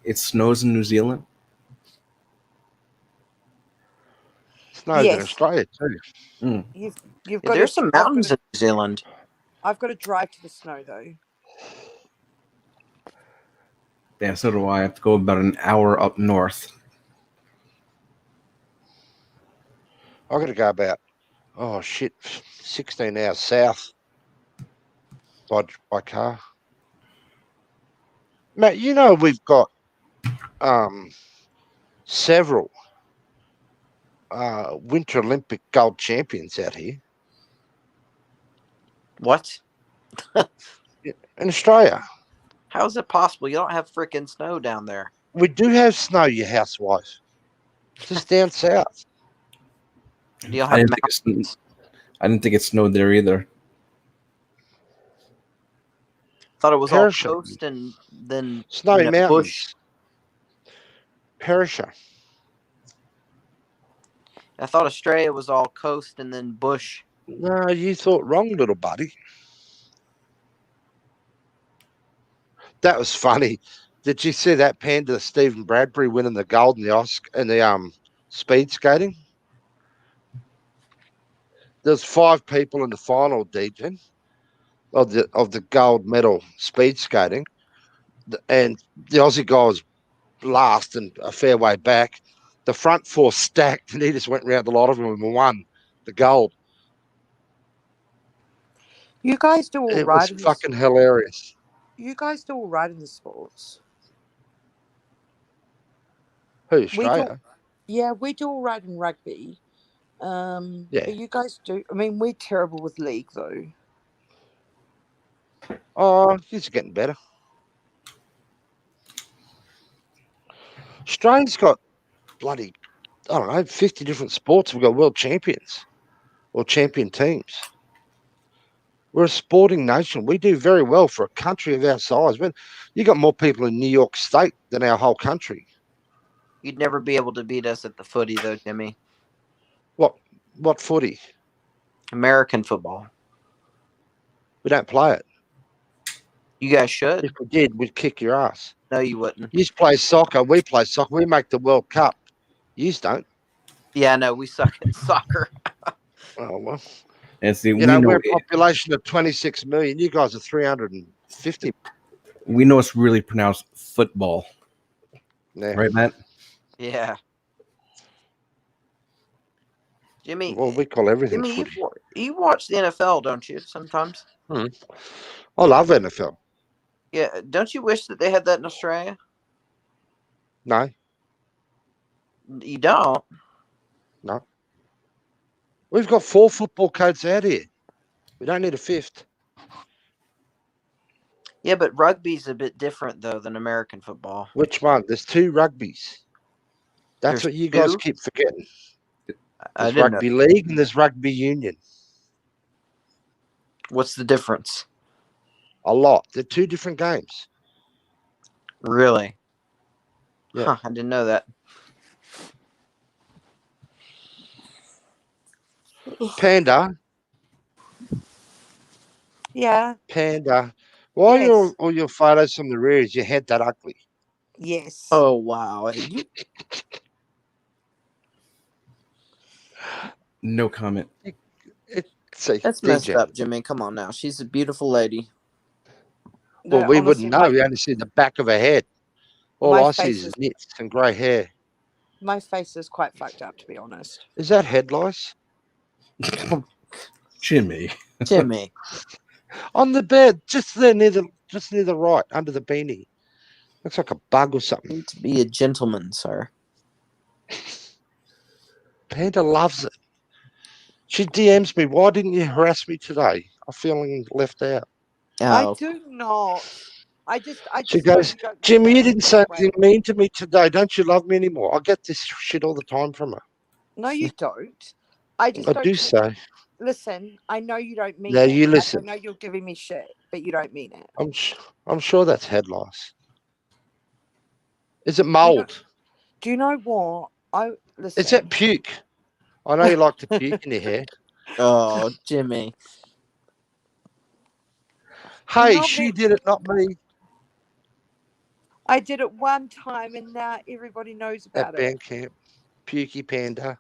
It snows in New Zealand. Snows in Australia too. Mm. You've got There's some mountains in New Zealand. I've got to drive to the snow though. Yeah, so do I. I have to go about an hour up north. I've got to go about 16 hours south by car. Matt, you know we've got several Winter Olympic gold champions out here. What? In Australia. How is it possible? You don't have freaking snow down there. We do have snow, you housewife. Just down south. Do you have I didn't think it snowed there either. Thought it was Perisher. all coast and then Snowy Mountains. bush. Perisher. I thought Australia was all coast and then bush. No, you thought wrong, little buddy. That was funny. Did you see that Panda Stephen Bradbury winning the gold in the speed skating? There's 5 people in the final, Degen, of the gold medal speed skating, and the Aussie guy was last and a fair way back. The front 4 stacked, and he just went round a lot of them and won the gold. You guys do all It right. was fucking hilarious. You guys do all right in the sports. Who, Australia? We do all right in rugby. Yeah. But you guys do. I mean, we're terrible with league though. Oh, it's getting better. Australia's got bloody, 50 different sports. We've got world champions or champion teams. We're a sporting nation. We do very well for a country of our size. But you got more people in New York State than our whole country. You'd never be able to beat us at the footy, though, Jimmy. What footy? American football. We don't play it. You guys should. If we did, we'd kick your ass. No, you wouldn't. You play soccer. We play soccer. We make the World Cup. You don't. Yeah, no, we suck at soccer. Oh, well. And see, we're a population of 26 million. You guys are 350. We know it's really pronounced football. Yeah. Right, Matt? Yeah. Jimmy. Well, we call everything Jimmy, footy. you watch the NFL, don't you, sometimes? I love NFL. Yeah. Don't you wish that they had that in Australia? No. You don't? No. We've got 4 football codes out here. We don't need a 5th. Yeah, but rugby's a bit different though than American football. Which one? There's two rugbies. That's There's what you guys two? keep forgetting. I There's didn't know. rugby league and there's rugby union. What's the difference? A lot. They're two different games. Really? Yeah. Huh, I didn't know that. Panda, Yeah. Panda. Why Yes. are all your photos from the rear is your head that ugly? Yes. Oh wow. You No comment. See, That's messed DJ. up, Jimmy. Come on now. She's a beautiful lady. No, Well, we honestly, wouldn't know. We only see the back of her head. All my I see face is is nits and grey hair. my face is quite fucked up, to be honest. Is that head lice? Jimmy. Jimmy. On the bed, just there near the right, under the beanie. Looks like a bug or something. Need to be a gentleman, sir. Panda loves it. She DMs me, why didn't you harass me today? I'm feeling left out. I Oh. do not. I just She hope goes, you don't look Jimmy, at you it didn't that say way. anything mean to me today. Don't you love me anymore? I get this shit all the time from her. No, you don't. I just I don't. do say. Listen, I know you don't mean Now it. you Like, listen. I know you're giving me shit, but you don't mean it. I'm sure that's head lice. Is it Do you know, mold? do you know what? Listen. Is it puke? I know you like to puke in your hair. Oh, Jimmy. Hey, Not she me. did it, not me. I did it one time, and now everybody knows At about it. band camp. Pukey Panda.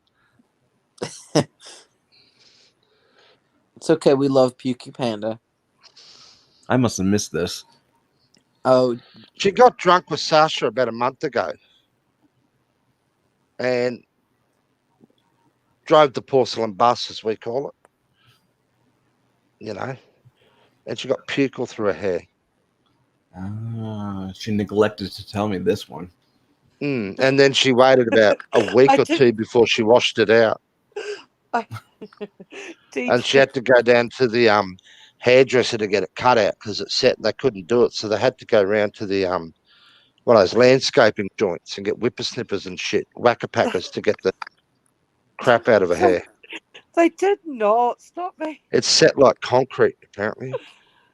It's okay. We love Pukey Panda. I must have missed this. Oh. She got drunk with Sasha about a month ago. And drove the porcelain bus, as we call it. You know. And she got puke all through her hair. She neglected to tell me this one. And then she waited about a week or two before she washed it out. And she had to go down to the hairdresser to get it cut out because it set and they couldn't do it. So they had to go around to the one of those landscaping joints and get whippersnippers and shit, whacker-packers to get the crap out of her hair. They did not. Stop me. It's set like concrete, apparently.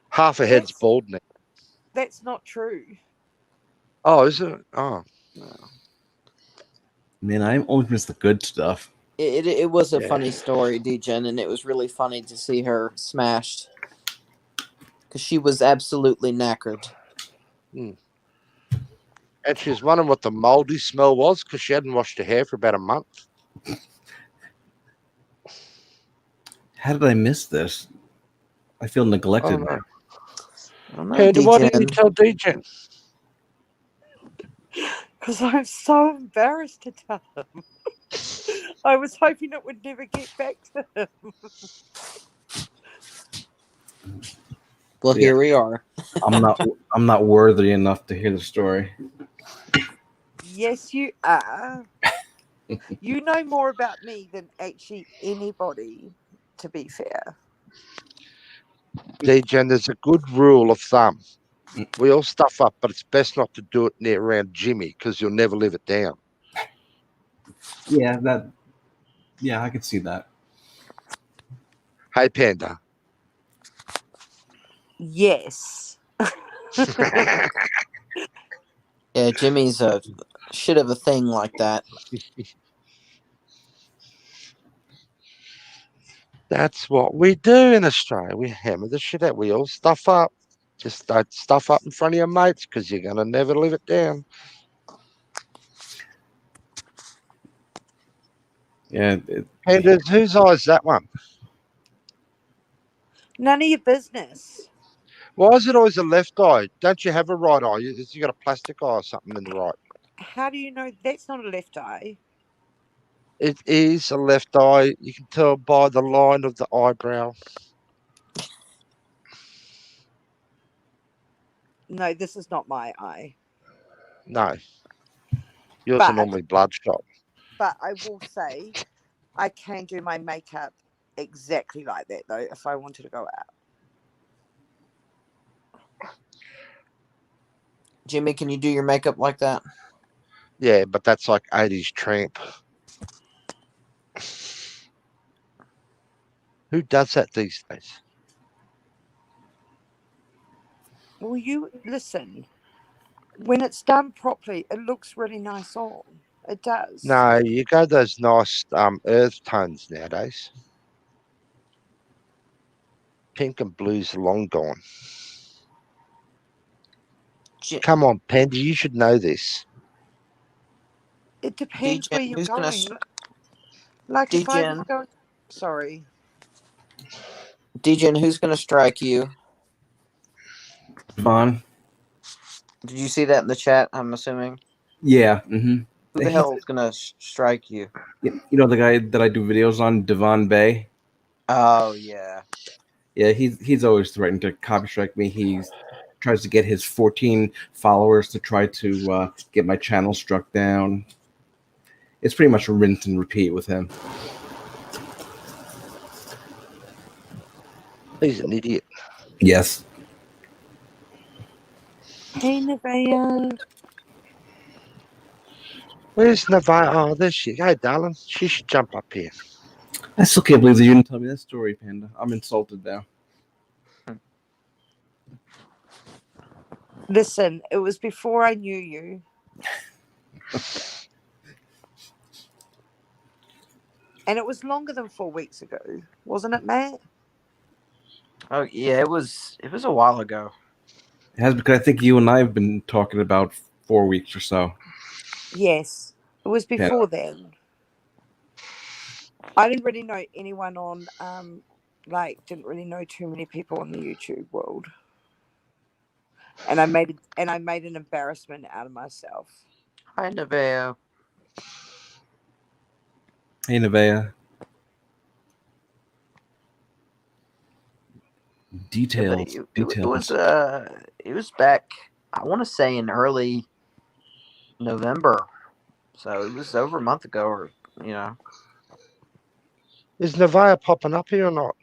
Half her head's bald now. That's not true. Oh, is it? Oh. No. Man, I always miss the good stuff. It was a funny story, Degen, and it was really funny to see her smashed. Because she was absolutely knackered. And she was wondering what the moldy smell was because she hadn't washed her hair for about a month. How did I miss this? I feel neglected. I don't know, Panda, why didn't you Degen. tell DJ? Because I'm so embarrassed to tell him. I was hoping it would never get back to him. Well, here we are. I'm not worthy enough to hear the story. Yes, you are. You know more about me than actually anybody, to be fair. DJ, there's a good rule of thumb. We all stuff up, but it's best not to do it near around Jimmy because you'll never live it down. Yeah, I could see that. Hey, Panda. Yes. Yeah, Jimmy's a shit of a thing like that. That's what we do in Australia. We hammer the shit out. We all stuff up. Just don't stuff up in front of your mates because you're going to never live it down. Yeah. Panda, whose eye is that one? None of your business. Why is it always a left eye? Don't you have a right eye? You got a plastic eye or something in the right. How do you know that's not a left eye? It is a left eye. You can tell by the line of the eyebrow. No, this is not my eye. No. Yours are normally bloodshot. But I will say, I can do my makeup exactly like that, though, if I wanted to go out. Jimmy, can you do your makeup like that? Yeah, but that's like 80s tramp. Who does that these days? Well, you listen. When it's done properly, it looks really nice on. It does. No, you go those nice earth tones nowadays. Pink and blue's long gone. Come on, Panda, you should know this. It depends where you're who's gonna going. Like if I was Degen, going, sorry. Degen, who's gonna strike you? Vaughn. Did you see that in the chat? I'm assuming. Yeah. Mm-hmm. Who the hell is gonna strike you? You know the guy that I do videos on, Devon Bay. Oh yeah. Yeah, he's always threatened to copy strike me. He tries to get his 14 followers to try to get my channel struck down. It's pretty much a rinse and repeat with him. He's an idiot. Yes. Hey, Nevaeh. Where's Nevaeh? Oh, there she is. Hey, darling. She should jump up here. I still can't believe that you didn't tell me that story, Panda. I'm insulted now. Listen, it was before I knew you. And it was longer than 4 weeks ago, wasn't it, Matt? Oh yeah, it was a while ago. It has, because I think you and I have been talking about 4 weeks or so. Yes, it was before then. I didn't really know anyone on, didn't really know too many people in the YouTube world. And I made an embarrassment out of myself. Hi, Nevaeh. Hey, Nevaeh. Details. Yeah, details. it was back, I want to say, in early November. So it was over a month ago, or you know. Is Nevaeh popping up here or not?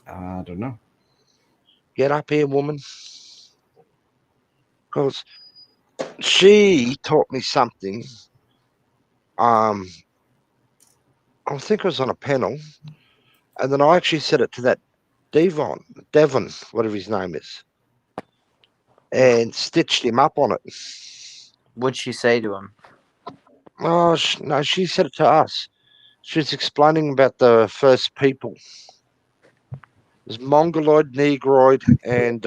I don't know. Get up here, woman. Because she taught me something. I think it was on a panel. And then I actually said it to that Devon, whatever his name is, and stitched him up on it. What'd she say to him? Oh, no, she said it to us. She was explaining about the first people. There's Mongoloid, Negroid, and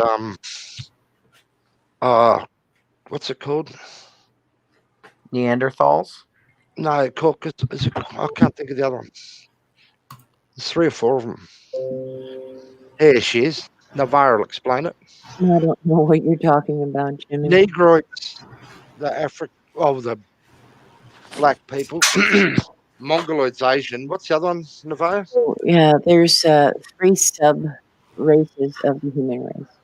what's it called? Neanderthals? No, Caucasus. I can't think of the other one. There's 3 or 4 of them. Here she is. Nevaeh will explain it. I don't know what you're talking about, Jimmy. Negroids, the black people. Mongoloids, Asian. What's the other one, Nevaeh? Oh, yeah, there's 3 sub races of the human race.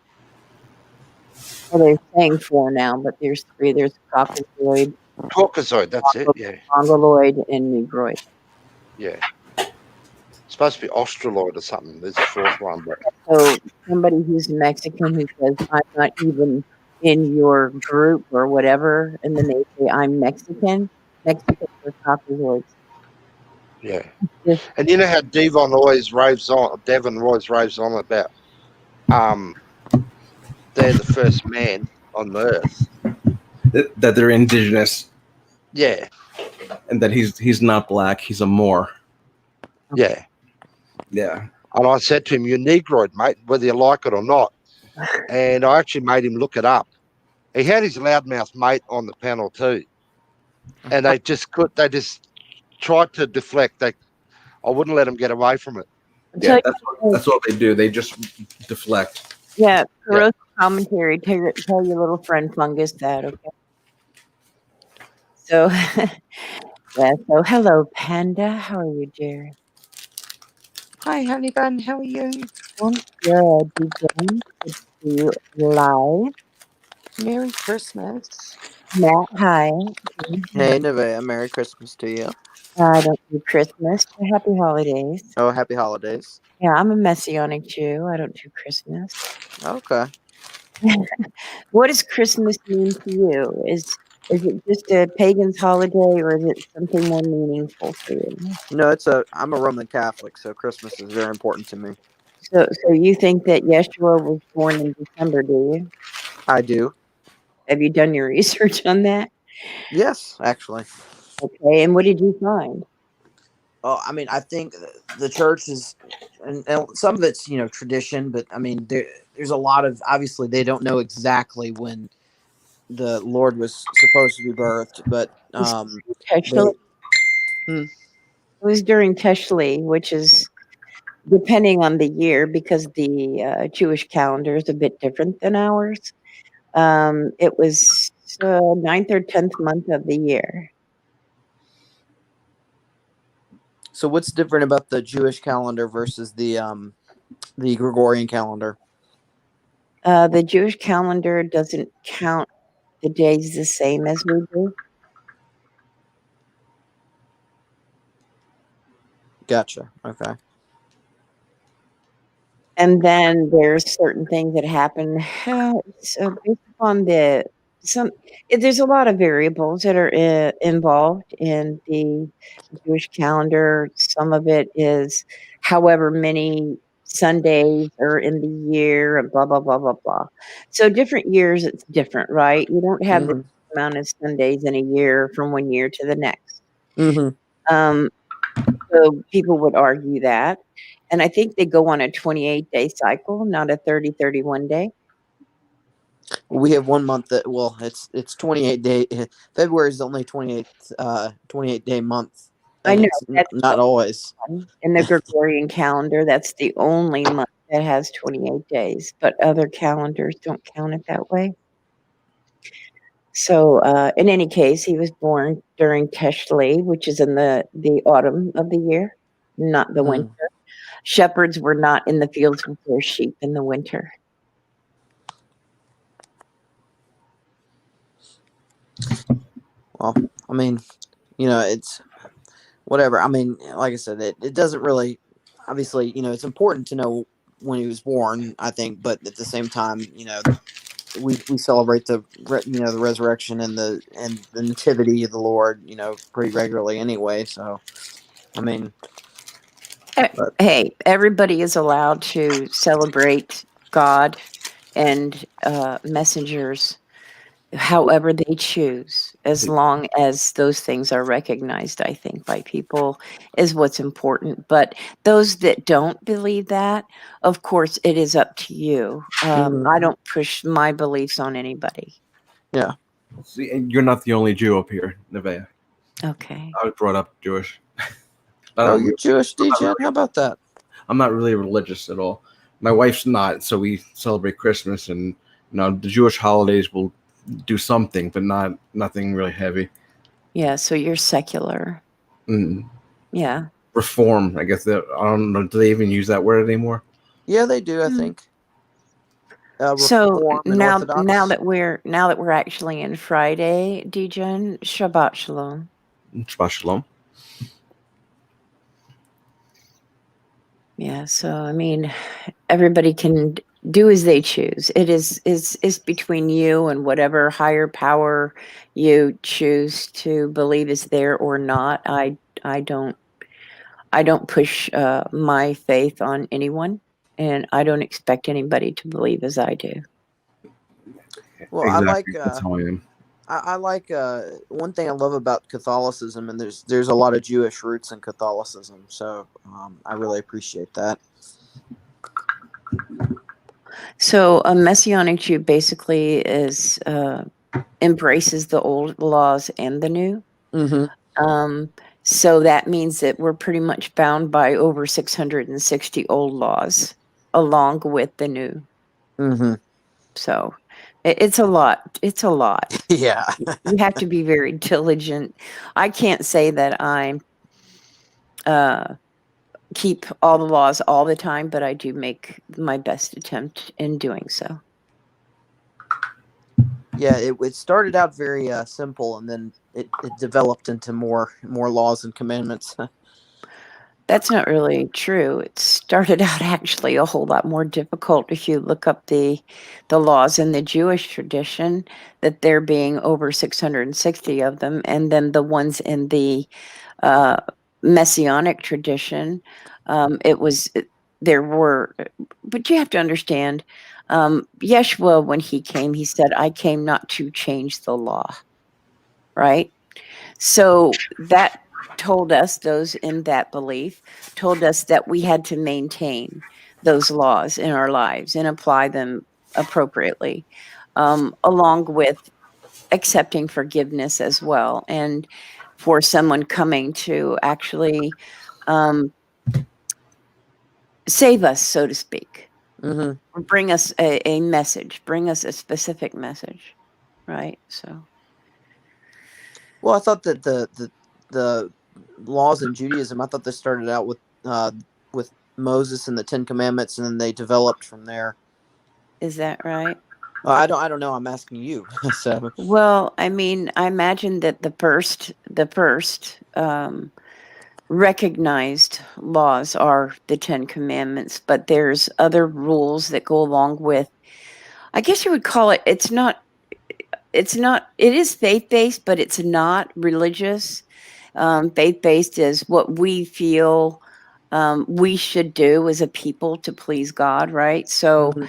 Well, they're saying 4 now, but there's 3. There's Caucasoid. Caucasoid, that's it, yeah. Mongoloid and Negroid. Yeah. It's supposed to be Australoid or something. There's a 4th one. But So somebody who's Mexican who says, I'm not even in your group or whatever, and then they say, I'm Mexican. Mexicans are Caucasoids. yeah. And you know how Devon always raves on about they're the first man on the earth. That they're indigenous. Yeah. And that he's not black, he's a Moor. Yeah. Yeah. And I said to him, you're Negroid, mate, whether you like it or not. And I actually made him look it up. He had his loudmouth mate on the panel too. And they just tried to deflect. I wouldn't let him get away from it. Yeah, that's what they do. They just deflect. Yeah, corrosive commentary. Tell your little friend Fungus that, okay? So, yeah, so hello, Panda. How are you, dear? Hi, honey bun. How are you? I'm good, Dejan. Good to see you live. Merry Christmas. Matt, hi. Hey, Nevaeh, Merry Christmas to you. I don't do Christmas. Happy holidays. Oh, happy holidays. Yeah, I'm a Messianic Jew. I don't do Christmas. Okay. What does Christmas mean to you? Is it just a pagan's holiday, or is it something more meaningful for you? No, I'm a Roman Catholic, so Christmas is very important to me. So you think that Yeshua was born in December, do you? I do. Have you done your research on that? Yes, actually. Okay, and what did you find? Oh, I mean, I think the church is, and some of it's tradition, but I mean, there's a lot of, obviously they don't know exactly when the Lord was supposed to be birthed, but Teshuvah? they. Hmm. It was during Teshuvah, which is depending on the year, because the Jewish calendar is a bit different than ours. It was 9th or 10th month of the year. So what's different about the Jewish calendar versus the Gregorian calendar? The Jewish calendar doesn't count the days the same as we do. Gotcha. Okay. And then there's certain things that happen. So based upon there's a lot of variables that are involved in the Jewish calendar. Some of it is however many Sundays are in the year, and blah blah blah blah blah. So different years, it's different, right? You don't have the Mm-hmm. amount of Sundays in a year from one year to the next. Mm-hmm. So people would argue that. And I think they go on a 28-day cycle, not a 30-31 day. We have 1 month that, well, it's 28 day. February is the only 28 day month, I and know it's that's not always. in the Gregorian calendar. That's the only month that has 28 days, but other calendars don't count it that way. So, in any case, he was born during Teshuvah, which is in the autumn of the year, not the winter. Shepherds were not in the fields with their sheep in the winter. Well, I mean, it's whatever. I mean, like I said, it doesn't really, obviously, it's important to know when he was born, I think, but at the same time, we celebrate the resurrection and the nativity of the Lord, pretty regularly anyway. So, I mean, but, Hey, everybody is allowed to celebrate God and messengers however they choose, as long as those things are recognized, I think, by people, is what's important. But those that don't believe that, of course, it is up to you. I don't push my beliefs on anybody. Yeah. See, and you're not the only Jew up here, Nevaeh. Okay. I was brought up Jewish. Oh, you're Jewish, DJ? How about that? I'm not really religious at all. My wife's not, so we celebrate Christmas, and the Jewish holidays will do something, but nothing really heavy. Yeah, so you're secular. Yeah. Reform, I guess. I don't know. Do they even use that word anymore? Yeah, they do. I think. So Reform and now Orthodox. that we're actually in Friday, Dejan, Shabbat Shalom. Shabbat Shalom. Yeah, so I mean, everybody can do as they choose. It is between you and whatever higher power you choose to believe is there or not. I don't push my faith on anyone, and I don't expect anybody to believe as I do. Well, Exactly. That's how I am. I like one thing I love about Catholicism, and there's a lot of Jewish roots in Catholicism, so I really appreciate that. So a Messianic Jew basically is embraces the old laws and the new. Mm-hmm. So that means that we're pretty much bound by over 660 old laws, along with the new. Mm-hmm. So it's a lot. It's a lot. Yeah. You have to be very diligent. I can't say that I'm keep all the laws all the time, but I do make my best attempt in doing so. Yeah, it started out very simple, and then it developed into more laws and commandments. That's not really true. It started out actually a whole lot more difficult if you look up the laws in the Jewish tradition, that there being over 660 of them, and then the ones in the Messianic tradition. There were, but you have to understand, Yeshua, when he came, he said, "I came not to change the law," right? So that told us, those in that belief, told us that we had to maintain those laws in our lives and apply them appropriately, along with accepting forgiveness as well. And for someone coming to actually save us, so to speak, Mm-hmm. or bring us a message, bring us a specific message, right? So, Well, I thought that the laws in Judaism, I thought they started out with Moses and the Ten Commandments, and then they developed from there. is that right? I don't know. I'm asking you. So, Well, I mean, I imagine that the first recognized laws are the Ten Commandments, but there's other rules that go along with. I guess you would call it. It's not. It is faith based, but it's not religious. Faith based is what we feel we should do as a people to please God, right? So. mhm.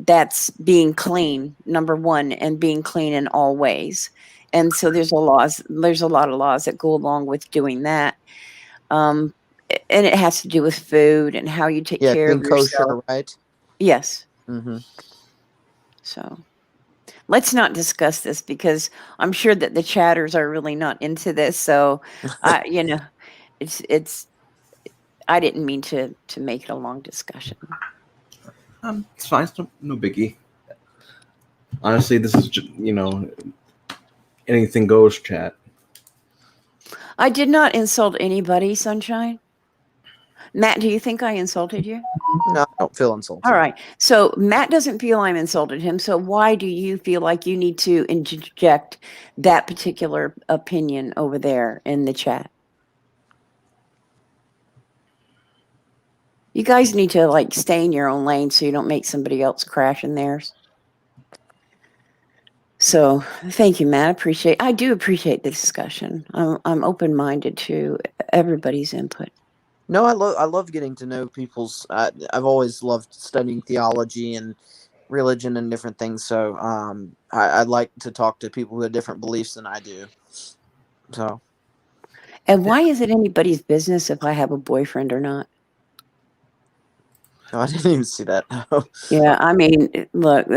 That's being clean, number one, and being clean in all ways. And so there's a lot of laws that go along with doing that. And it has to do with food and how you take Yeah, care being of yourself. kosher, right? Yes. Mm-hmm. So let's not discuss this because I'm sure that the chatters are really not into this. So it's I didn't mean to make it a long discussion. It's fine. It's no biggie. Honestly, this is just, anything goes chat. I did not insult anybody, Sunshine. Matt, do you think I insulted you? No, I don't feel insulted. All right. So Matt doesn't feel I'm insulted him. So why do you feel like you need to interject that particular opinion over there in the chat? You guys need to stay in your own lane so you don't make somebody else crash in theirs. So thank you, Matt. I do appreciate the discussion. I'm open-minded to everybody's input. No, I love getting to know people's. I've always loved studying theology and religion and different things. So I like to talk to people who have different beliefs than I do. So. And why is it anybody's business if I have a boyfriend or not? Oh, I didn't even see that. Yeah, I mean, look,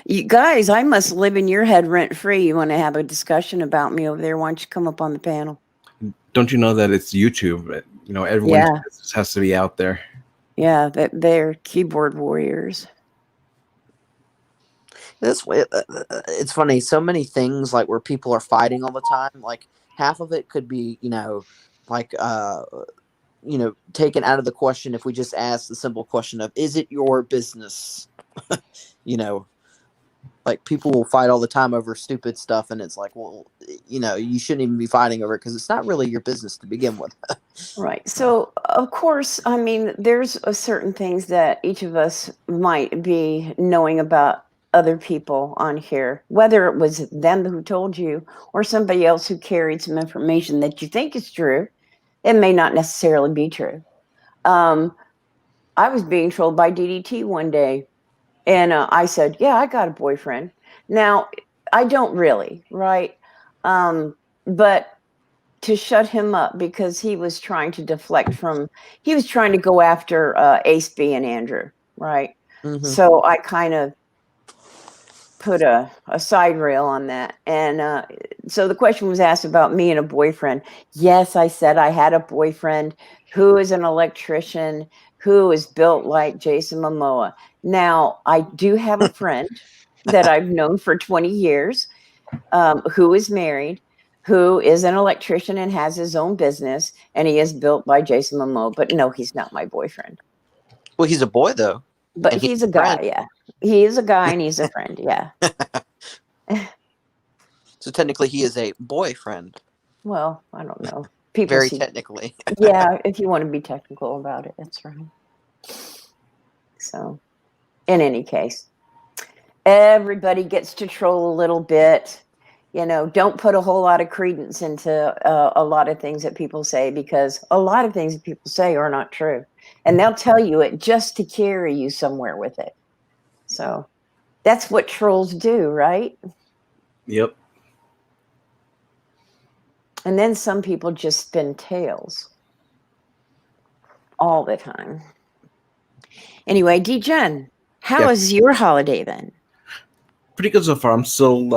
you guys, I must live in your head rent free. You want to have a discussion about me over there? Why don't you come up on the panel? Don't you know that it's YouTube? Everyone's business has to be out there. Yeah, they're keyboard warriors. It's funny. So many things where people are fighting all the time. Half of it could be, taken out of the question if we just ask the simple question of, is it your business? People will fight all the time over stupid stuff, and it's well, you shouldn't even be fighting over it because it's not really your business to begin with. Right. So, of course, I mean, there's certain things that each of us might be knowing about other people on here, whether it was them who told you or somebody else who carried some information that you think is true. It may not necessarily be true. I was being trolled by DDT one day, and I said, "Yeah, I got a boyfriend." Now, I don't really, right? But to shut him up because he was trying to deflect from, he was trying to go after Ace B and Andrew, right? Mm-hmm. So I kind of put a side rail on that. And so the question was asked about me and a boyfriend. Yes, I said I had a boyfriend who is an electrician, who is built like Jason Momoa. Now, I do have a friend that I've known for 20 years who is married, who is an electrician and has his own business, and he is built by Jason Momoa. But no, he's not my boyfriend. Well, he's a boy, though. But he's a guy, yeah. He is a guy and he's a friend, yeah. So technically he is a boyfriend. Well, I don't know. people very see. technically. Yeah, if you want to be technical about it, that's right. So, in any case, everybody gets to troll a little bit. Don't put a whole lot of credence into a lot of things that people say, because a lot of things that people say are not true. And they'll tell you it just to carry you somewhere with it. So that's what trolls do, right? Yep. And then some people just spin tales all the time. Anyway, Degen, how is your holiday then? Pretty good so far. I'm still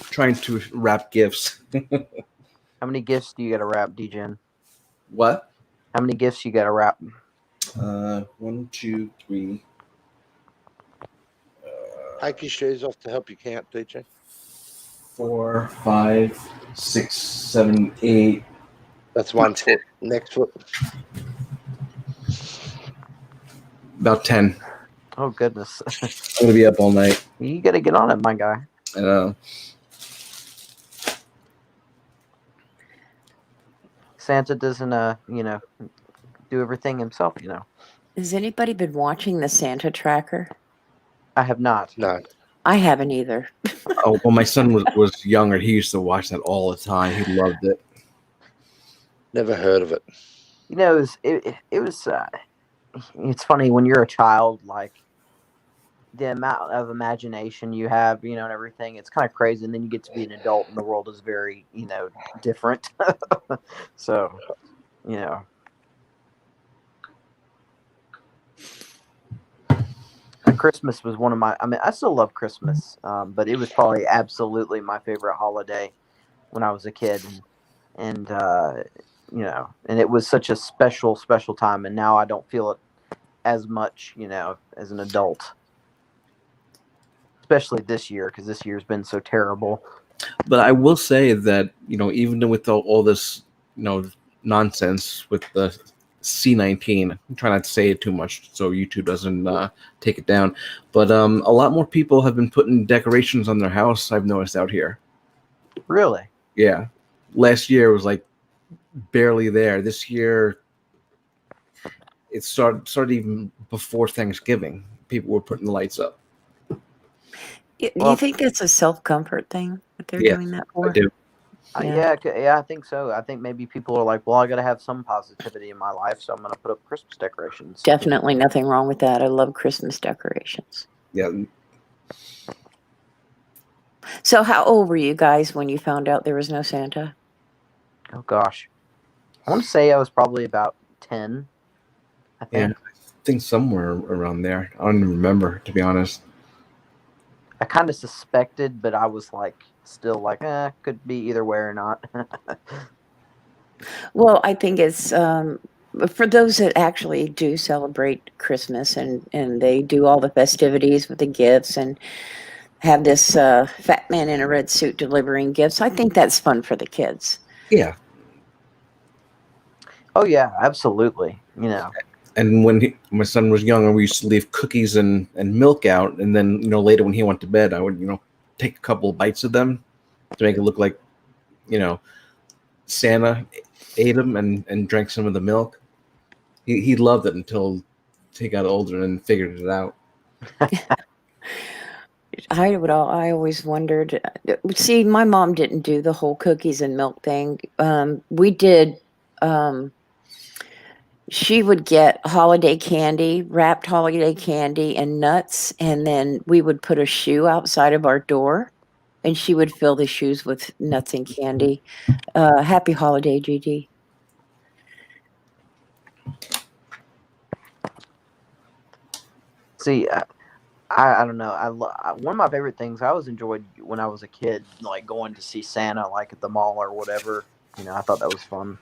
trying to wrap gifts. How many gifts do you got to wrap, Degen? What? How many gifts you got to wrap? 1, 2, 3. Take your shoes off to help you count, DJ. 4, 5, 6, 7, 8. That's 1 foot. Next foot. About 10. Oh, goodness. I'm going to be up all night. You got to get on it, my guy. I know. Santa doesn't, do everything himself, Has anybody been watching the Santa Tracker? I have not. No. I haven't either. Oh, well, my son was younger. He used to watch that all the time. He loved it. Never heard of it. It was it's funny when you're a child, like the amount of imagination you have, and everything. It's kind of crazy, and then you get to be an adult, and the world is very, different. So, Christmas was one of my. I mean, I still love Christmas, but it was probably absolutely my favorite holiday when I was a kid, and and it was such a special time, and now I don't feel it as much, as an adult, especially this year, because this year's been so terrible. But I will say that, even with all this, nonsense with the C19, I'm trying not to say it too much so YouTube doesn't take it down. But a lot more people have been putting decorations on their house, I've noticed out here. Really? Yeah. Last year was like barely there. This year, it started even before Thanksgiving. People were putting the lights up. Do you think that's a self-comfort thing that they're doing that for? I do. Yeah, I think so. I think maybe people are like, well, I got to have some positivity in my life, so I'm going to put up Christmas decorations. Definitely nothing wrong with that. I love Christmas decorations. Yeah. So how old were you guys when you found out there was no Santa? Oh, gosh. I want to say I was probably about 10, I think. Yeah, I think somewhere around there. I don't even remember, to be honest. I kind of suspected, but I was still could be either way or not. Well, I think it's for those that actually do celebrate Christmas and they do all the festivities with the gifts and have this fat man in a red suit delivering gifts. I think that's fun for the kids. Yeah. Oh, yeah, absolutely. And when my son was younger, we used to leave cookies and milk out. And then, later when he went to bed, I would, take a couple of bites of them to make it look like, Santa ate them and drank some of the milk. He loved it until he got older and figured it out. I always wondered. See, my mom didn't do the whole cookies and milk thing. We did. She would get holiday candy, wrapped holiday candy and nuts, and then we would put a shoe outside of our door, and she would fill the shoes with nuts and candy. Happy holiday, GG. See, I don't know. One of my favorite things I always enjoyed when I was a kid, like going to see Santa, at the mall or whatever. I thought that was fun.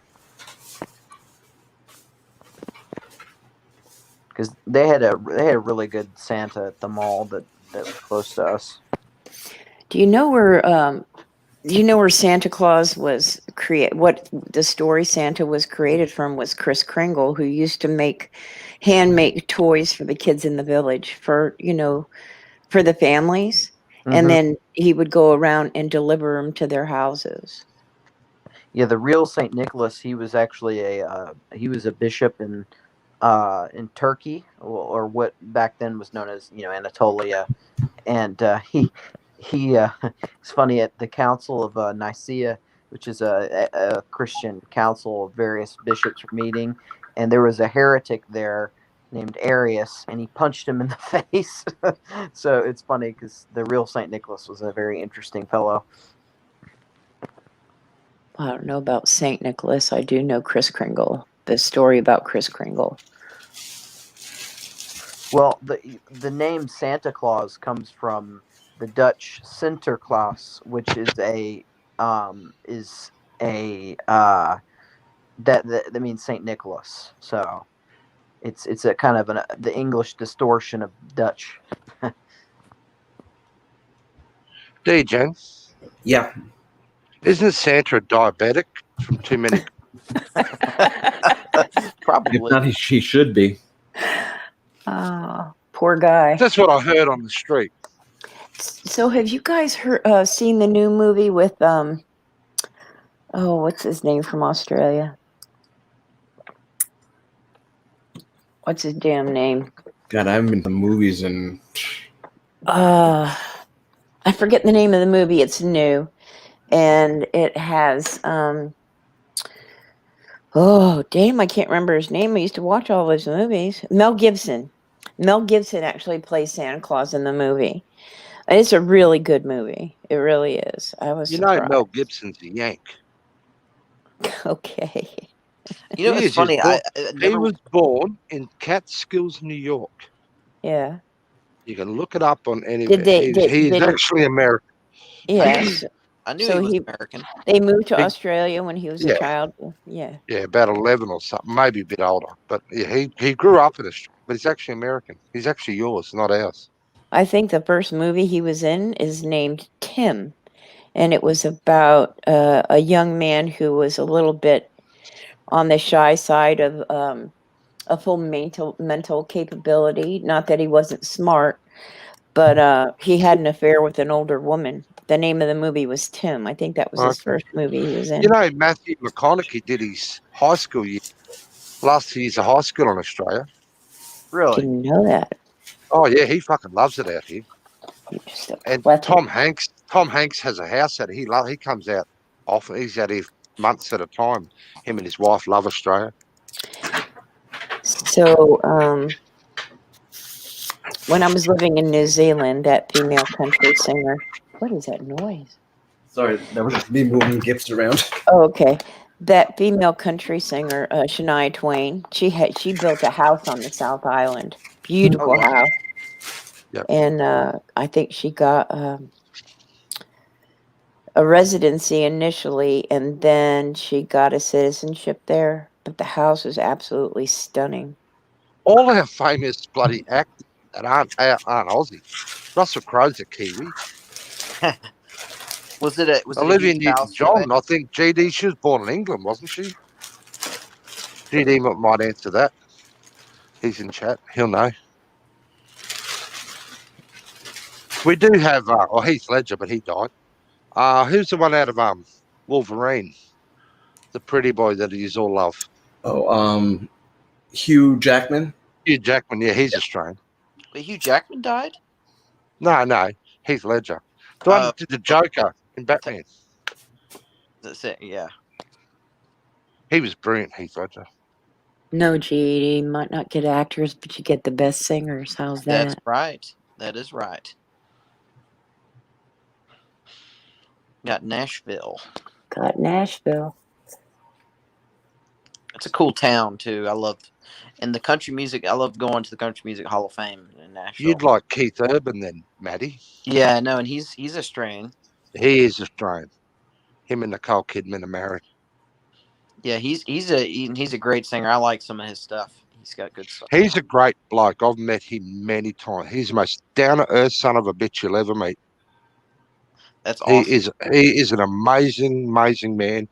Because they had a really good Santa at the mall that was close to us. Do you know where Santa Claus was created? What the story Santa was created from was Kris Kringle, who used to handmade toys for the kids in the village for the families, and then he would go around and deliver them to their houses. Yeah, the real Saint Nicholas. He was actually a bishop in Turkey, or what back then was known as Anatolia, and he it's funny, at the Council of Nicaea, which is a Christian council of various bishops were meeting, and there was a heretic there named Arius, and he punched him in the face. So it's funny because the real Saint Nicholas was a very interesting fellow. I don't know about Saint Nicholas. I do know Kris Kringle. The story about Kris Kringle. Well, the name Santa Claus comes from the Dutch Sinterklaas, which is that means Saint Nicholas. So it's a kind of the English distortion of Dutch. DJ. Yeah. Isn't Santa a diabetic from too many? Probably. If not, he should be. Oh, poor guy. That's what I heard on the street. So have you guys seen the new movie with what's his name from Australia? What's his damn name? God, I haven't been to movies and I forget the name of the movie. It's new, and it has oh damn, I can't remember his name. I used to watch all those movies. Mel Gibson. Mel Gibson actually plays Santa Claus in the movie. It's a really good movie. It really is. I was surprised. Mel Gibson's a Yank. Okay. It's funny. He was born in Catskills, New York. Yeah. You can look it up on any. He's actually American. Yes. I knew he was American. They moved to Australia when he was a child. Yeah. Yeah, about 11 or something, maybe a bit older. But yeah, he grew up in Australia, but he's actually American. He's actually yours, not ours. I think the first movie he was in is named Tim, and it was about a young man who was a little bit on the shy side of a full mental capability. Not that he wasn't smart, but he had an affair with an older woman. The name of the movie was Tim. I think that was his first movie he was in. Matthew McConaughey did his high school year. Last year's of high school in Australia. Really? Didn't know that. Oh yeah, he fucking loves it out here. And Tom Hanks has a house out here. He comes out often. He's out here months at a time. Him and his wife love Australia. So when I was living in New Zealand, that female country singer, what is that noise? Sorry, that was just me moving gifts around. Oh, okay. That female country singer, Shania Twain, she built a house on the South Island. Beautiful house. Yep. And I think she got a residency initially, and then she got a citizenship there. But the house is absolutely stunning. All our famous bloody actors that aren't Aussie. Russell Crowe's a Kiwi. Was it Olivia Newton-John? I think GD. She was born in England, wasn't she? GD might answer that. He's in chat. He'll know. We do have Heath Ledger, but he died. Who's the one out of Wolverine? The pretty boy that you all love. Oh, Hugh Jackman. Hugh Jackman, yeah, he's Australian. But Hugh Jackman died? No, Heath Ledger. The one that did the Joker in Batman. That's it, yeah. He was brilliant, Heath Ledger. No, GD, you might not get actors, but you get the best singers. How's that? That's right. That is right. Got Nashville. It's a cool town too. And the country music. I love going to the Country Music Hall of Fame in Nashville. You'd like Keith Urban then, Matty. Yeah, no, and he's Australian. He is Australian. Him and Nicole Kidman are married. Yeah, he's a great singer. I like some of his stuff. He's got good stuff. He's a great bloke. I've met him many times. He's the most down to earth son of a bitch you'll ever meet. That's awesome. He is an amazing man,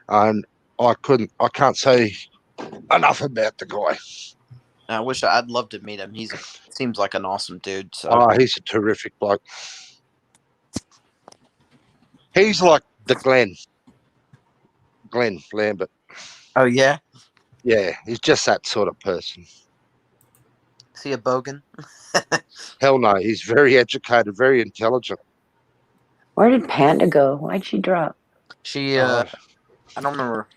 and I can't say enough about the guy. I'd love to meet him. Seems like an awesome dude. So. He's a terrific bloke. He's like the Glenn Glenn Lambert. Oh yeah, Yeah, he's just that sort of person. is he a bogan? Hell no, he's very educated, very intelligent. Where did Panda go? Why'd she drop? She Oh, I don't remember.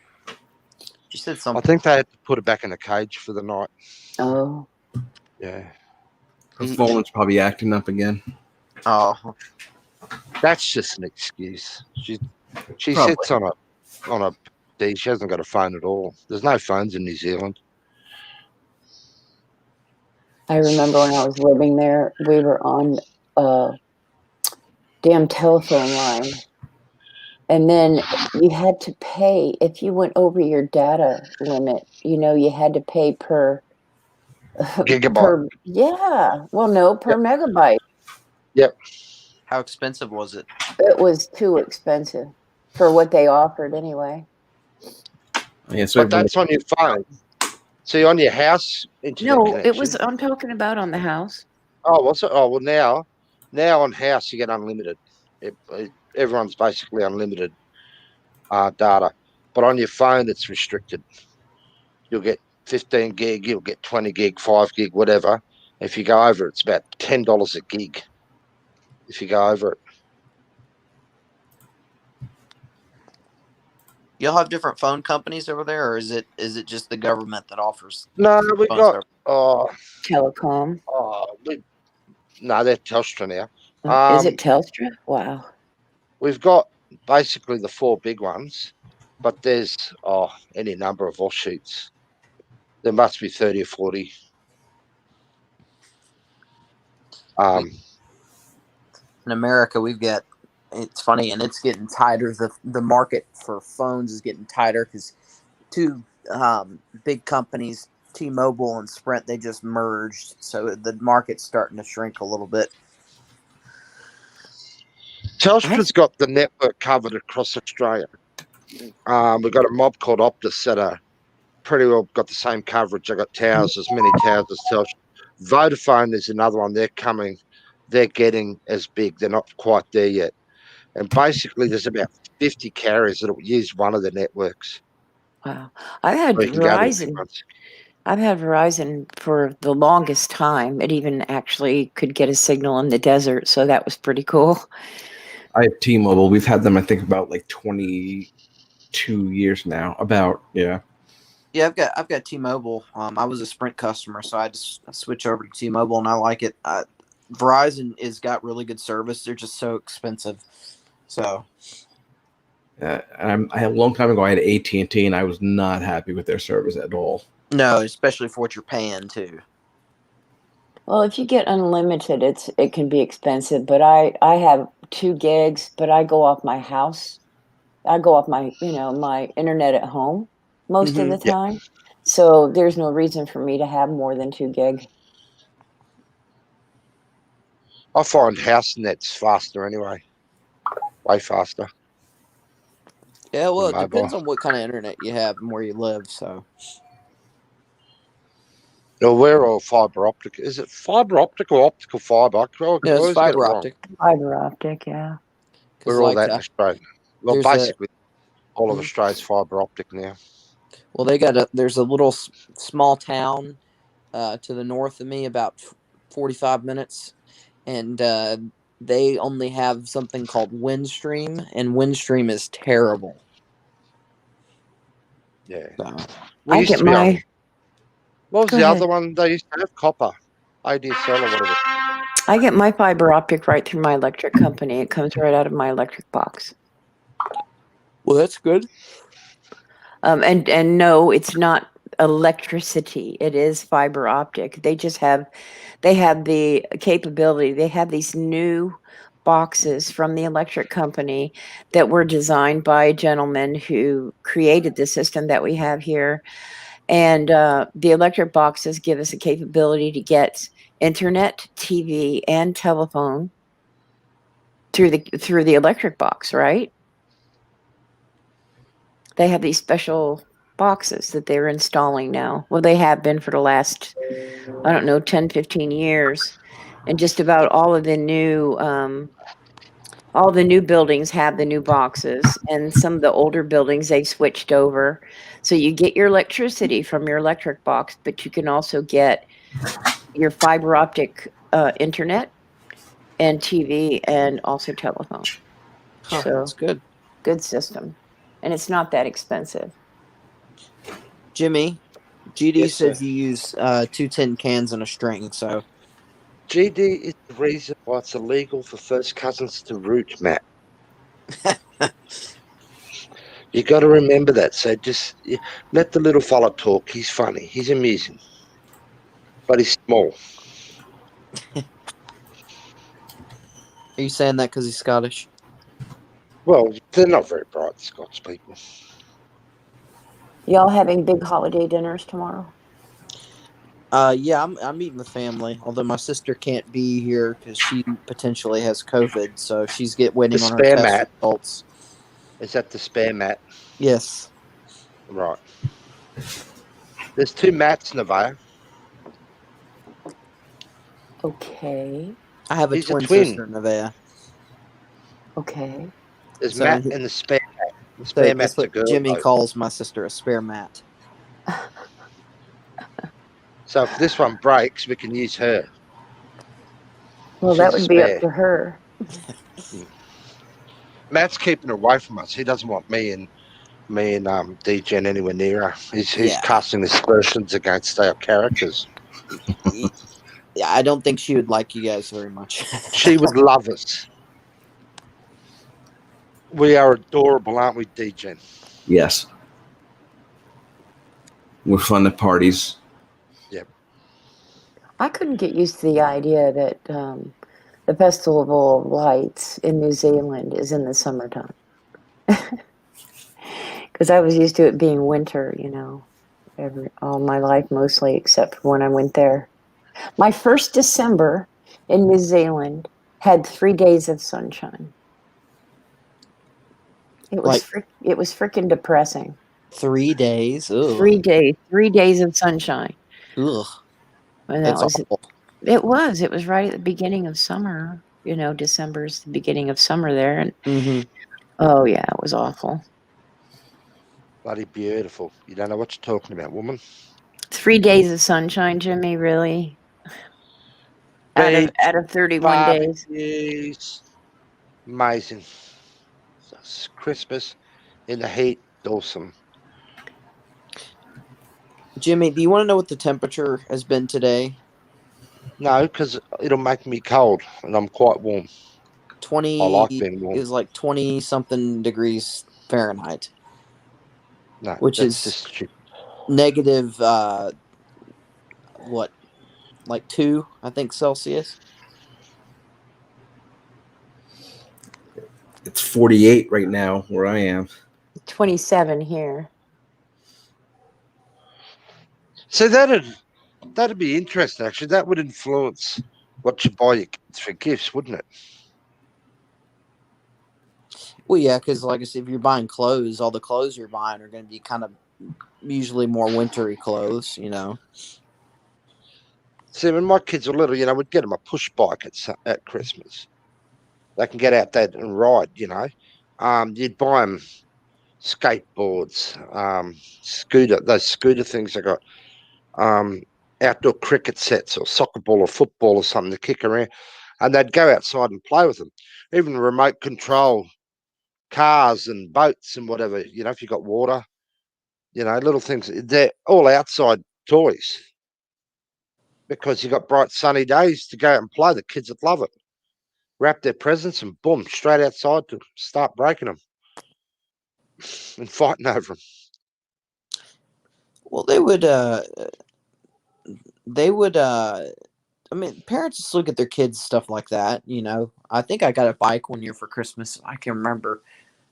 She said I something. think they had to put her back in a cage for the night. Oh, Yeah. Her phone's probably acting up again. Oh, That's just an excuse. She Probably. sits on a she hasn't got a phone at all. There's no phones in New Zealand. I remember when I was living there, we were on a damn telephone line. And then you had to pay if you went over your data limit. You had to pay per Gigabyte. per megabyte. Yep. how expensive was it? It was too expensive for what they offered anyway. Yeah, so But that's on your phone. See, on your house internet No, connection. it was. I'm talking about on the house. Oh, what's it? Oh, well, now on house you get unlimited. Everyone's basically unlimited data, but on your phone it's restricted. You'll get 15 gig, you'll get 20 gig, 5 gig, whatever. If you go over, it's about $10 a gig. If you go over it, Y'all have different phone companies over there, or is it just the government that offers? no, we phone got service? Telecom. No, they're Telstra now. Is it Telstra? Wow. We've got basically the 4 big ones, but there's any number of offshoots. There must be 30 or 40. In America, we've got. It's funny, and it's getting tighter. The market for phones is getting tighter because two big companies, T-Mobile and Sprint, they just merged, so the market's starting to shrink a little bit. Telstra's got the network covered across Australia. We've got a mob called Optus that are pretty well got the same coverage. They've got towers, as many towers as Telstra. Vodafone is another one. They're getting as big. They're not quite there yet. And basically, there's about 50 carriers that will use one of the networks. Wow. I've had So you can go to the big Verizon. ones. I've had Verizon for the longest time. It even actually could get a signal in the desert, so that was pretty cool. I have T-Mobile. We've had them, I think, about like 22 years now. Yeah, I've got T-Mobile. I was a Sprint customer, so I switched over to T-Mobile, and I like it. Verizon has got really good service. They're just so expensive. So, a long time ago, I had AT&T, and I was not happy with their service at all. No, especially for what you're paying too. Well, if you get unlimited, it can be expensive. But I have 2 gigs, but I go off my house. I go off my my internet at home most of the time. So there's no reason for me to have more than 2 gig. I find house net's faster anyway. Way faster. Yeah, well, it Mobile. depends on what kind of internet you have and where you live. So, No, we're all fiber optic. Is it fiber optic or optical fiber? no, it's fiber optic. Fiber optic, yeah. We're all that in Australia. Well, basically, all of Australia's fiber optic now. Well, there's a little small town to the north of me, about 45 minutes, and they only have something called Windstream, and Windstream is terrible. Yeah. So, We used to be on. What was Go the ahead. other one? They used to have copper, ADSL or whatever. I get my fiber optic right through my electric company. It comes right out of my electric box. Well, that's good. And no, it's not electricity. It is fiber optic. They have the capability. They have these new boxes from the electric company that were designed by a gentleman who created the system that we have here. And the electric boxes give us a capability to get internet, TV, and telephone through the electric box, right? They have these special boxes that they're installing now. Well, they have been for the last, 10, 15 years. And just about all of the new all the new buildings have the new boxes, and some of the older buildings they've switched over. So you get your electricity from your electric box, but you can also get your fiber optic internet and TV and also telephone. Huh, So that's good. good system, and it's not that expensive. Jimmy, GD Yes, says sir. you use 2 tin cans and a string. So GD is the reason why it's illegal for first cousins to root, Matt. You got to remember that. So just let the little fella talk. He's funny. He's amusing, but he's small. are you saying that because he's Scottish? Well, they're not very bright, Scots people. Y'all having big holiday dinners tomorrow? Yeah, I'm meeting the family. Although my sister can't be here because she potentially has COVID, so she's The waiting on her spare test mat. results. Is that the spare mat? Yes. Right. There's 2 mats, Nevaeh. Okay. I have a He's a twin twin. sister, Nevaeh. Okay. There's So, Matt and the spare mat. The so spare that's mat's a what girl, Jimmy though. calls my sister, a spare mat. So if this one breaks, we can use her. Well, She's that a would be up spare. to her. Matt's keeping her away from us. He doesn't want me and Degen anywhere near her. He's Yeah. casting aspersions against our characters. Yeah, I don't think she would like you guys very much. She would love us. We are adorable, aren't we, Degen? Yes. We're fun at parties. Yep. I couldn't get used to the idea that the Festival of Lights in New Zealand is in the summertime. Because I was used to it being winter, all my life mostly, except for when I went there. My first December in New Zealand had 3 days of sunshine. It was Like it was freaking depressing. 3 days. Ugh. 3 days of sunshine. Ugh. And that That's was awful. it was right at the beginning of summer. December is the beginning of summer there, and Mm-hmm. oh yeah, it was awful. Bloody beautiful. You don't know what you're talking about, woman. 3 days of sunshine, Jimmy, really? Out Beach, of 31 days. barbecues. Amazing. Christmas in the heat. Awesome. Jimmy, do you want to know what the temperature has been today? No, because it'll make me cold, and I'm quite warm. 20. I like being It warm. was like 20 something degrees Fahrenheit. No, Which that's is just stupid. negative what, like 2, I think, Celsius. It's 48 right now where I am. 27 here. So that'd be interesting. Actually, that would influence what you buy your kids for gifts, wouldn't it? Well, yeah, because like I said, if you're buying clothes, all the clothes you're buying are going to be kind of usually more wintry clothes, See, when my kids were little, we'd get them a push bike at Christmas. They can get out there and ride. You'd buy them skateboards, those scooter things I got, outdoor cricket sets or soccer ball or football or something to kick around, and they'd go outside and play with them. Even remote control cars and boats and whatever. If you got water, little things. They're all outside toys because you got bright sunny days to go out and play. The kids would love it. Wrap their presents and boom, straight outside to start breaking them and fighting over them. Well, I mean, parents just look at their kids stuff like that, I think I got a bike one year for Christmas. I can remember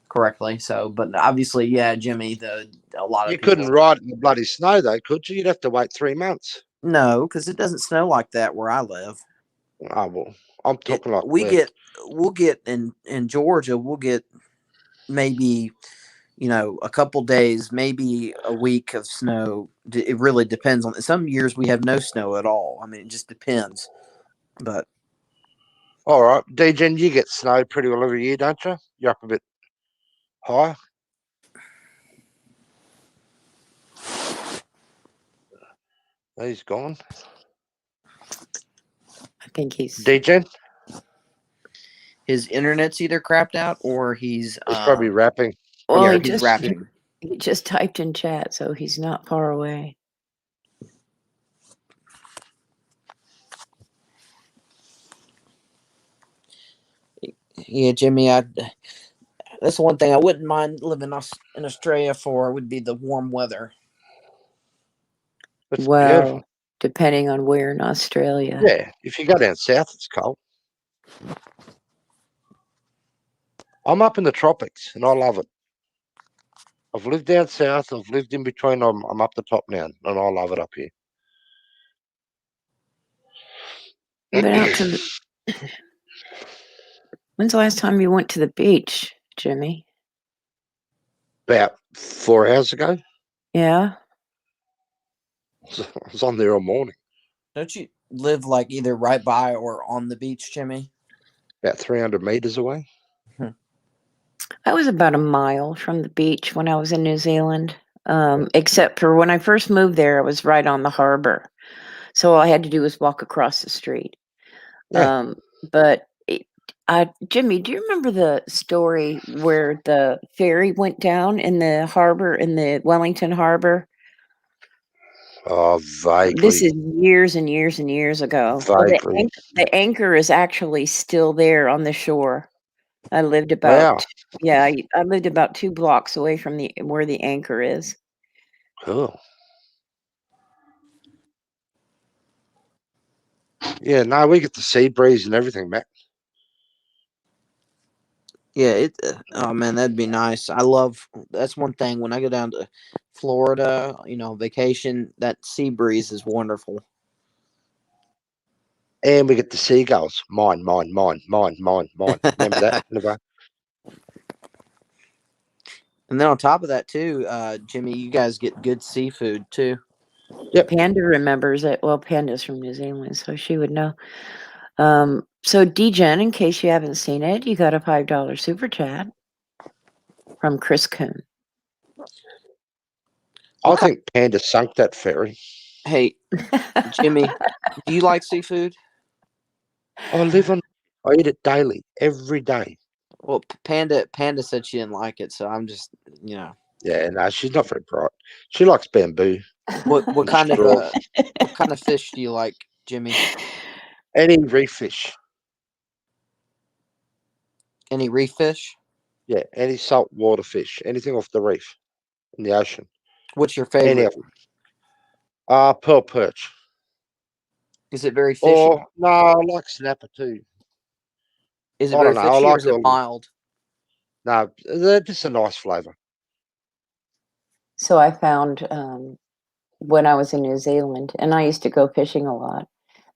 correctly. So, but obviously, yeah, Jimmy, a lot of You people. couldn't ride in the bloody snow though, could you? You'd have to wait 3 months. No, because it doesn't snow like that where I live. Oh well, I'm talking like we'll get in Georgia, we'll get maybe a couple days, maybe a week of snow. It really depends on. Some years we have no snow at all. I mean, it just depends. But All right, Degen, you get snow pretty well every year, don't you? You're up a bit higher. He's gone. I think he's Degen? His internet's either crapped out or he's probably rapping. Well, yeah, he he's just rapping. he just typed in chat, so he's not far away. Yeah, Jimmy, that's the one thing I wouldn't mind living in Australia for would be the warm weather. It's Well, beautiful. depending on where in Australia. Yeah, if you go down south, it's cold. I'm up in the tropics, and I love it. I've lived down south. I've lived in between. I'm up the top now, and I love it up here. Been out to the. When's the last time you went to the beach, Jimmy? About 4 hours ago, Yeah. I was on there all morning. Don't you live like either right by or on the beach, Jimmy? About 300 meters away. I was about a mile from the beach when I was in New Zealand. Except for when I first moved there, I was right on the harbor. So all I had to do was walk across the street. Yeah. But Jimmy, do you remember the story where the ferry went down in the harbor, in the Wellington Harbor? Oh, vaguely. This is years and years and years ago. Well, Vaguely. the anchor is actually still there on the shore. I lived about Wow. I lived about 2 blocks away from where the anchor is. Cool. Yeah, no, we get the sea breeze and everything, Matt. Yeah, oh man, that'd be nice. That's one thing when I go down to Florida, vacation, that sea breeze is wonderful. And we get the seagulls. Mine. Remember that? Never. And then on top of that too, Jimmy, you guys get good seafood too. Yep. Panda remembers it. Well, Panda's from New Zealand, so she would know. So Degen, in case you haven't seen it, you got a $5 super chat from Chris Coon. I think Panda sunk that ferry. Hey, Jimmy, do you like seafood? I eat it daily, every day. Well, Panda said she didn't like it, so I'm just, Yeah, no, she's not very bright. She likes bamboo. What kind of fish do you like, Jimmy? Any reef fish. Any reef fish? Yeah, any saltwater fish. Anything off the reef in the ocean. What's your favorite? Any of them. Pearl perch. Is it very fishy? Or no, I like snapper too. Is it very fishy or is it mild? No, they're just a nice flavour. So I found when I was in New Zealand, and I used to go fishing a lot,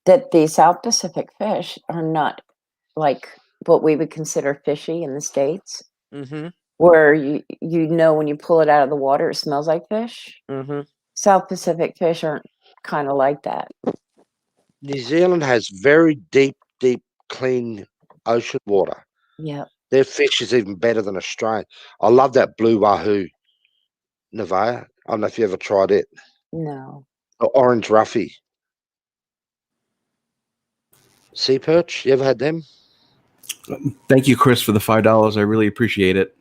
that the South Pacific fish are not like what we would consider fishy in the States. Mm-hmm. Where you when you pull it out of the water, it smells like fish. Mm-hmm. South Pacific fish aren't kind of like that. New Zealand has very deep, clean ocean water. Yeah. Their fish is even better than Australian. I love that blue wahoo, Nevaeh. I don't know if you ever tried it. No. Or orange roughy. Sea perch, you ever had them? Thank you, Chris, for the $5. I really appreciate it.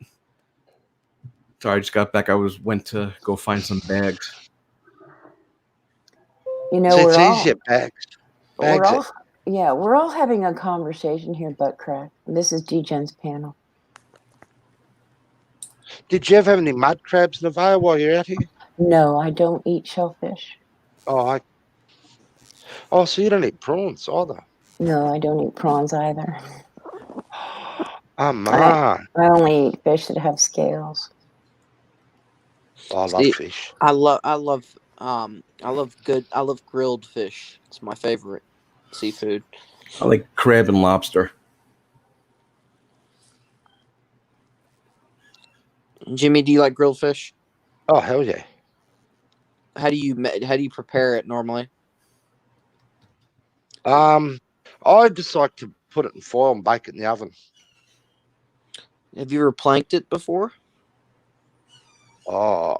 Sorry, I just got back. Went to go find some bags. You know, So it's we're easier bags. We're all having a conversation here, Butt Crack. This is Degen's panel. Did you ever have any mud crabs, Nevaeh, while you're out here? No, I don't eat shellfish. Oh, so you don't eat prawns either? No, I don't eat prawns either. Oh, man. I only eat fish that have scales. I love fish. I love grilled fish. It's my favorite seafood. I like crab and lobster. Jimmy, do you like grilled fish? Oh, hell yeah. How do you prepare it normally? I just like to put it in foil and bake it in the oven. Have you ever planked it before? Oh,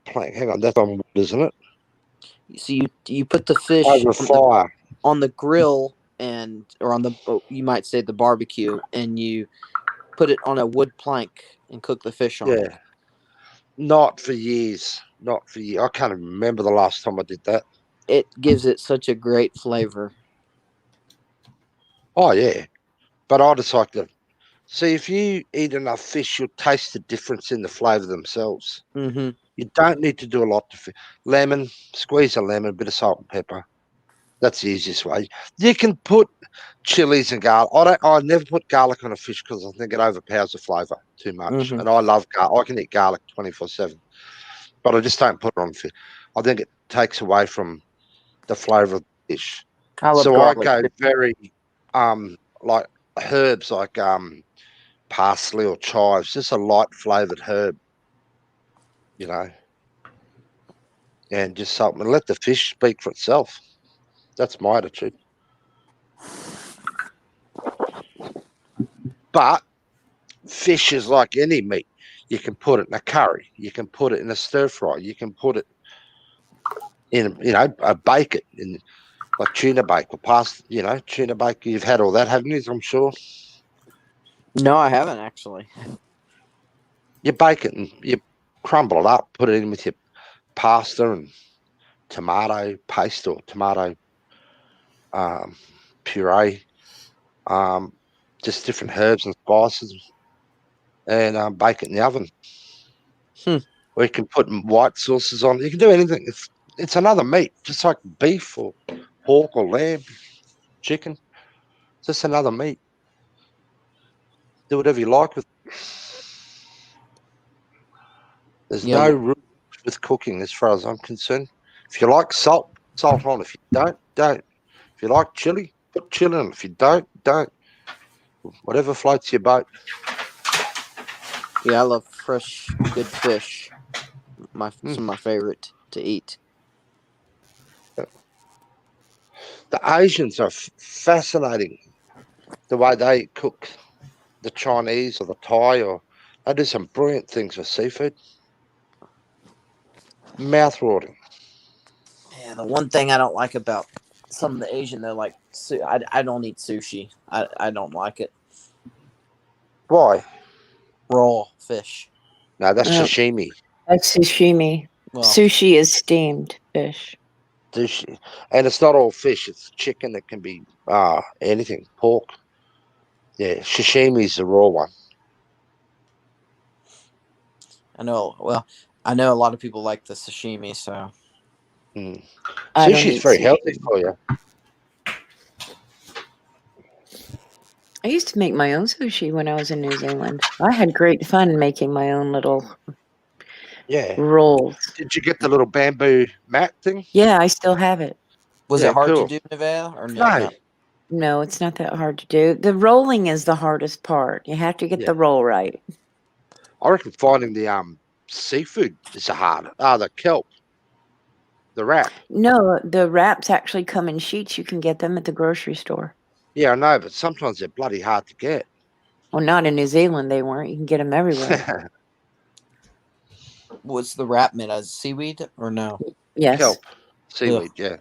plank. Hang on, that's on wood, isn't it? So you put the fish Over fire. on the grill or on the, you might say, the barbecue, and you put it on a wood plank and cook the fish on it. Yeah. Not for years. Not for years. I can't remember the last time I did that. It gives it such a great flavor. Oh, yeah. But I just like to see, if you eat enough fish, you'll taste the difference in the flavour themselves. Mm-hmm. You don't need to do a lot to lemon, squeeze a lemon, a bit of salt and pepper. That's the easiest way. You can put chilies and garlic. I never put garlic on a fish because I think it overpowers the flavour too much. Mm-hmm. And I love garlic. I can eat garlic 24/7, but I just don't put it on fish. I think it takes away from the flavour of the fish. I love So garlic. I go very like herbs, like parsley or chives, just a light flavoured herb, you know, and just something. Let the fish speak for itself. That's my attitude. But fish is like any meat. You can put it in a curry. You can put it in a stir fry. You can put it in, a bake it in, like tuna bake or pasta. Tuna bake. You've had all that, haven't you? I'm sure. No, I haven't actually. You bake it and you crumble it up. Put it in with your pasta and tomato paste or tomato puree. Just different herbs and spices, and bake it in the oven. Or you can put white sauces on. You can do anything. It's another meat, just like beef or pork or lamb, chicken. Just another meat. Do whatever you like with it. There's no rules with cooking as far as I'm concerned. If you like salt on. If you don't. If you like chili, put chili on. If you don't. Whatever floats your boat. Yeah, I love fresh, good fish. Some of my favorite to eat. The Asians are fascinating. The way they cook, the Chinese or the Thai, or they do some brilliant things with seafood. Mouth-watering. Yeah, the one thing I don't like about some of the Asian, though, like I don't eat sushi. I don't like it. Why? Raw fish. No, that's sashimi. That's sashimi. Well, Sushi is steamed fish. Sushi. And it's not all fish. It's chicken. It can be anything. Pork. Yeah, sashimi is the raw one. I know a lot of people like the sashimi, so. Sushi is very healthy for you. I used to make my own sushi when I was in New Zealand. I had great fun making my own little rolls. Did you get the little bamboo mat thing? Yeah, I still have it. Was it hard to do, Nevaeh, or no? No, it's not that hard to do. The rolling is the hardest part. You have to get the roll right. I reckon finding the seafood is hard. The kelp. The wrap. No, the wraps actually come in sheets. You can get them at the grocery store. Yeah, I know, but sometimes they're bloody hard to get. Well, not in New Zealand, they weren't. You can get them everywhere. What's the wrap made as? Seaweed or no? Yes. Kelp. Seaweed, yeah.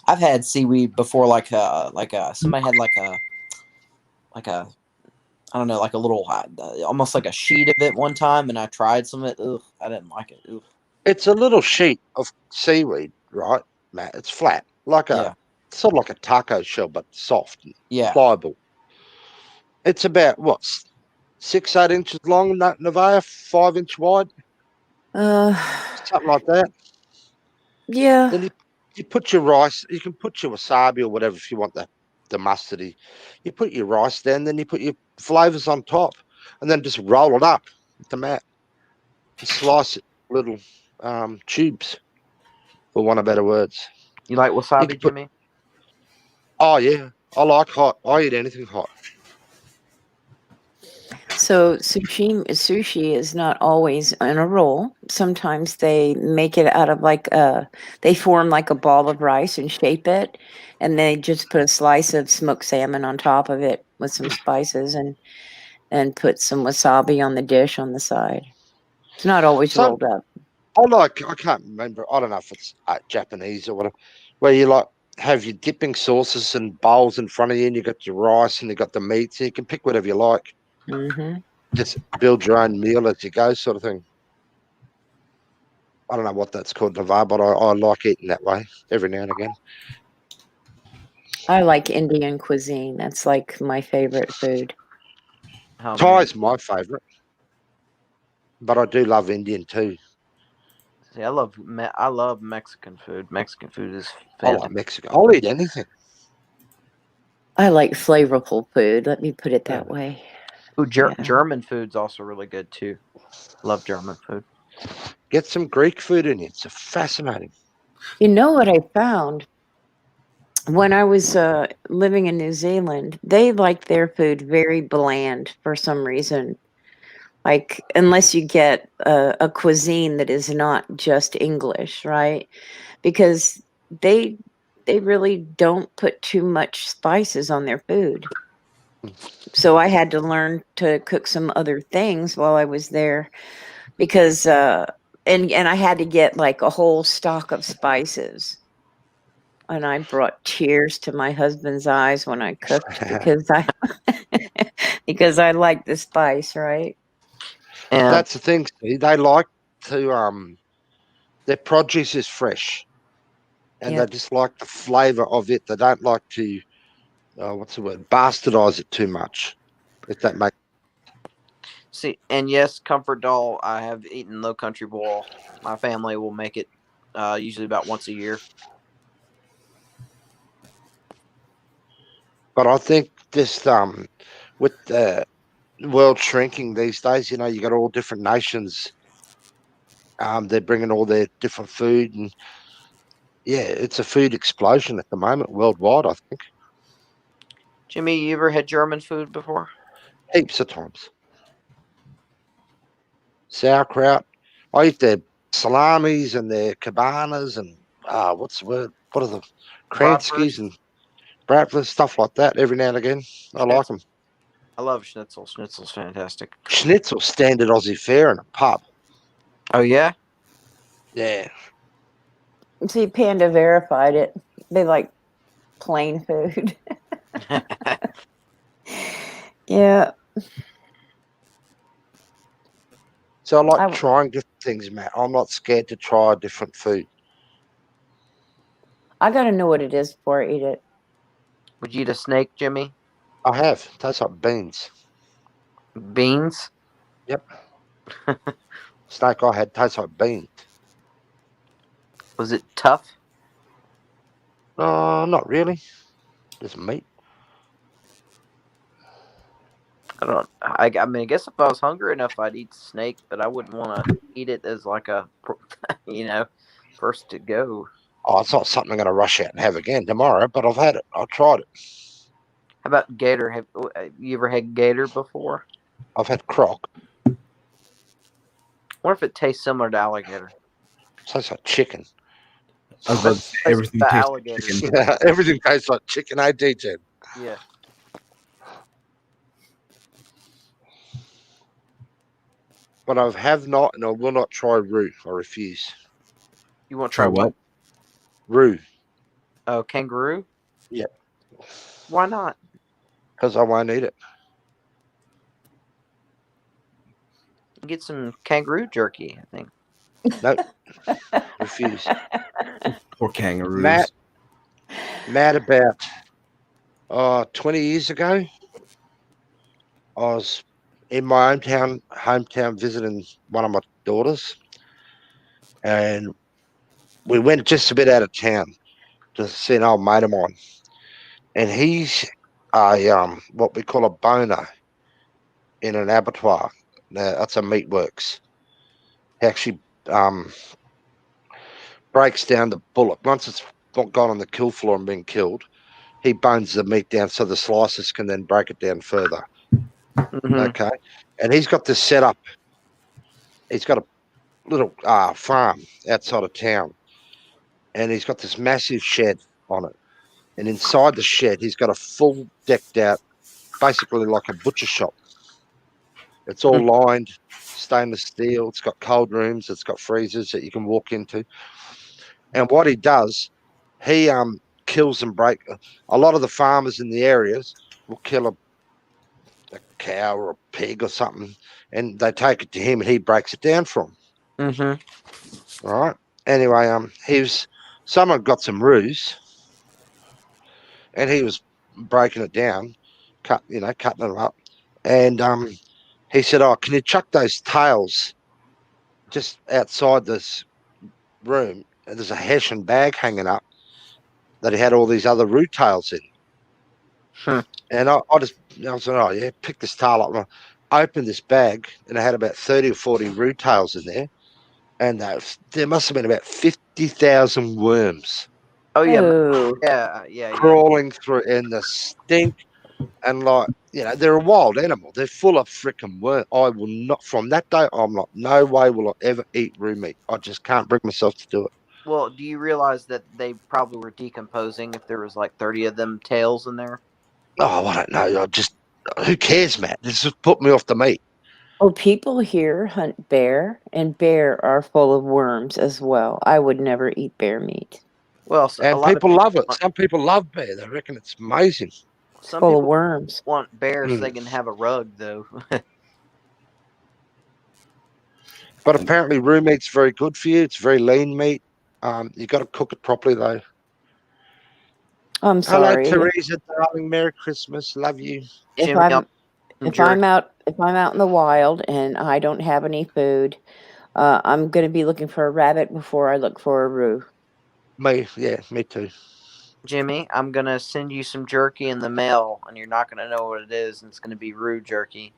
I've had seaweed before, like somebody had like a I don't know, like a little almost like a sheet of it one time, and I tried some of it. Ugh, I didn't like it. Ugh. It's a little sheet of seaweed, right, Matt? It's flat, like sort of like a taco shell, but soft and pliable. It's about 6-8 inches long, Nevaeh, 5-inch wide. Something like that. Yeah. Then you put your rice. You can put your wasabi or whatever if you want the mustardy. You put your rice down, then you put your flavors on top, and then just roll it up with the mat. And slice it little tubes, for want of better words. You like wasabi, Jimmy? Oh yeah, I like hot. I eat anything hot. So sushi is not always in a roll. Sometimes they make it out of they form like a ball of rice and shape it, and they just put a slice of smoked salmon on top of it with some spices and put some wasabi on the dish on the side. It's not always So rolled up. I can't remember. I don't know if it's Japanese or whatever, where you have your dipping sauces and bowls in front of you, and you got your rice and you got the meats. And you can pick whatever you like. Mm-hmm. Just build your own meal as you go, sort of thing. I don't know what that's called, Navar, but I like eating that way every now and again. I like Indian cuisine. That's like my favorite food. Thai is my favourite, but I do love Indian too. See, I love Mexican food. Mexican food is I like fantastic. Mexican. I'll eat anything. I like flavorful food. Let me put it that way. Ooh, Yeah. German food's also really good too. Love German food. Get some Greek food in it. It's fascinating. You know what I found? When I was living in New Zealand, they like their food very bland for some reason. Like, unless you get a cuisine that is not just English, right? Because they really don't put too much spices on their food. So I had to learn to cook some other things while I was there because and I had to get like a whole stock of spices. And I brought tears to my husband's eyes when I cooked because I like the spice, right? And That's the thing. See, they like to their produce is fresh, and they Yep. just like the flavour of it. They don't like to what's the word, bastardize it too much. If that makes see, and yes, comfort doll. I have eaten Low Country Boil. My family will make it usually about once a year. But I think just with the world shrinking these days, you got all different nations. They're bringing all their different food, and yeah, it's a food explosion at the moment worldwide. I think Jimmy, you ever had German food before? heaps of times. Sauerkraut. I eat their salamis and their cabanas and what's the word? What are the Kranskis Bratwurst, and bratwurst, stuff like that. Every now and again, I like schnitzel. them. I love schnitzel. Schnitzel's fantastic. Schnitzel standard Aussie fare in a pub. Oh yeah. Yeah. See, Panda verified it. They like plain food. Yeah. So I like I, trying different things, Matt. I'm not scared to try different food. I got to know what it is before I eat it. Would you eat a snake, Jimmy? I have. Tastes like beans. Beans? Yep. Snake I had tastes like beans. Was it tough? Not really. Just meat. I don't. I mean, I guess if I was hungry enough, I'd eat snake, but I wouldn't want to eat it as like a, first to go. Oh, it's not something I'm going to rush out and have again tomorrow, but I've had it. I've tried it. How about gator? Have you ever had gator before? I've had croc. What if it tastes similar to alligator? Tastes like chicken. I was about to say, everything the tastes alligator. like chicken. Yeah, everything tastes like chicken. I DJ. Yeah. But I have not, and I will not try roux. I refuse. You want to Try what? Roux. Oh, kangaroo? Yep. Why not? Because I won't eat it. Get some kangaroo jerky, I think. Nope. Refuse. Poor kangaroos. Matt, about 20 years ago, I was in my hometown visiting one of my daughters, and we went just a bit out of town to see an old mate of mine, and he's a what we call a boner in an abattoir. Now, that's a meatworks. He actually breaks down the bullock once it's gone on the kill floor and been killed. He bones the meat down so the slicers can then break it down further. Mm-hmm. Okay. and he's got this set up. He's got a little farm outside of town, and he's got this massive shed on it. And inside the shed, he's got a full decked out, basically like a butcher shop. It's all lined stainless steel. It's got cold rooms. It's got freezers that you can walk into. And what he does, he kills and break. A lot of the farmers in the areas will kill a cow or a pig or something, and they take it to him, and he breaks it down for them. Mm-hmm. All right. Anyway, someone got some ruse, and he was breaking it down, cutting them up, and he said, "Oh, can you chuck those tails just outside this room?" And there's a Hessian bag hanging up that he had all these other root tails in. And I said, "Oh yeah, pick this tail up." And I opened this bag, and it had about 30 or 40 root tails in there, and there must have been about 50,000 worms. Oh yeah, Oh. yeah. Crawling through in the stink, and they're a wild animal. They're full of freaking worms. I will not. From that day, I'm like, no way will I ever eat root meat. I just can't bring myself to do it. Well, do you realize that they probably were decomposing if there was like 30 of them tails in there? Oh, I don't know. Who cares, Matt? This just put me off the meat. Oh, people here hunt bear, and bear are full of worms as well. I would never eat bear meat. Well, And people love it. Some people love bear. They reckon it's amazing. Some full people of worms. want bear so they can have a rug, though. But apparently, roux meat's very good for you. It's very lean meat. You got to cook it properly, though. I'm sorry. Hello, Teresa, darling. Merry Christmas. Love you. If I'm out in the wild and I don't have any food, I'm going to be looking for a rabbit before I look for a roux. Me too. Jimmy, I'm gonna send you some jerky in the mail, and you're not gonna know what it is, and it's gonna be roux jerky.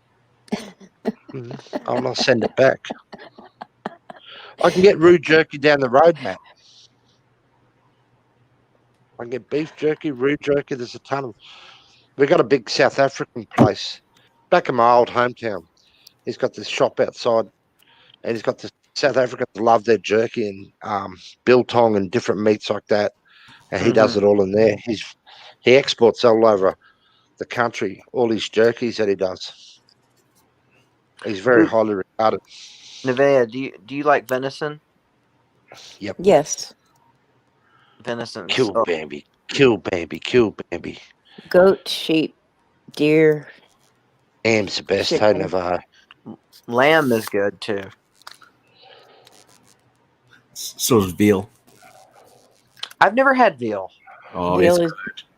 I'll not send it back. I can get roux jerky down the road, Matt. I can get beef jerky, roux jerky. There's a ton of. We got a big South African place back in my old hometown. He's got this shop outside, and he's got the South Africans love their jerky and biltong and different meats like that. And he does it all in there. He exports all over the country, all his jerkies that he does. He's very highly regarded. Nevaeh, do you like venison? Yep. Yes. Venison. Kill baby. Kill baby. Kill baby. Goat, sheep, deer. Lamb's the best. I chicken. never. Lamb is good too. So is veal. I've never had veal. Oh, Veal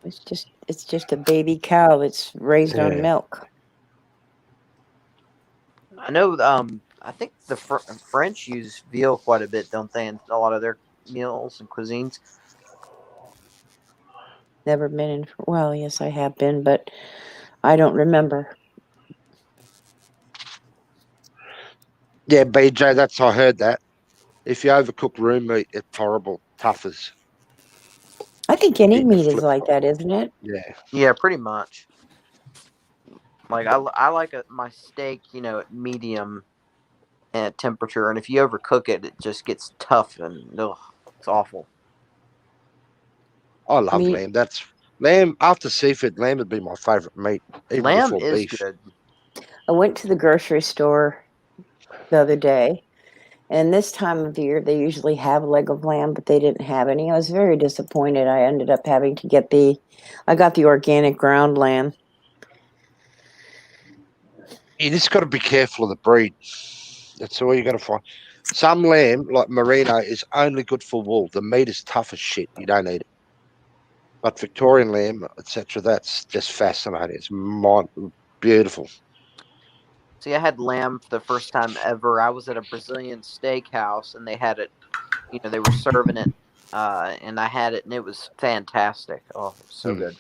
it's it's just a baby cow that's raised on milk. I know. I think the French use veal quite a bit, don't they? In a lot of their meals and cuisines. Never been in. Well, yes, I have been, but I don't remember. Yeah, BJ, I heard that. If you overcook roux meat, it's horrible. Tough as. I think any meat is like that, isn't it? Yeah. Yeah, pretty much. Like I like my steak, at medium at temperature, and if you overcook it, it just gets tough and it's awful. I love lamb. That's lamb after seafood. Lamb would be my favorite meat. Even Lamb before is beef. good. I went to the grocery store the other day, and this time of year they usually have a leg of lamb, but they didn't have any. I was very disappointed. I ended up having to get I got the organic ground lamb. You just got to be careful of the breed. That's all you got to find. Some lamb, like merino, is only good for wool. The meat is tough as shit. You don't eat it. But Victorian lamb, etc., that's just fascinating. It's beautiful. See, I had lamb for the first time ever. I was at a Brazilian steakhouse, and they had it. They were serving it, and I had it, and it was fantastic. Oh, it was so good.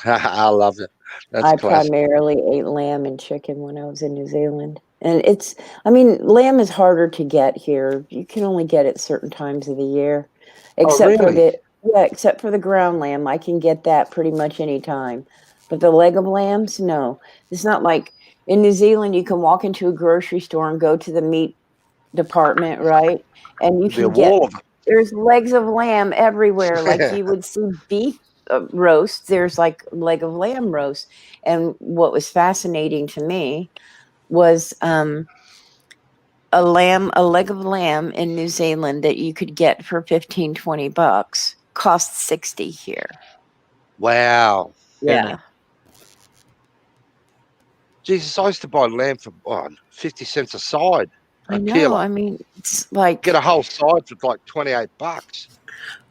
I love it. That's I classic. primarily ate lamb and chicken when I was in New Zealand. And lamb is harder to get here. You can only get it certain times of the year. Except for really? Yeah, except for the ground lamb. I can get that pretty much any time. But the leg of lambs, no. It's not like in New Zealand, you can walk into a grocery store and go to the meat department, right? And you There'd be a can get, wall of them. there's legs of lamb everywhere. Like you would see beef roast, there's like leg of lamb roast. And what was fascinating to me was a leg of lamb in New Zealand that you could get for 15, 20 bucks costs 60 here. Wow. Yeah. Jesus, I used to buy lamb for 50 cents a side, I a know. kilo. I mean, it's like Get a whole side for like 28 bucks.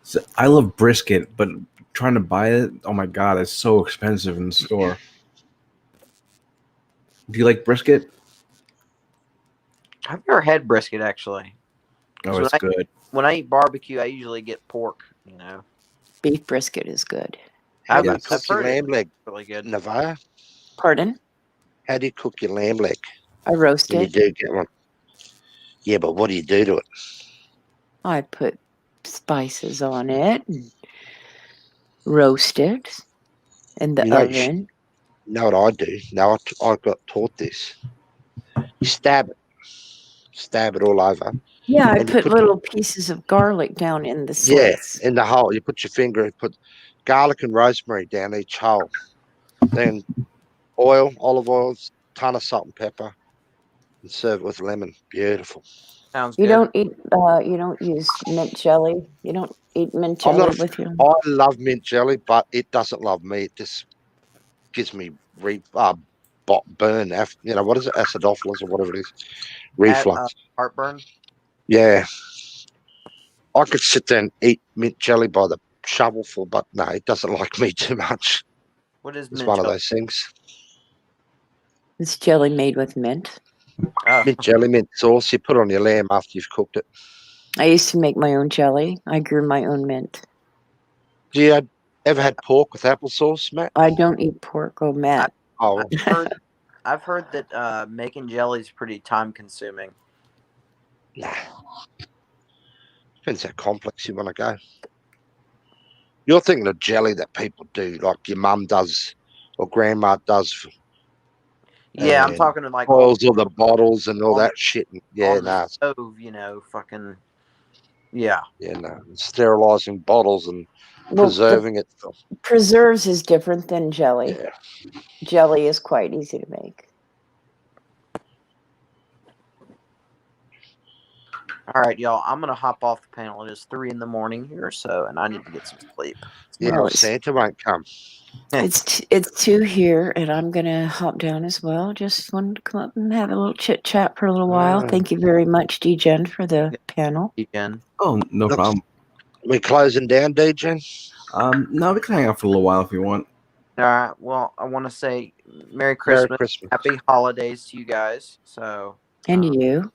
So I love brisket, but trying to buy it, oh my god, it's so expensive in the store. Do you like brisket? I've never had brisket actually. Oh, 'Cause it's good. When I eat barbecue, I usually get pork. You know, beef brisket is good. How I've, do you Yes. cook I've your heard lamb leg, really good. Nevaeh? Pardon? How do you cook your lamb leg I roast when you it. do get one? Yeah, but what do you do to it? I put spices on it and roast it in the You know, oven. you know what I do? No, I got taught this. You stab it all over, Yeah, I and you put put little pieces of garlic down in the yeah slits. in the hole. You put your finger and put garlic and rosemary down each hole. Then oil, olive oil, ton of salt and pepper, and serve it with lemon. Beautiful. Sounds You good. don't use mint jelly. You don't eat mint I'm not. jelly with your. I love mint jelly, but it doesn't love me. It just gives me burn. You know what is it? Acidophilus or whatever it is. Reflux. Heartburn. Yeah, I could sit there and eat mint jelly by the shovelful, but no, it doesn't like me too much. What is It's mint one of jelly? those things. It's jelly made with mint. Oh, Mint jelly, mint sauce. You put on your lamb after you've cooked it. I used to make my own jelly. I grew my own mint. Do you ever had pork with applesauce, Matt? I don't eat pork. Oh, Matt. Oh, I've heard that making jelly is pretty time consuming. nah. Depends how complex you want to go. You're thinking of jelly that people do, like your mum does or grandma does. Yeah, I'm and talking to like oils all the bottles and all on that shit. Yeah, on the nah. stove. You know, fucking yeah. Yeah, no. Sterilizing bottles and Well, preserving it. preserves is different than jelly. Yeah. Jelly is quite easy to make. All right, y'all. I'm gonna hop off the panel. It is 3 a.m. here, so and I need to get some sleep. Yeah, Well, well, Santa won't come. It's 2 here, and I'm gonna hop down as well. Just wanted to come up and have a little chit chat for a little while. Thank you very much, Degen, for the panel. Degen. Oh, no Look, problem. We closing down, DJ? No, we can hang out for a little while if you want. All right. Well, I want to say Merry Christmas, Happy Holidays to you guys. So, And you.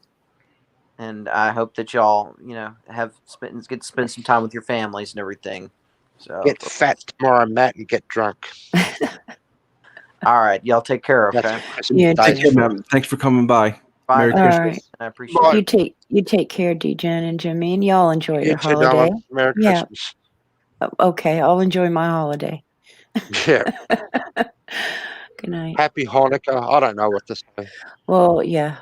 and I hope that y'all, get to spend some time with your families and everything. So, Get fat tomorrow, Matt, and get drunk. all right, y'all take care. That's Okay. what Christmas Yeah, Day Take is care, for. man. Thanks for coming by. Bye. Merry All Christmas. right. I appreciate You take care, Degen and Jimmy, and y'all enjoy You your too, holiday. darling. Merry Yeah. Christmas. Okay, I'll enjoy my holiday. Yeah. Good night. Happy Hanukkah. I don't know what to say. Well, yeah.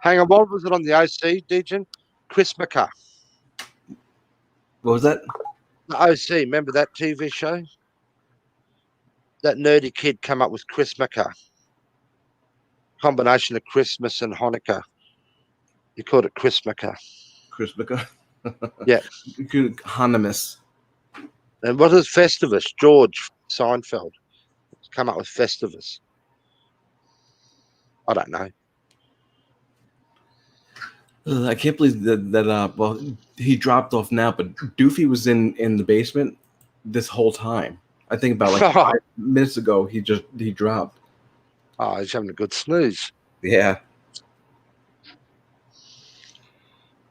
Hang on, what was it on the OC, DJ? Christmas. What was that? The OC, remember that TV show? That nerdy kid come up with Christmas. Combination of Christmas and Hanukkah. He called it Christmas. Christmas. Yeah. Honimus. And what is Festivus? George Seinfeld. Come up with Festivus. I don't know. I can't believe that well, he dropped off now, but Doofy was in the basement this whole time. I think about like 5 minutes ago he dropped. Oh, he's having a good snooze. Yeah.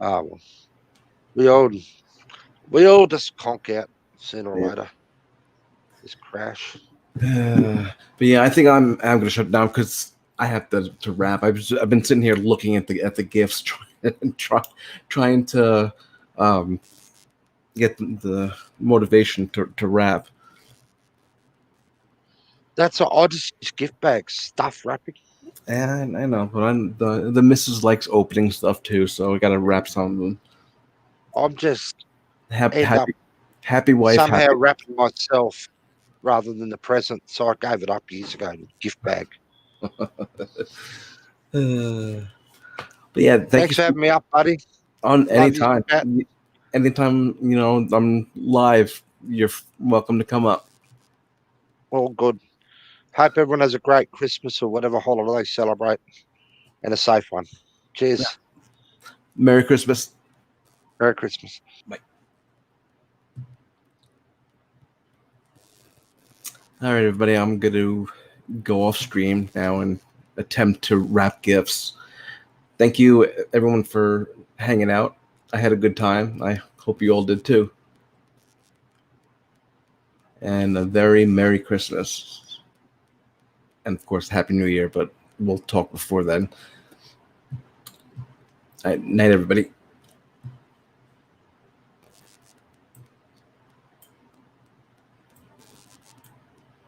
Oh, well. We all just conk out sooner or later. Just crash. But yeah, I think I'm gonna shut down because I have to wrap. I've been sitting here looking at the gifts, trying to get the motivation to rap. That's what I just use gift bags, stuff wrapping. And I know, but the missus likes opening stuff too, so I gotta wrap some of them. I'm just Happy, end up happy wife, somehow happy. wrapping myself rather than the present. So I gave it up years ago, gift bag. But yeah, Thanks for having me up, buddy. On Love you, anytime. chat. Anytime, I'm live, you're welcome to come up. All good. Hope everyone has a great Christmas or whatever holiday they celebrate, and a safe one. Cheers. Merry Christmas. Merry Christmas. Bye. All right, everybody, I'm going to go off stream now and attempt to wrap gifts. Thank you, everyone, for hanging out. I had a good time. I hope you all did too. And a very Merry Christmas. And of course, Happy New Year, but we'll talk before then. All right, night, everybody.